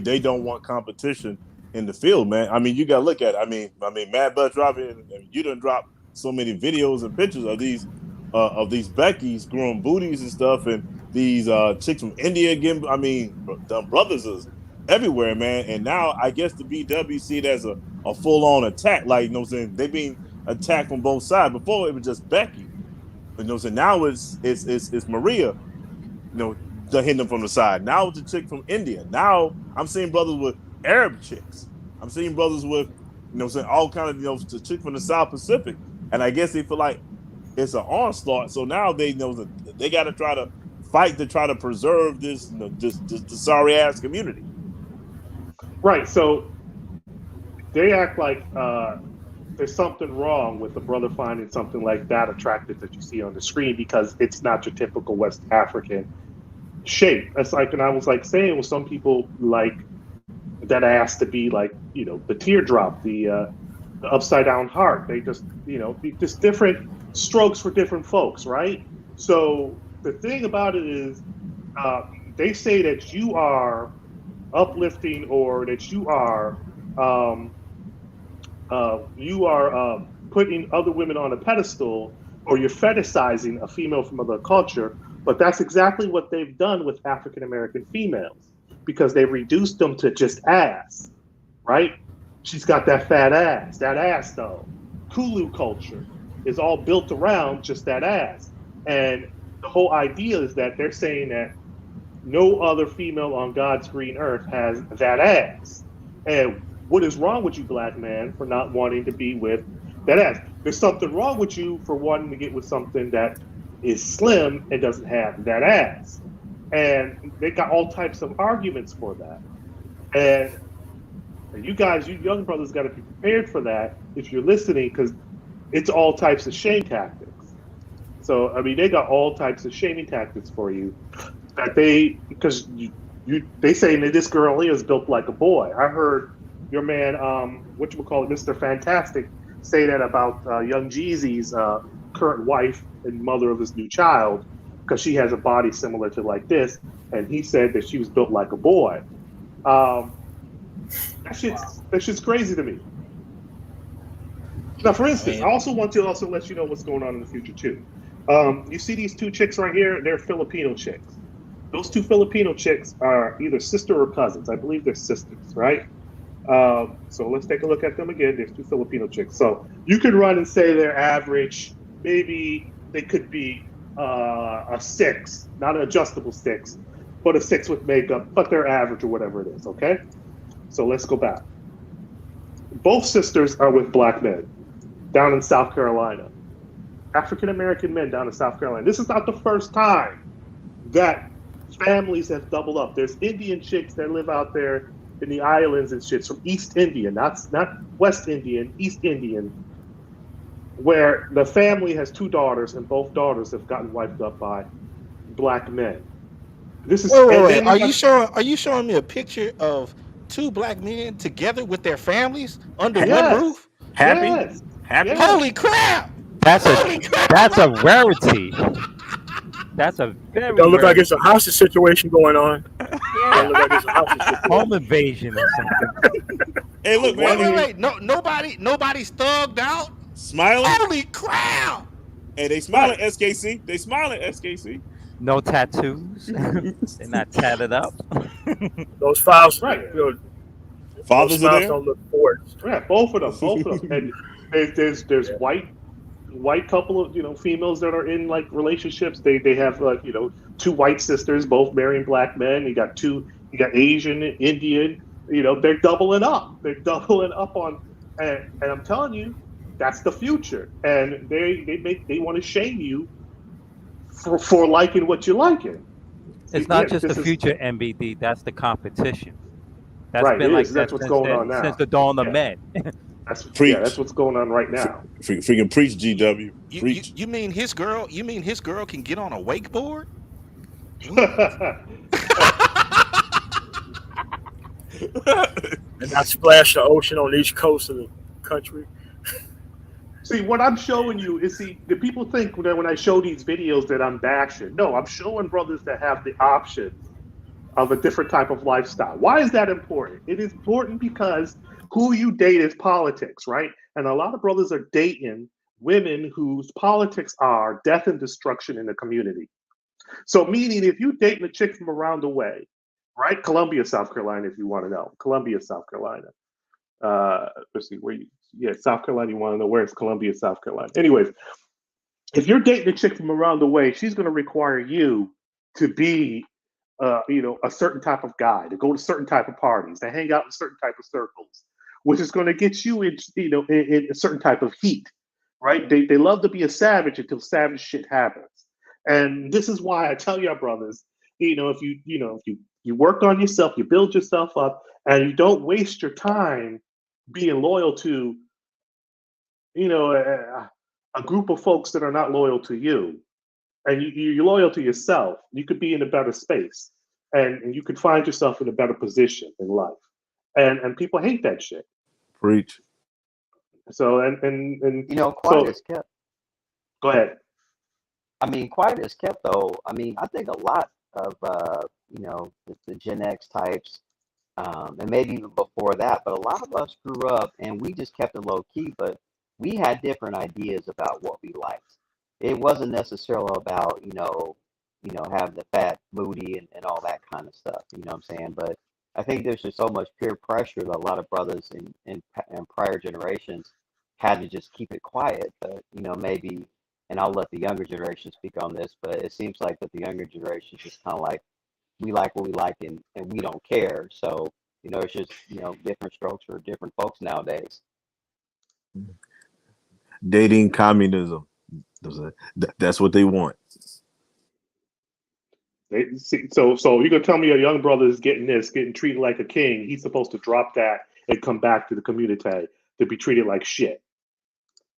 they don't want competition in the field, man. I mean, you gotta look at it. I mean, Mad Bud dropping, you done dropped so many videos and pictures of these Beckys growing booties and stuff, and these chicks from India again. I mean, the brothers is everywhere, man. And now I guess the BW see it as a a full on attack. Like, you know what I'm saying? They being attacked from both sides. Before it was just Becky. You know what I'm saying? Now it's Maria, you know, hitting them from the side. Now it's a chick from India. Now I'm seeing brothers with Arab chicks. I'm seeing brothers with, you know what I'm saying, all kind of, you know, the chick from the South Pacific. And I guess they feel like it's an onslaught. So now they know that they got to try to fight to try to preserve this, you know, this sorry ass community. Right. So they act like there's something wrong with the brother finding something like that attractive that you see on the screen because it's not your typical West African shape. It's like, and I was like saying with some people like that ass to be like, you know, the teardrop, the upside down heart. They just, you know, just different strokes for different folks, right? So the thing about it is, they say that you are uplifting or that you are putting other women on a pedestal, or you're fetishizing a female from another culture. But that's exactly what they've done with African American females, because they've reduced them to just ass, right? She's got that fat ass. That ass, though, Kulu culture is all built around just that ass. And the whole idea is that they're saying that no other female on God's green earth has that ass. And what is wrong with you, black man, for not wanting to be with that ass? There's something wrong with you for wanting to get with something that is slim and doesn't have that ass. And they got all types of arguments for that. And you guys, you young brothers, got to be prepared for that if you're listening, because it's all types of shame tactics. So, I mean, they got all types of shaming tactics for you that because they say that this girl here is built like a boy. I heard your man, whatchamacallit, Mr. Fantastic, say that about Young Jeezy's current wife and mother of his new child, because she has a body similar to like this, and he said that she was built like a boy. That shit's crazy to me. Now, for instance, I also want to let you know what's going on in the future too. You see these two chicks right here? They're Filipino chicks. Those two Filipino chicks are either sister or cousins. I believe they're sisters, right? So let's take a look at them again. There's two Filipino chicks. So you could run and say they're average. Maybe they could be a 6, not an adjustable 6, but a 6 with makeup, but they're average or whatever it is, okay? So let's go back. Both sisters are with black men down in South Carolina. African-American men down in South Carolina. This is not the first time that families have doubled up. There's Indian chicks that live out there in the islands and shit from East India, not West Indian, East Indian, where the family has 2 daughters and both daughters have gotten wiped up by black men. This is wait. Are you showing me a picture of 2 black men together with their families under one roof? Happy? Yes. Happy? Yes. Holy crap! That's a rarity. That's a very. Don't look like it's a hostage situation going on. Yeah. Don't look like it's a hostage situation. Home invasion or something. Hey, look, man. Wait. No, nobody's thugged out. Smiling. Holy crap! Hey, they smiling, SKC. They smiling, SKC. No tattoos. They're not tatted up. Those files, Right. You know, Fathers those are files there. don't look forged. Yeah, both of them. And there's white couple of females that are in like relationships. They have like 2 white sisters, both marrying black men. You got Asian, Indian. They're doubling up. They're doubling up on, and I'm telling you, that's the future. And they want to shame you for liking what you're liking. It's not just the future, MBD. That's the competition. That's right. been like that's what's going on now since the dawn of men. That's what's going on right now. Freaking preach, GW. Preach. You mean his girl? You mean his girl can get on a wakeboard? And not splash the ocean on each coast of the country. See, what I'm showing you is, the people think that when I show these videos that I'm bashing. No, I'm showing brothers that have the option of a different type of lifestyle. Why is that important? It is important because who you date is politics, right? And a lot of brothers are dating women whose politics are death and destruction in the community. So meaning if you dating a chick from around the way, right? Columbia, South Carolina, if you want to know. Columbia, South Carolina. let's see where you. Yeah, South Carolina. You want to know where it's Columbia, South Carolina. Anyways, if you're dating a chick from around the way, she's going to require you to be, a certain type of guy, to go to certain type of parties, to hang out in certain type of circles, which is going to get you in a certain type of heat, right? They love to be a savage until savage shit happens, and this is why I tell your brothers, if you work on yourself, you build yourself up, and you don't waste your time being loyal to, a group of folks that are not loyal to you, and you're loyal to yourself, you could be in a better space, and you could find yourself in a better position in life. And people hate that shit. Preach. So and quiet is kept. Go ahead. I mean, quiet is kept though. I mean, I think a lot of the Gen X types, and maybe even before that, but a lot of us grew up and we just kept it low key, but we had different ideas about what we liked. It wasn't necessarily about, having the fat booty and all that kind of stuff, you know what I'm saying? But I think there's just so much peer pressure that a lot of brothers in prior generations had to just keep it quiet. But, maybe, and I'll let the younger generation speak on this, but it seems like that the younger generation is just kind of like, we like what we like and we don't care. So, it's just, different strokes for different folks nowadays. Dating communism. That's what they want. So you're gonna tell me a young brother is getting treated like a king. He's supposed to drop that and come back to the community to be treated like shit.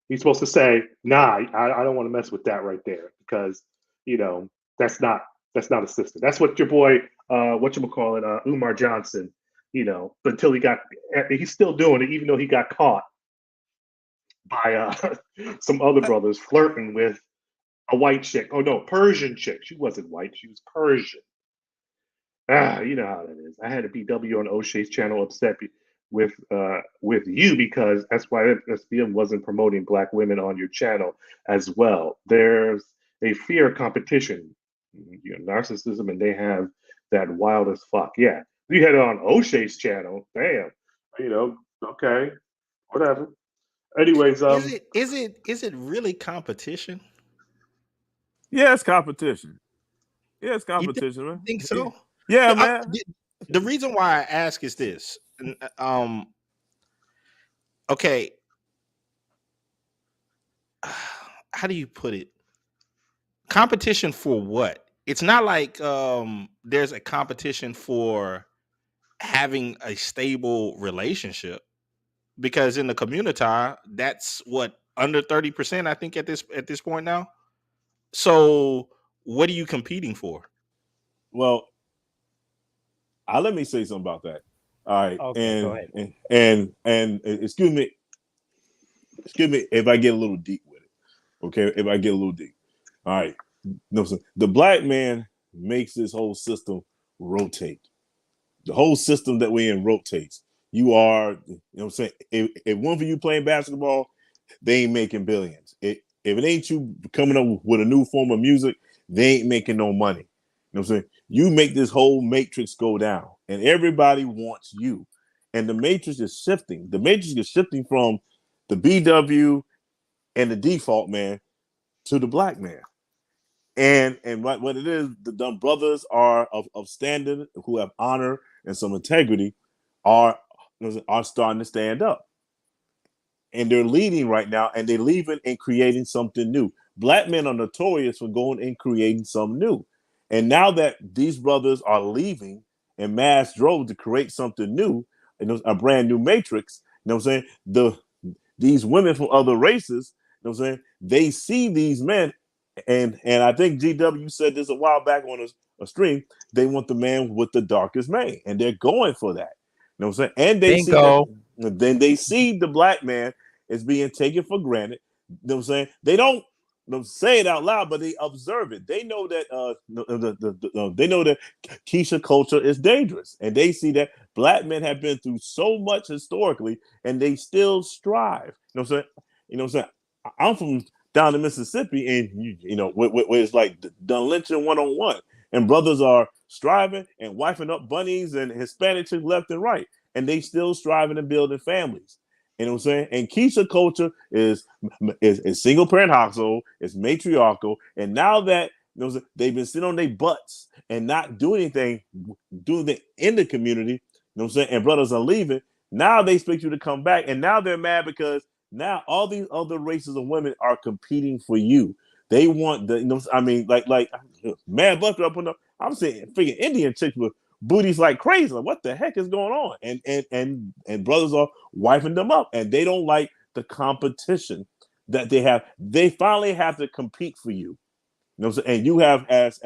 He's supposed to say, "Nah, I don't want to mess with that right there because that's not a sister." That's what your boy, Umar Johnson, until he's still doing it, even though he got caught by some other brothers flirting with a white chick. Oh no, Persian chick. She wasn't white. She was Persian. You know how that is. I had a BW on O'Shea's channel upset with you because that's why SBM wasn't promoting black women on your channel as well. There's a fear of competition, narcissism, and they have that wild as fuck. Yeah, you had it on O'Shea's channel. Damn, okay, whatever. Anyways, is it really competition? Yeah, it's competition. Yeah, it's competition, man. Think so? Yeah, man. The reason why I ask is this. Okay. How do you put it? Competition for what? It's not like there's a competition for having a stable relationship, because in the community, that's what, under 30%, I think, at this point now. So what are you competing for? Well, let me say something about that. All right. Okay, go ahead. And excuse me if I get a little deep with it. Okay, if I get a little deep. All right. No, so the black man makes this whole system rotate. The whole system that we're in rotates. You are, what I'm saying? If one of you playing basketball, they ain't making billions. If it ain't you coming up with a new form of music, they ain't making no money. You know what I'm saying? You make this whole matrix go down, and everybody wants you. And the matrix is shifting. The matrix is shifting from the BW and the default man to the black man. And what it is, the dumb brothers are of standard, who have honor and some integrity, are starting to stand up. And they're leading right now, and they're leaving and creating something new. Black men are notorious for going and creating something new. And now that these brothers are leaving in mass droves to create something new, a brand new matrix, these women from other races, they see these men, and I think GW said this a while back on a stream, they want the man with the darkest mane, and they're going for that. You know what I'm saying? And they then see the black man is being taken for granted. You know what I'm saying? They don't say it out loud, but they observe it. They know that they know that Keisha culture is dangerous, and they see that black men have been through so much historically, and they still strive. You know what I'm saying? You know what I'm saying? I'm from down in Mississippi, and where it's like done lynching 1-on-1, and brothers are striving and wifing up bunnies and Hispanic chicks left and right. and they still striving and building families. You know what I'm saying? And Keisha culture is single parent household, it's matriarchal, and now that they've been sitting on their butts and not doing anything, in the community, you know what I'm saying? And brothers are leaving. Now they expect you to come back, and now they're mad because now all these other races of women are competing for you. They want like Mad Buster up on the. I'm saying freaking Indian chicks with booties like crazy. Like, what the heck is going on? And brothers are wiping them up, and they don't like the competition that they have. They finally have to compete for you. You know what I'm saying? And you have, as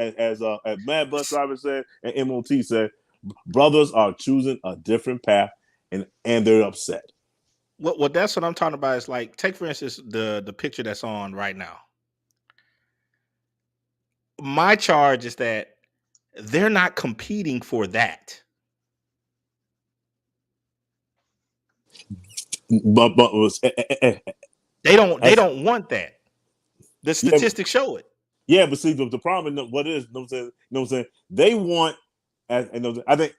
Mad Bus Driver said and MOT said, brothers are choosing a different path, and they're upset. Well, that's what I'm talking about. Is like, take for instance the picture that's on right now. My charge is that they're not competing for that. But they don't want that. The statistics show it. Yeah, but see, the problem, what it is, you know what I'm saying? They want, and I think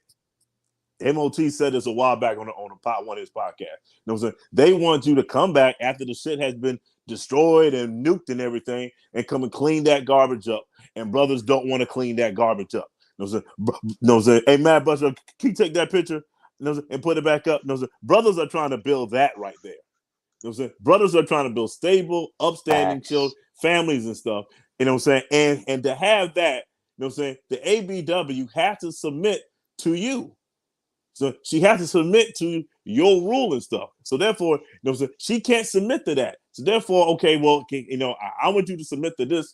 MOT said this a while back on one of his podcasts. You know what I'm saying? They want you to come back after the shit has been destroyed and nuked and everything, and come and clean that garbage up. And brothers don't want to clean that garbage up. You know what I'm saying? Hey, Mad Buster, can you take that picture and put it back up? You know what I'm saying? Brothers are trying to build that right there. You know what I'm saying? Brothers are trying to build stable, upstanding children, families and stuff. You know what I'm saying? And to have that, you know what I'm saying? The ABW has to submit to you. So she has to submit to your rule and stuff. So therefore, you know what I'm saying? She can't submit to that. So therefore, okay, well, I want you to submit to this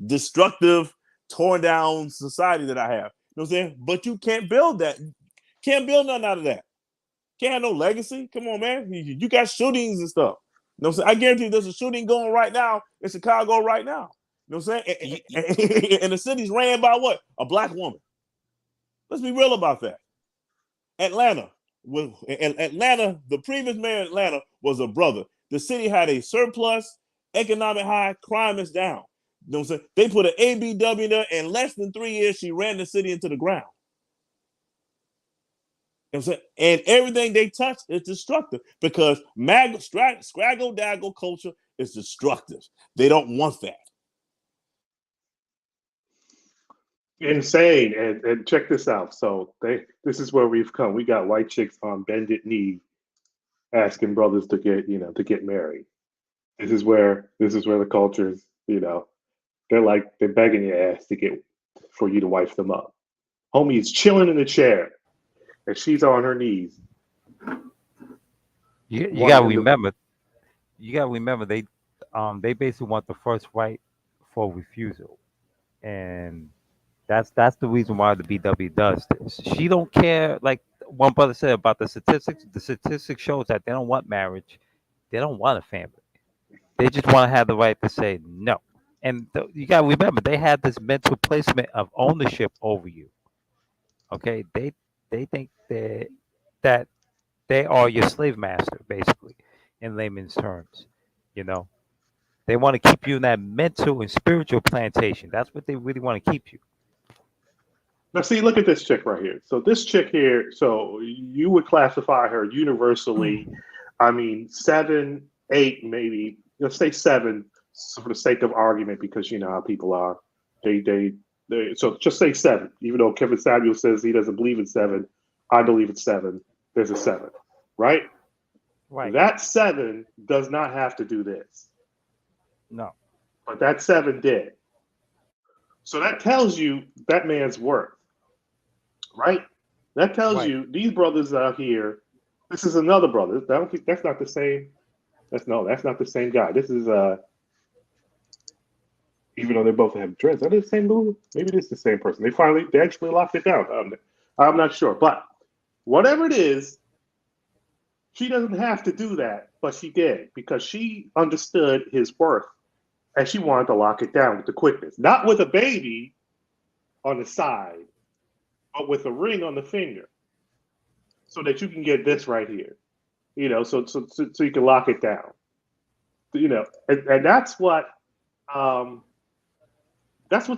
destructive, torn down society that I have. You know what I'm saying? But you can't build that. Can't build nothing out of that. Can't have no legacy. Come on, man. You got shootings and stuff. You know what I'm saying? I guarantee you there's a shooting going right now in Chicago right now. You know what I'm saying? And the city's ran by what? A black woman. Let's be real about that. Atlanta, the previous mayor of Atlanta was a brother. The city had a surplus, economic high, crime is down. You know what I'm saying? They put an ABW in there. In less than 3 years, she ran the city into the ground. You know what I'm saying? And everything they touch is destructive because scraggle-daggle culture is destructive. They don't want that. Insane. And check this out. So this is where we've come. We got white chicks on bended knee asking brothers to get married. This is where the culture is, they're begging your ass for you to wife them up. Homie is chilling in the chair and she's on her knees. You gotta remember they basically want the first right for refusal. And that's the reason why the BW does this. She don't care, like one brother said about the statistics. The statistics shows that they don't want marriage. They don't want a family. They just want to have the right to say no. And you got to remember, they have this mental placement of ownership over you. Okay, they think that they are your slave master, basically, in layman's terms. They want to keep you in that mental and spiritual plantation. That's what they really want to keep you. Now, see, look at this chick right here. So this chick here, so you would classify her universally, 7, 8, maybe. Let's say 7 for the sake of argument, because you know how people are. So just say 7. Even though Kevin Samuel says he doesn't believe in 7, I believe it's 7. There's a 7, right? Right. That 7 does not have to do this. No. But that 7 did. So that tells you that man's worth, right? That tells you these brothers out here. This is another brother. I don't think that's not the same. That's not the same guy. This is even though they both have dreads, are they the same dude? Maybe this is the same person. They actually locked it down. I'm not sure, but whatever it is, she doesn't have to do that, but she did because she understood his worth. And she wanted to lock it down with the quickness, not with a baby on the side, but with a ring on the finger, so that you can get this right here, so you can lock it down, and that's what's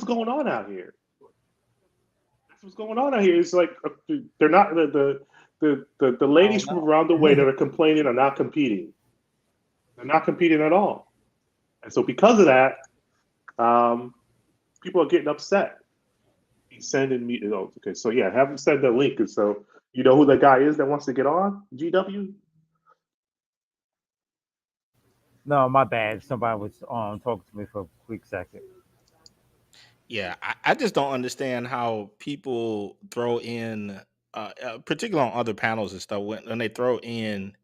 going on out here. That's what's going on out here. It's like they're not the the ladies from around the way that are complaining are not competing. They're not competing at all. And so because of that, people are getting upset. He's sending me. Oh, okay, so yeah, have him send the link. And so you know who the guy is that wants to get on GW? No, my bad. Somebody was talking to me for a quick second. Yeah, I just don't understand how people throw in, particularly on other panels and stuff, when they throw in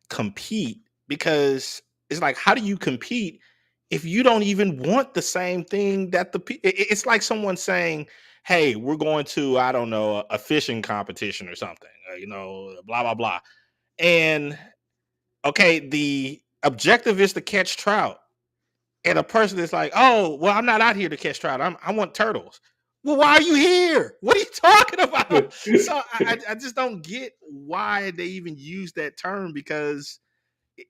compete, because it's like, how do you compete if you don't even want the same thing that it's like someone saying, hey, we're going to, I don't know, a fishing competition or something, blah, blah, blah. And okay, the objective is to catch trout. And a person is like, oh, well, I'm not out here to catch trout. I want turtles. Well, why are you here? What are you talking about? So I just don't get why they even use that term, because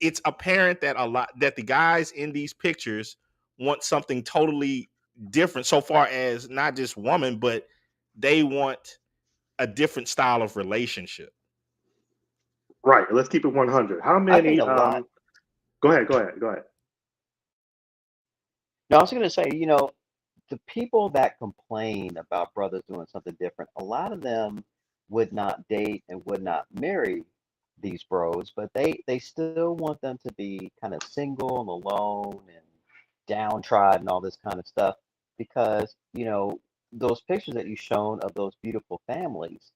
it's apparent that the guys in these pictures want something totally different, so far as not just woman, but they want a different style of relationship. Right. Let's keep it 100. How many? I think a lot. Go ahead. No, I was going to say, the people that complain about brothers doing something different, a lot of them would not date and would not marry these bros, but they still want them to be kind of single and alone and downtrodden and all this kind of stuff, because those pictures that you've shown of those beautiful families,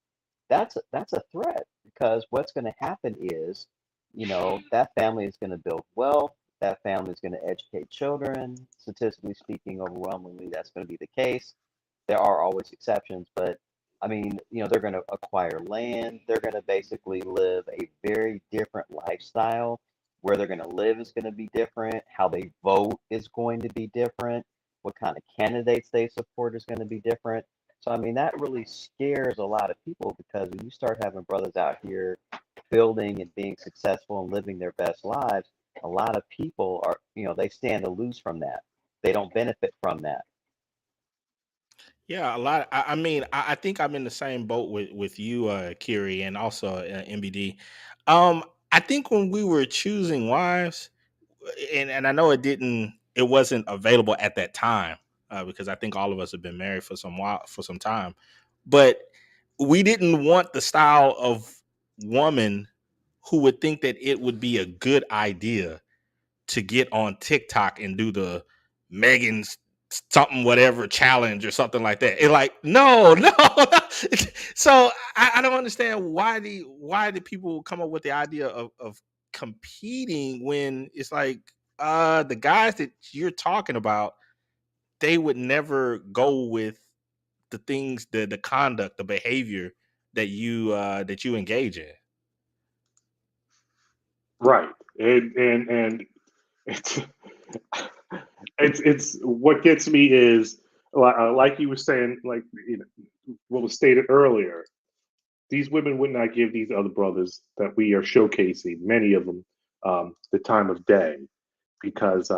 that's a threat, because what's going to happen is that family is going to build wealth, that family is going to educate children. Statistically speaking, overwhelmingly that's going to be the case. There are always exceptions, but I mean, they're going to acquire land. They're going to basically live a very different lifestyle. Where they're going to live is going to be different. How they vote is going to be different. What kind of candidates they support is going to be different. So, I mean, that really scares a lot of people, because when you start having brothers out here building and being successful and living their best lives, a lot of people are, they stand to lose from that. They don't benefit from that. Yeah, a lot. I mean, I think I'm in the same boat with you, Kiri, and also MBD. I think when we were choosing wives, and I know it wasn't available at that time, because I think all of us have been married for some time, but we didn't want the style of woman who would think that it would be a good idea to get on TikTok and do the Megan's something whatever challenge or something like that. It's like, no. So I don't understand why the people come up with the idea of competing, when it's like, the guys that you're talking about, they would never go with the things, the conduct, the behavior that you engage in. Right. And it's what gets me is, like you were saying, like what was stated earlier. These women would not give these other brothers that we are showcasing, many of them, the time of day, because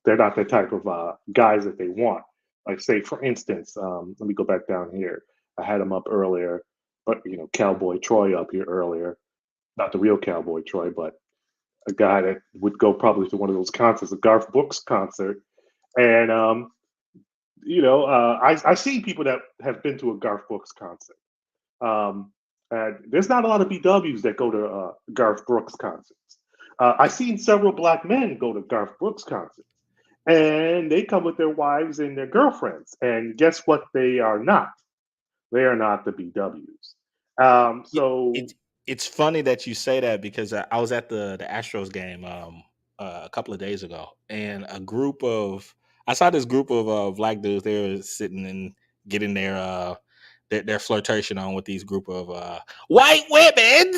they're not the type of guys that they want. Like, say, for instance, let me go back down here. I had him up earlier, but Cowboy Troy up here earlier. Not the real Cowboy Troy, but a guy that would go probably to one of those concerts, a Garth Brooks concert. And, I see people that have been to a Garth Brooks concert. And there's not a lot of BWs that go to Garth Brooks concerts. I've seen several black men go to Garth Brooks concerts, and they come with their wives and their girlfriends. And guess what? They are not. They are not the BWs. So it's funny that you say that, because I was at the Astros game a couple of days ago, and I saw this group of black dudes. They were sitting and getting their flirtation on with these group of white women,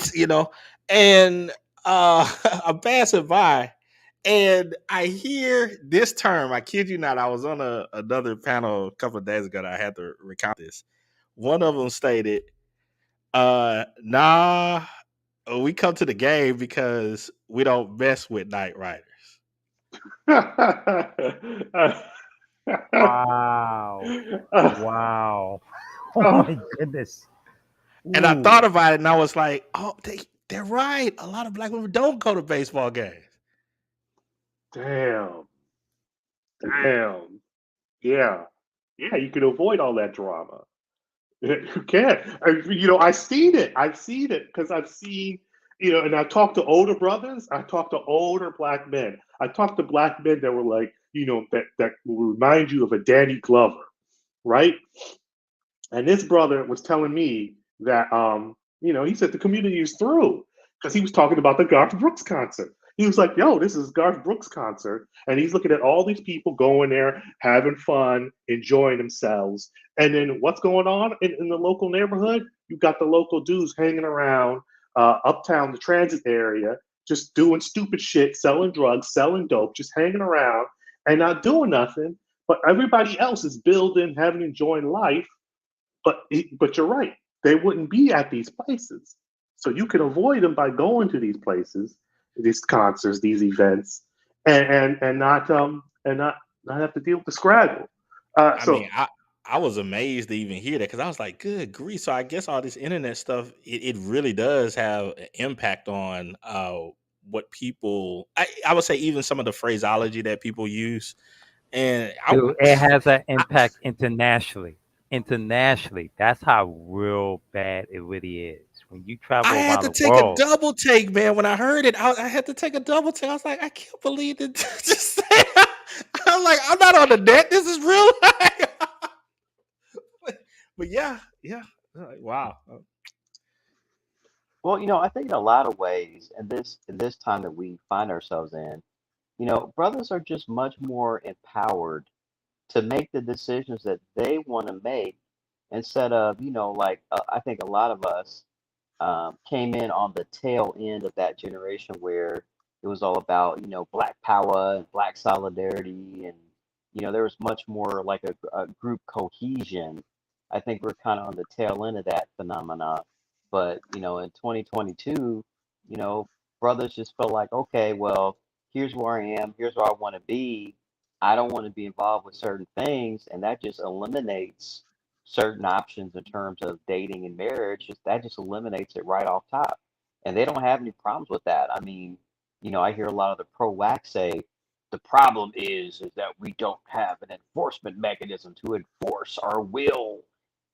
and I'm passing by, and I hear this term. I kid you not. I was on another panel a couple of days ago that I had to recount this. One of them stated, nah, we come to the game because we don't mess with night riders. Wow. Wow. Oh my goodness. And I thought about it, and I was like, oh, they're right. A lot of black women don't go to baseball games. Damn. Yeah. You can avoid all that drama. You can. I've seen it. Because I've seen, and I talked to older brothers. I talked to older black men. I talked to black men that were like, that will remind you of a Danny Glover, right? And this brother was telling me that, he said the community is through because he was talking about the Garth Brooks concert. He was like, yo, this is Garth Brooks concert. And he's looking at all these people going there, having fun, enjoying themselves. And then what's going on in the local neighborhood? You got the local dudes hanging around uptown, the transit area, just doing stupid shit, selling drugs, selling dope, just hanging around and not doing nothing. But everybody else is building, enjoying life. But you're right. They wouldn't be at these places. So you can avoid them by going to these places, these concerts, these events, and not have to deal with the scrabble. I was amazed to even hear that because I was like, good grief. So I guess all this internet stuff, it really does have an impact on what people, I would say even some of the phraseology that people use. And Dude, it has an impact internationally. That's how real bad it really is. When you travel I had around to the take world, a double take, man. When I heard it, I had to take a double take. I was like, I can't believe it. Just I'm like, I'm not on the net. This is real life. but yeah. Like, wow. Well, I think in a lot of ways, in this time that we find ourselves in, brothers are just much more empowered to make the decisions that they want to make instead of, I think a lot of us came in on the tail end of that generation where it was all about, black power and black solidarity. And, there was much more like a group cohesion. I think we're kind of on the tail end of that phenomena. But, in 2022, brothers just felt like, okay, well, here's where I am, here's where I want to be. I don't want to be involved with certain things, and that just eliminates certain options in terms of dating and marriage. That just eliminates it right off top, and they don't have any problems with that. I mean, I hear a lot of the pro-wax say the problem is that we don't have an enforcement mechanism to enforce our will,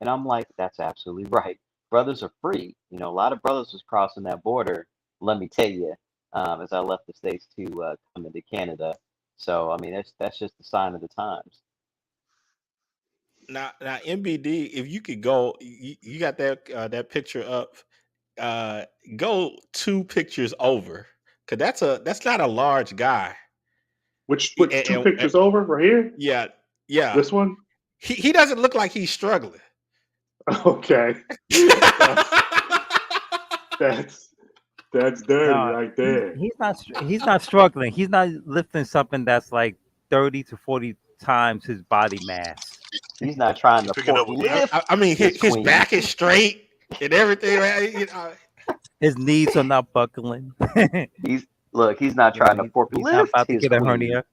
and I'm like, that's absolutely right. Brothers are free. A lot of brothers was crossing that border. Let me tell you, as I left the States to come into Canada. So I mean, that's just a sign of the times. Now MBD, if you could go, you got that picture up. Go 2 pictures over, because that's not a large guy. Which 2 pictures over right here? Yeah. This one? He doesn't look like he's struggling. Okay. That's dirty right there. He's not struggling. He's not lifting something that's like 30 to 40 times his body mass. He's not trying to lift. I mean, his back is straight and everything. Right? His knees are not buckling. He's not trying to forklift. He's not about to get a hernia.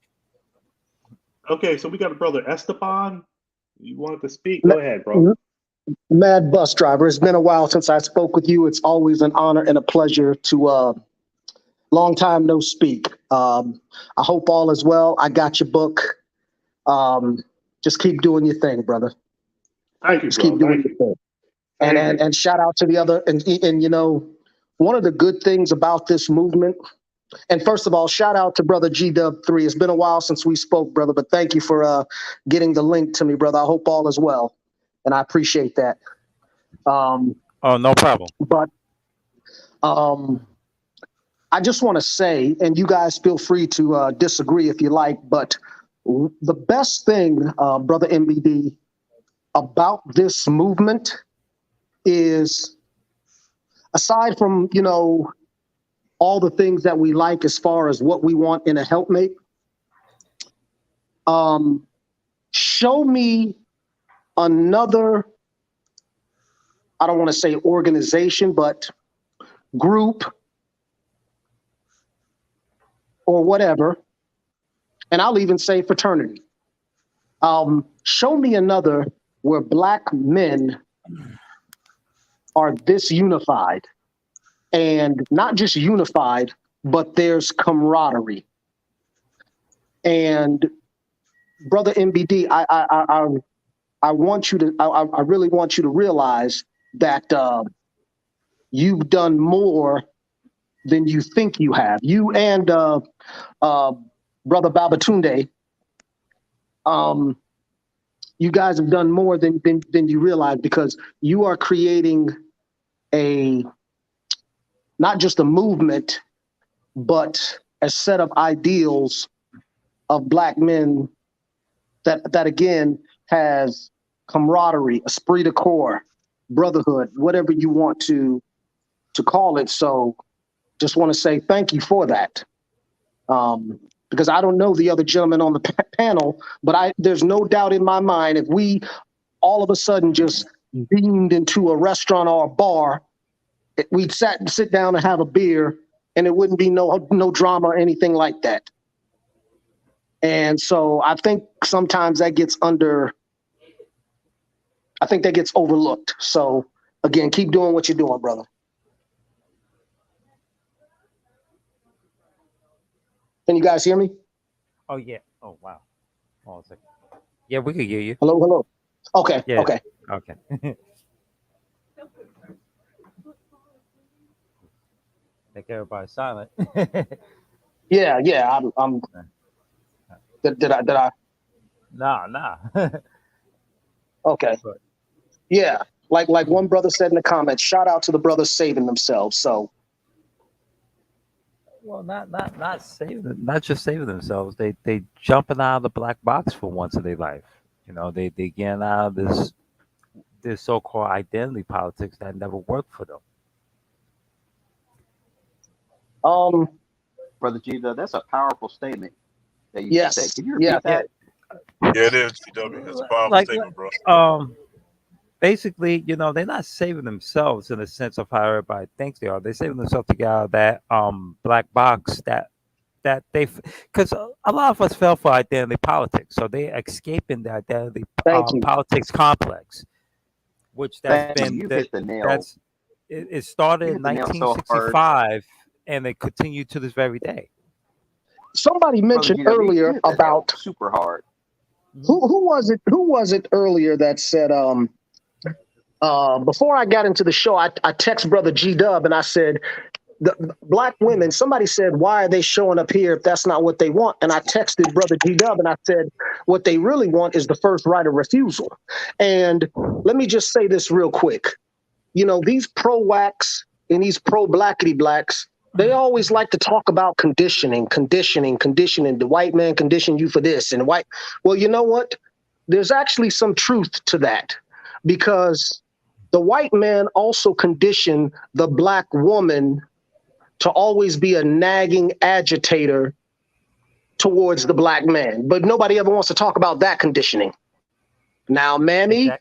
Okay, so we got a brother Esteban. You wanted to speak? Go ahead, bro. Mad Bus Driver. It's been a while since I spoke with you. It's always an honor and a pleasure to long time no speak. I hope all is well. I got your book. Just keep doing your thing, brother. Thank you, Just keep doing your thing. And shout out to the other and one of the good things about this movement. And first of all, shout out to brother GW3. It's been a while since we spoke, brother, but thank you for getting the link to me, brother. I hope all is well. And I appreciate that. Oh, no problem. But I just want to say, and you guys feel free to disagree if you like, but the best thing, brother MBD, about this movement is, aside from, all the things that we like as far as what we want in a helpmate, show me another, I don't want to say organization, but group or whatever, and I'll even say fraternity. Show me another where Black men are this unified, and not just unified, but there's camaraderie. And brother MBD, I want you to, I really want you to realize that you've done more than you think you have. You and brother Babatunde, you guys have done more than you realize, because you are creating not just a movement, but a set of ideals of Black men that again has camaraderie, esprit de corps, brotherhood, whatever you want to call it. So just want to say thank you for that. Because I don't know the other gentlemen on the panel, but there's no doubt in my mind, if we all of a sudden just beamed into a restaurant or a bar, we'd sit down and have a beer, and it wouldn't be no drama or anything like that. And so I think sometimes that gets overlooked. So again, keep doing what you're doing, brother. Can you guys hear me? Oh yeah. Oh wow. Hold on a second. Yeah, we can hear you. Hello. Okay. Yeah. Okay. Okay. Make everybody silent. Yeah. I'm. Did I? Nah. Okay. Yeah. Like one brother said in the comments, shout out to the brothers saving themselves. So. Well, not saving them, not just saving themselves. They jumping out of the black box for once in their life. You know, they getting out of this so-called identity politics that never worked for them. Brother Gita, that's a powerful statement that you Yes. said. Can you repeat that? Yeah, it is, GW. It's a powerful statement, bro. Basically, you know, they're not saving themselves in the sense of how everybody thinks they are. They're saving themselves to get out of that black box that they, because a lot of us fell for identity politics, so they're escaping the identity politics complex, which that's been hit the nail. that's it started in 1965 and it continued to this very day. Somebody mentioned earlier about super hard. Who was it earlier that said before I got into the show, I text brother G Dub and I said, the Black women, somebody said, why are they showing up here if that's not what they want? And I texted brother G Dub and I said, what they really want is the first right of refusal. And let me just say this real quick. You know, these pro-wax and these pro-blackity blacks, they always like to talk about conditioning. The white man conditioned you for this and white. Well, you know what? There's actually some truth to that, because the white man also conditioned the Black woman to always be a nagging agitator towards the Black man. But nobody ever wants to talk about that conditioning. Now, Mammy,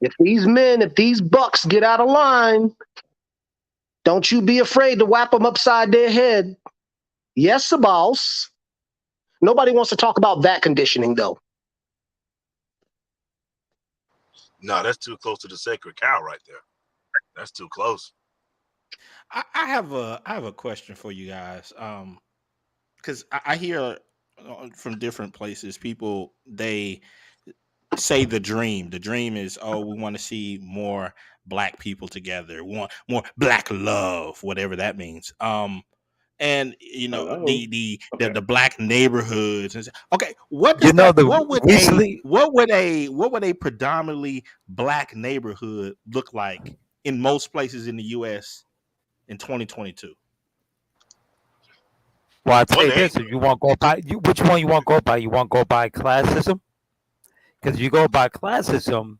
if these bucks get out of line, don't you be afraid to whap them upside their head. Yes, boss. Nobody wants to talk about that conditioning, though. No, that's too close to the sacred cow right there. That's too close. I have a question for you guys, because I hear from different places people, they say the dream is, oh, we want to see more Black people together, want more Black love, whatever that means. And you know, the Black neighborhoods. And okay, what does what would a predominantly Black neighborhood look like in most places in the U.S. in 2022? Well, I'll tell you this: if you want to go by, which one you want to go by? You want to go by classism? Because you go by classism,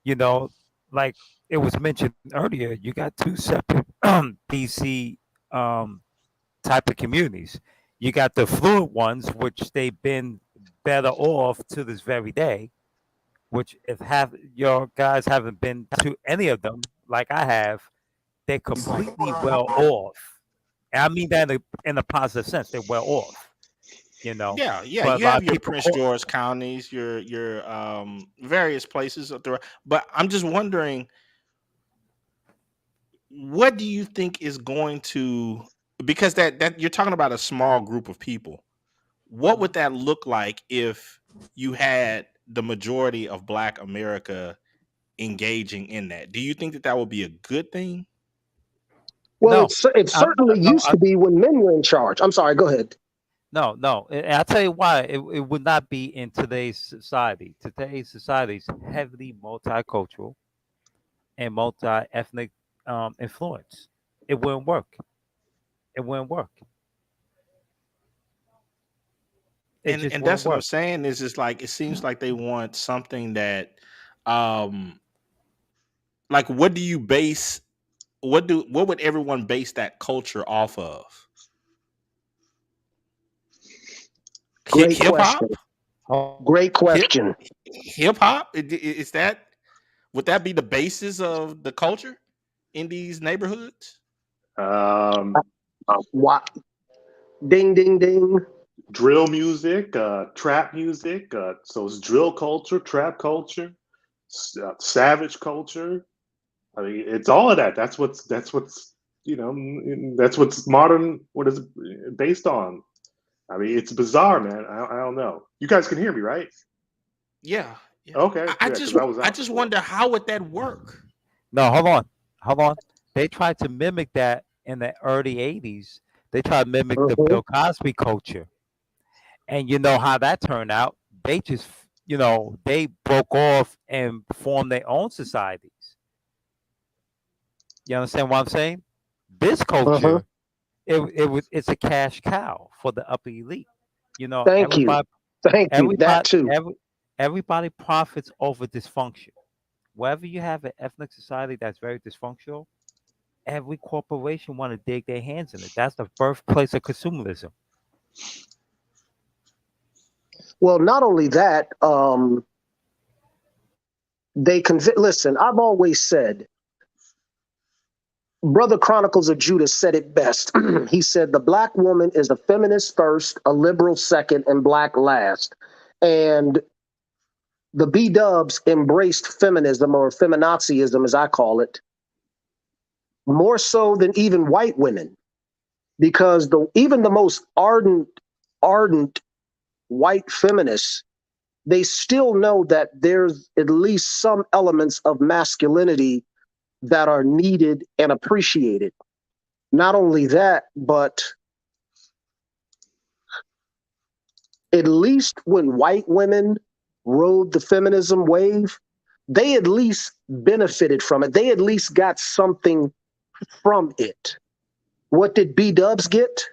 you know, like it was mentioned earlier, you got two separate BC type of communities. You got the fluent ones, which they've been better off to this very day, which if your guys haven't been to any of them, like I have, they're completely well off. And I mean that in a positive sense. They're well off. You know, yeah. But You have your Prince George counties, your various places up there. But I'm just wondering, what do you think is going to, because that you're talking about a small group of people. What would that look like if you had the majority of Black America engaging in that? Do you think that would be a good thing? Well, No, it certainly used to be when men were in charge. I'm sorry. Go ahead. no. And I'll tell you why it would not be in today's society. Today's society is heavily multicultural and multi-ethnic influence. It wouldn't work. It wouldn't work. It And just that's wouldn't what I'm work. saying is just like it seems like they want something that like what do you base what would everyone base that culture off of? Great Hip hop? question. Great question. Hip hop? Is that, would that be the basis of the culture in these neighborhoods? What? Ding, ding, ding. Drill music, trap music. So it's drill culture, trap culture, savage culture. I mean, it's all of that. That's what's that's what's modern. What is it based on? I mean, it's bizarre, man. I don't know. You guys can hear me, right? Yeah. Okay. I yeah, just 'cause I was I out just before. wonder how would that work? No, hold on. They tried to mimic that in the early '80s. They tried to mimic the Bill Cosby culture, and you know how that turned out. They just, they broke off and formed their own societies. You understand what I'm saying? This culture, it's a cash cow for the upper elite. Thank you. Thank you. That too. Everybody profits over dysfunction. Wherever you have an ethnic society that's very dysfunctional, every corporation want to dig their hands in it. That's the birthplace of consumerism. Well, not only that, listen, I've always said, Brother Chronicles of Judah said it best. He said, the Black woman is a feminist first, a liberal second, and Black last. And the B-dubs embraced feminism, or feminazism, as I call it, more so than even white women, because even the most ardent white feminists, they still know that there's at least some elements of masculinity that are needed and appreciated. Not only that, but at least when white women rode the feminism wave, they at least benefited from it. They at least got something from it. What did B-dubs get?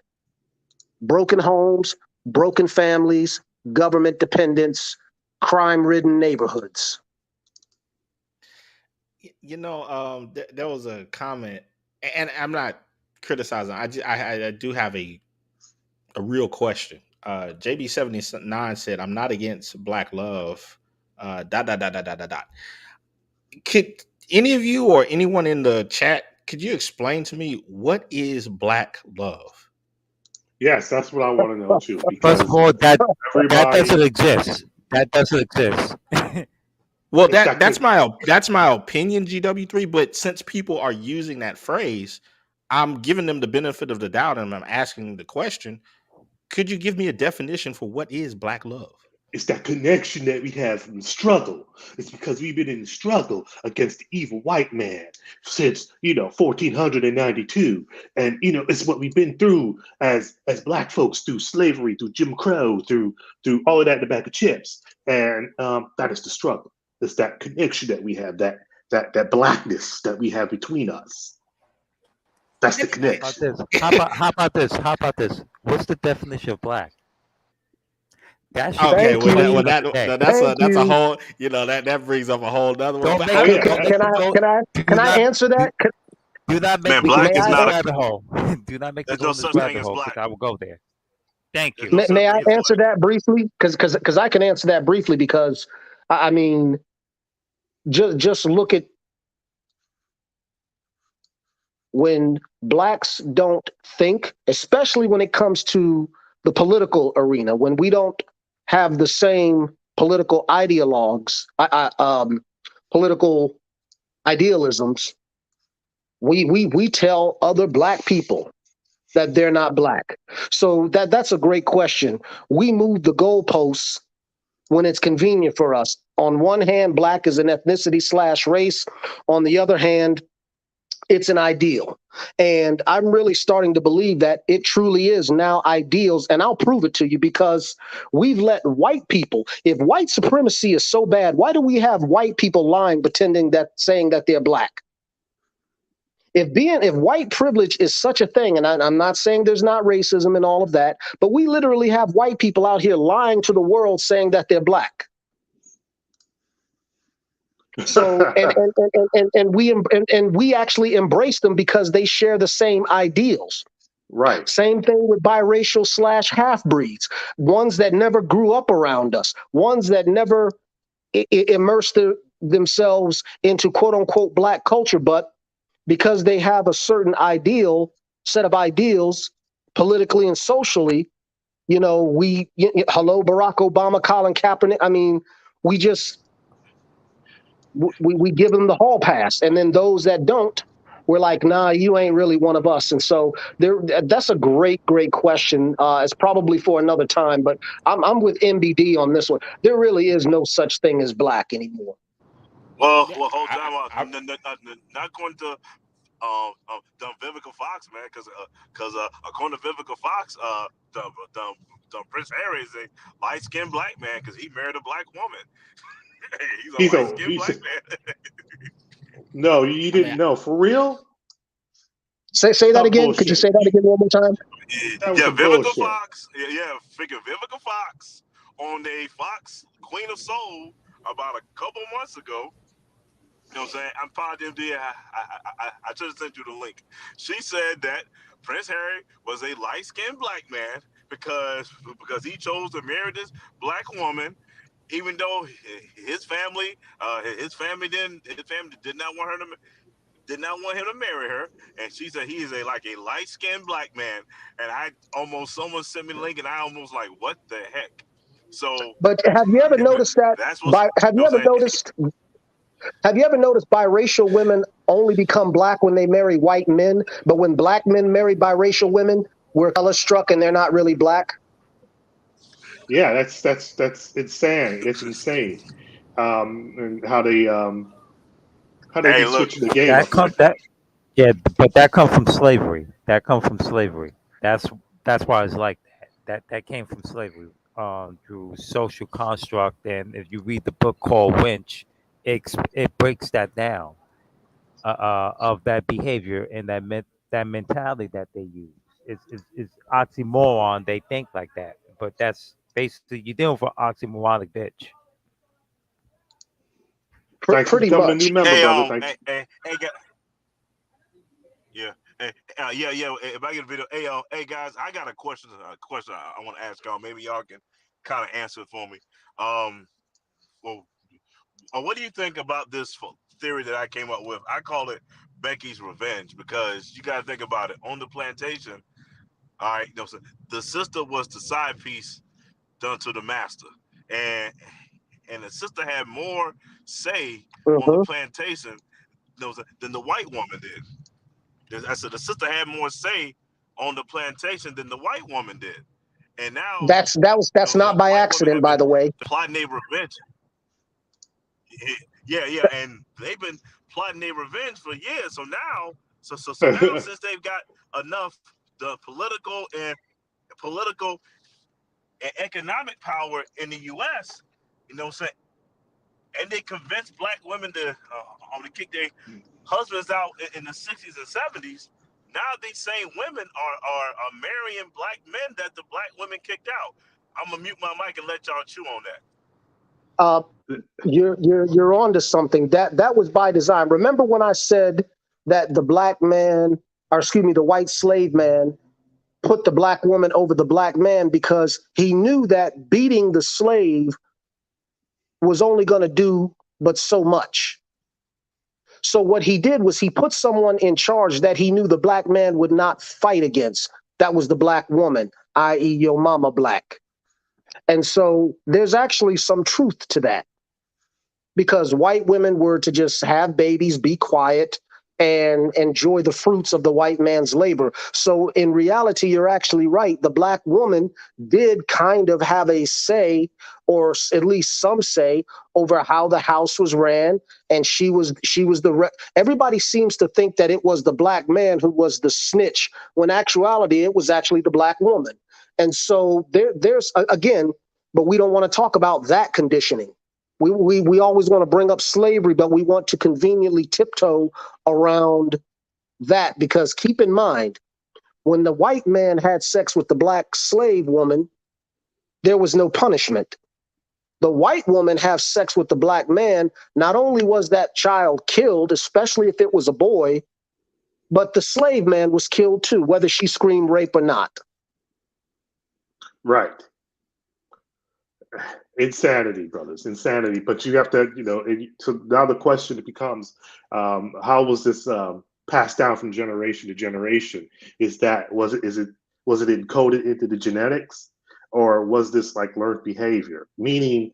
Broken homes, broken families, government dependence, crime-ridden neighborhoods. There was a comment, and I'm not criticizing. I do have a real question. JB79 said, "I'm not against Black love." ... Could any of you or anyone in the chat, could you explain to me what is Black love? Yes, that's what I want to know too. First of all, that everybody doesn't exist. That doesn't exist. Well, that's my opinion, GW3. But since people are using that phrase, I'm giving them the benefit of the doubt, and I'm asking the question: could you give me a definition for what is Black love? It's that connection that we have from the struggle. It's because we've been in the struggle against the evil white man since 1492, and it's what we've been through as Black folks, through slavery, through Jim Crow, through all of that in the bag of chips, and that is the struggle. It's that connection that we have, that Blackness that we have between us. That's the connection. How about this? What's the definition of Black? That's a whole that brings up a whole other one. Can I answer that? Do not make me go down this rabbit hole. Do not make me go down this rabbit hole, because I will go there. Thank you. May I answer that briefly? Because I can answer that briefly, because I mean, just look at when Blacks don't think, especially when it comes to the political arena, when we don't have the same political ideologues, political idealisms, We tell other black people that they're not black. So that's a great question. We move the goalposts when it's convenient for us. On one hand, black is an ethnicity / race. On the other hand, it's an ideal. And I'm really starting to believe that it truly is now ideals. And I'll prove it to you because we've let white people, if white supremacy is so bad, why do we have white people lying, saying that they're black? If white privilege is such a thing, and I'm not saying there's not racism and all of that, but we literally have white people out here lying to the world saying that they're black. So and we actually embrace them because they share the same ideals. Right. Same thing with biracial / half breeds, ones that never grew up around us, ones that never immersed themselves into quote unquote black culture, but because they have a certain set of ideals, politically and socially, hello, Barack Obama, Colin Kaepernick. I mean, we give them the hall pass. And then those that don't, we're like, nah, you ain't really one of us. And so that's a great, great question. It's probably for another time, but I'm with MBD on this one. There really is no such thing as black anymore. Well, hold time. I'm not going to Vivica Fox, man, because according to Vivica Fox, the Prince Harry is a light-skinned black man because he married a black woman. He's a light-skinned black man. No, you didn't know. For real? Say that again. Bullshit. Could you say that again one more time? Yeah, Vivica Fox. Yeah, figure Vivica Fox on a Fox Queen of Soul about a couple months ago. You know what I'm saying? I'm positive. I should have sent you the link. She said that Prince Harry was a light-skinned black man because he chose to marry this black woman, even though his family did not want him to marry her. And she said he is a light-skinned black man. And someone sent me the link, and I almost like, what the heck? So, but have you ever noticed that? Have you ever noticed biracial women only become black when they marry white men, but when black men marry biracial women, we're color struck and they're not really black? Yeah, that's insane. It's insane. And how they switch the game. But that comes from slavery. That's why it's like that. That came from slavery through social construct. And if you read the book called Winch, it breaks that down of that behavior and that mentality that they use. It's oxymoron. They think like that, but that's basically you're dealing with an oxymoronic bitch. Pretty much. New member, brother. Yeah. If I get a video, hey guys, I got a question I want to ask y'all. Maybe y'all can kind of answer it for me. What do you think about this theory that I came up with? I call it Becky's revenge because you got to think about it. On the plantation, all right, the sister was the side piece done to the master, and the sister had more say on the plantation than the white woman did. I said the sister had more say on the plantation than the white woman did, and now that's not by accident, by the way. Plotting their revenge. Yeah, and they've been plotting their revenge for years. So now, now since they've got enough the political and economic power in the U.S., you know what I'm saying, and they convinced black women to kick their husbands out in the 60s and 70s. Now these same women are marrying black men that the black women kicked out. I'm gonna mute my mic and let y'all chew on that. You're onto something. That was by design. Remember when I said that the white slave man put the black woman over the black man because he knew that beating the slave was only going to do but so much. So what he did was he put someone in charge that he knew the black man would not fight against. That was the black woman, i.e. your mama black. And so there's actually some truth to that because white women were to just have babies, be quiet, and enjoy the fruits of the white man's labor. So in reality, you're actually right. The black woman did kind of have a say, or at least some say, over how the house was ran, and she was everybody seems to think that it was the black man who was the snitch, when actuality it was actually the black woman. And so there's again, but we don't want to talk about that conditioning. We always want to bring up slavery, but we want to conveniently tiptoe around that, because keep in mind, when the white man had sex with the black slave woman, there was no punishment. The white woman have sex with the black man, not only was that child killed, especially if it was a boy, but the slave man was killed too, whether she screamed rape or not. Right. Insanity, brothers, insanity. But you have to, so now the question becomes, how was this passed down from generation to generation? Was it encoded into the genetics, or was this like learned behavior? Meaning,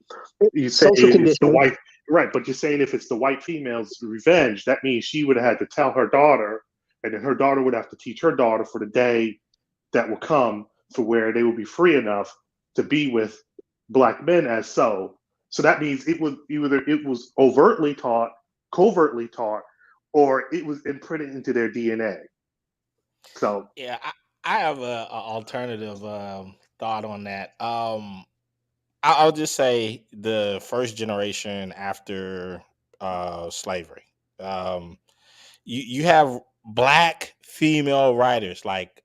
you say it's the white, right? But you're saying if it's the white female's revenge, that means she would have had to tell her daughter, and then her daughter would have to teach her daughter for the day that will come, for where they will be free enough to be with black men as so. So that means it was either it was overtly taught, covertly taught, or it was imprinted into their DNA. So yeah, I have a alternative thought on that. I'll just say the first generation after slavery. You have black female writers like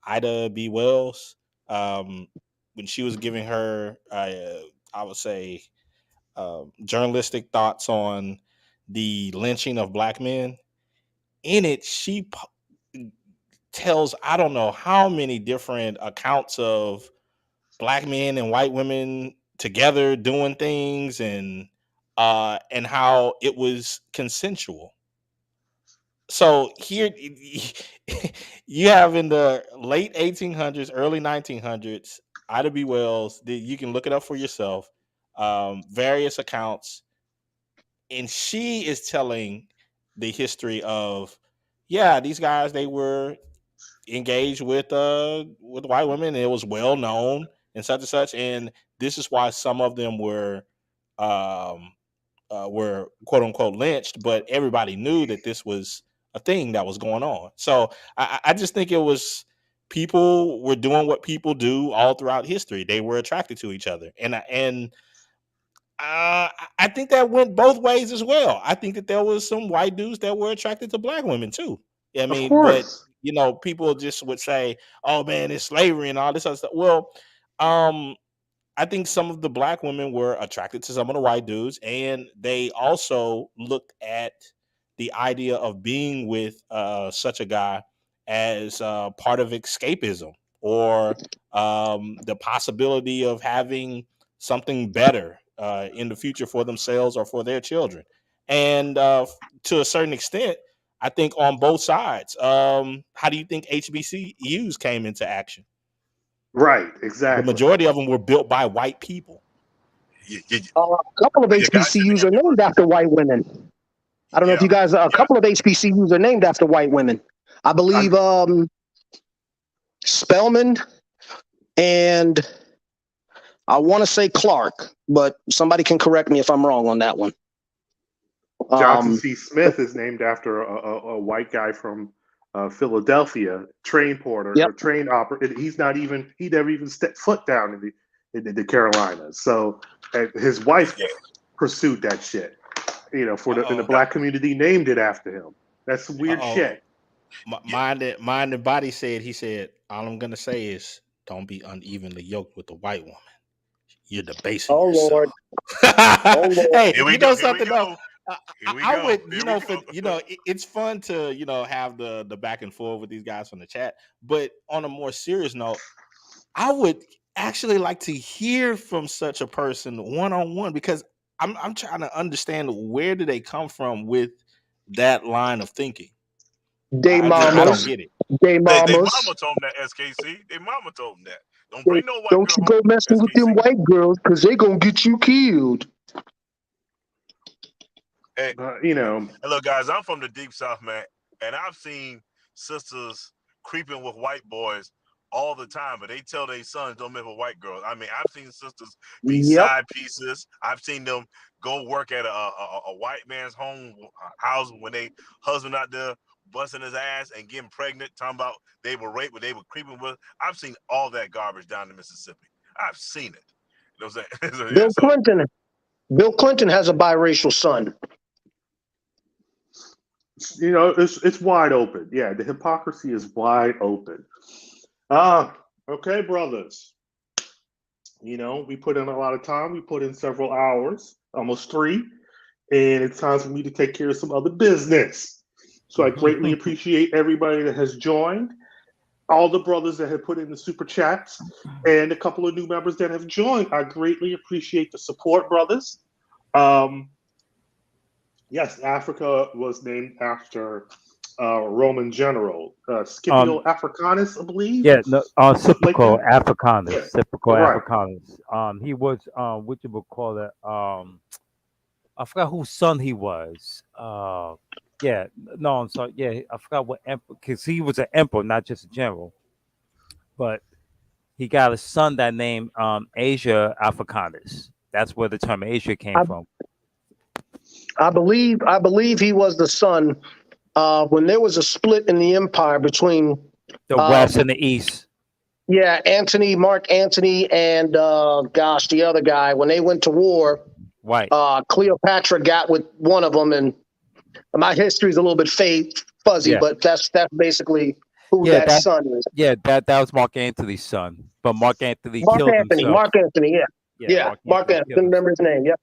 Ida B. Wells. When she was giving her, I would say, journalistic thoughts on the lynching of black men, in it, she tells I don't know how many different accounts of black men and white women together doing things, and how it was consensual. So here you have in the late 1800s, early 1900s, Ida B. Wells, you can look it up for yourself, various accounts, and she is telling the history of, these guys, they were engaged with white women, and it was well known and such, and this is why some of them were quote unquote lynched, but everybody knew that this was a thing that was going on. So I just think it was, people were doing what people do all throughout history. They were attracted to each other, and I think that went both ways as well. I think that there was some white dudes that were attracted to black women too. I mean, but people just would say, "Oh man, it's slavery and all this other stuff." Well, I think some of the black women were attracted to some of the white dudes, and they also looked at the idea of being with such a guy as part of escapism, or the possibility of having something better in the future for themselves or for their children. And to a certain extent, I think on both sides. How do you think HBCUs came into action? Right, exactly. The majority of them were built by white people. A couple of HBCUs are named after white women. I don't know if you guys, a couple of HBCUs are named after white women. I believe Spelman and I want to say Clark, but somebody can correct me if I'm wrong on that one. Johnson C. Smith is named after a white guy from Philadelphia, train porter or train operator. He never even stepped foot down in the Carolinas. So his wife pursued that shit. In the black community, named it after him. That's some weird shit. Mind and Body said, he said, all I'm gonna say is, don't be unevenly yoked with the white woman. You're debasing yourself. Lord. Hey, you know something though? I would, it's fun to, have the back and forth with these guys from the chat. But on a more serious note, I would actually like to hear from such a person one-on-one, because I'm trying to understand, where do they come from with that line of thinking? I don't get it. They mama told them that, SKC. They mama told them that. Don't bring no white girl. Don't you go messing with them white girls, because they gonna get you killed. Hey, look, guys, I'm from the deep south, man. And I've seen sisters creeping with white boys all the time, but they tell their sons don't mess with white girls. I mean, I've seen sisters be Yep. side pieces. I've seen them go work at a white man's home house when they husband out there busting his ass and getting pregnant, talking about they were raped, but they were creeping with. I've seen all that garbage down in Mississippi. I've seen it. You know what I'm saying? So, Bill Clinton has a biracial son. You know, it's wide open. Yeah, the hypocrisy is wide open. Okay, brothers. You know, we put in a lot of time. We put in several hours, almost 3, and it's time for me to take care of some other business. So I greatly appreciate everybody that has joined, all the brothers that have put in the super chats, and a couple of new members that have joined. I greatly appreciate the support, brothers. Yes, Africa was named after Roman general Scipio Africanus, I believe. Yeah, no, Scipio like that. Africanus. Yeah. Scipio Right. Africanus. He was what you would call it. I forgot whose son he was. Yeah, no, I'm sorry. Yeah, I forgot what emperor, because he was an emperor, not just a general. But he got a son that named Asia Africanus. That's where the term Asia came from. I believe he was the son when there was a split in the empire between The West and the East. Yeah, Mark Antony, and the other guy. When they went to war, Right. Cleopatra got with one of them, and my history is a little bit fuzzy, Yeah. but that's basically who Yeah, that son is. Yeah, that was Mark Antony's son. But Mark Anthony Mark killed Anthony. himself. Mark Anthony. Yeah. Yeah, Mark Anthony. Couldn't remember his name. Yep.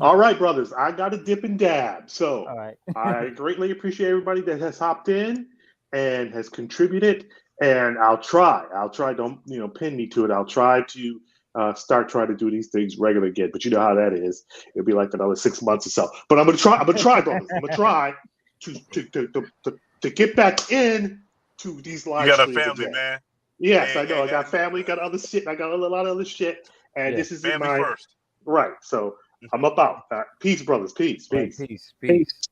All right, brothers, I got to dip and dab. So All right. I greatly appreciate everybody that has hopped in and has contributed. And I'll try. Don't pin me to it. I'll try to start trying to do these things regular again. But you know how that is. It'll be like another 6 months or so. But I'm gonna try. Brothers. I'm gonna try to get back in to these live you got a streams family, again. man. Yes, I know. I got family, got other shit. I got a lot of other shit. And Yeah. this is Family my first. right. So I'm about. Peace, brothers. Peace. Right, Peace. peace.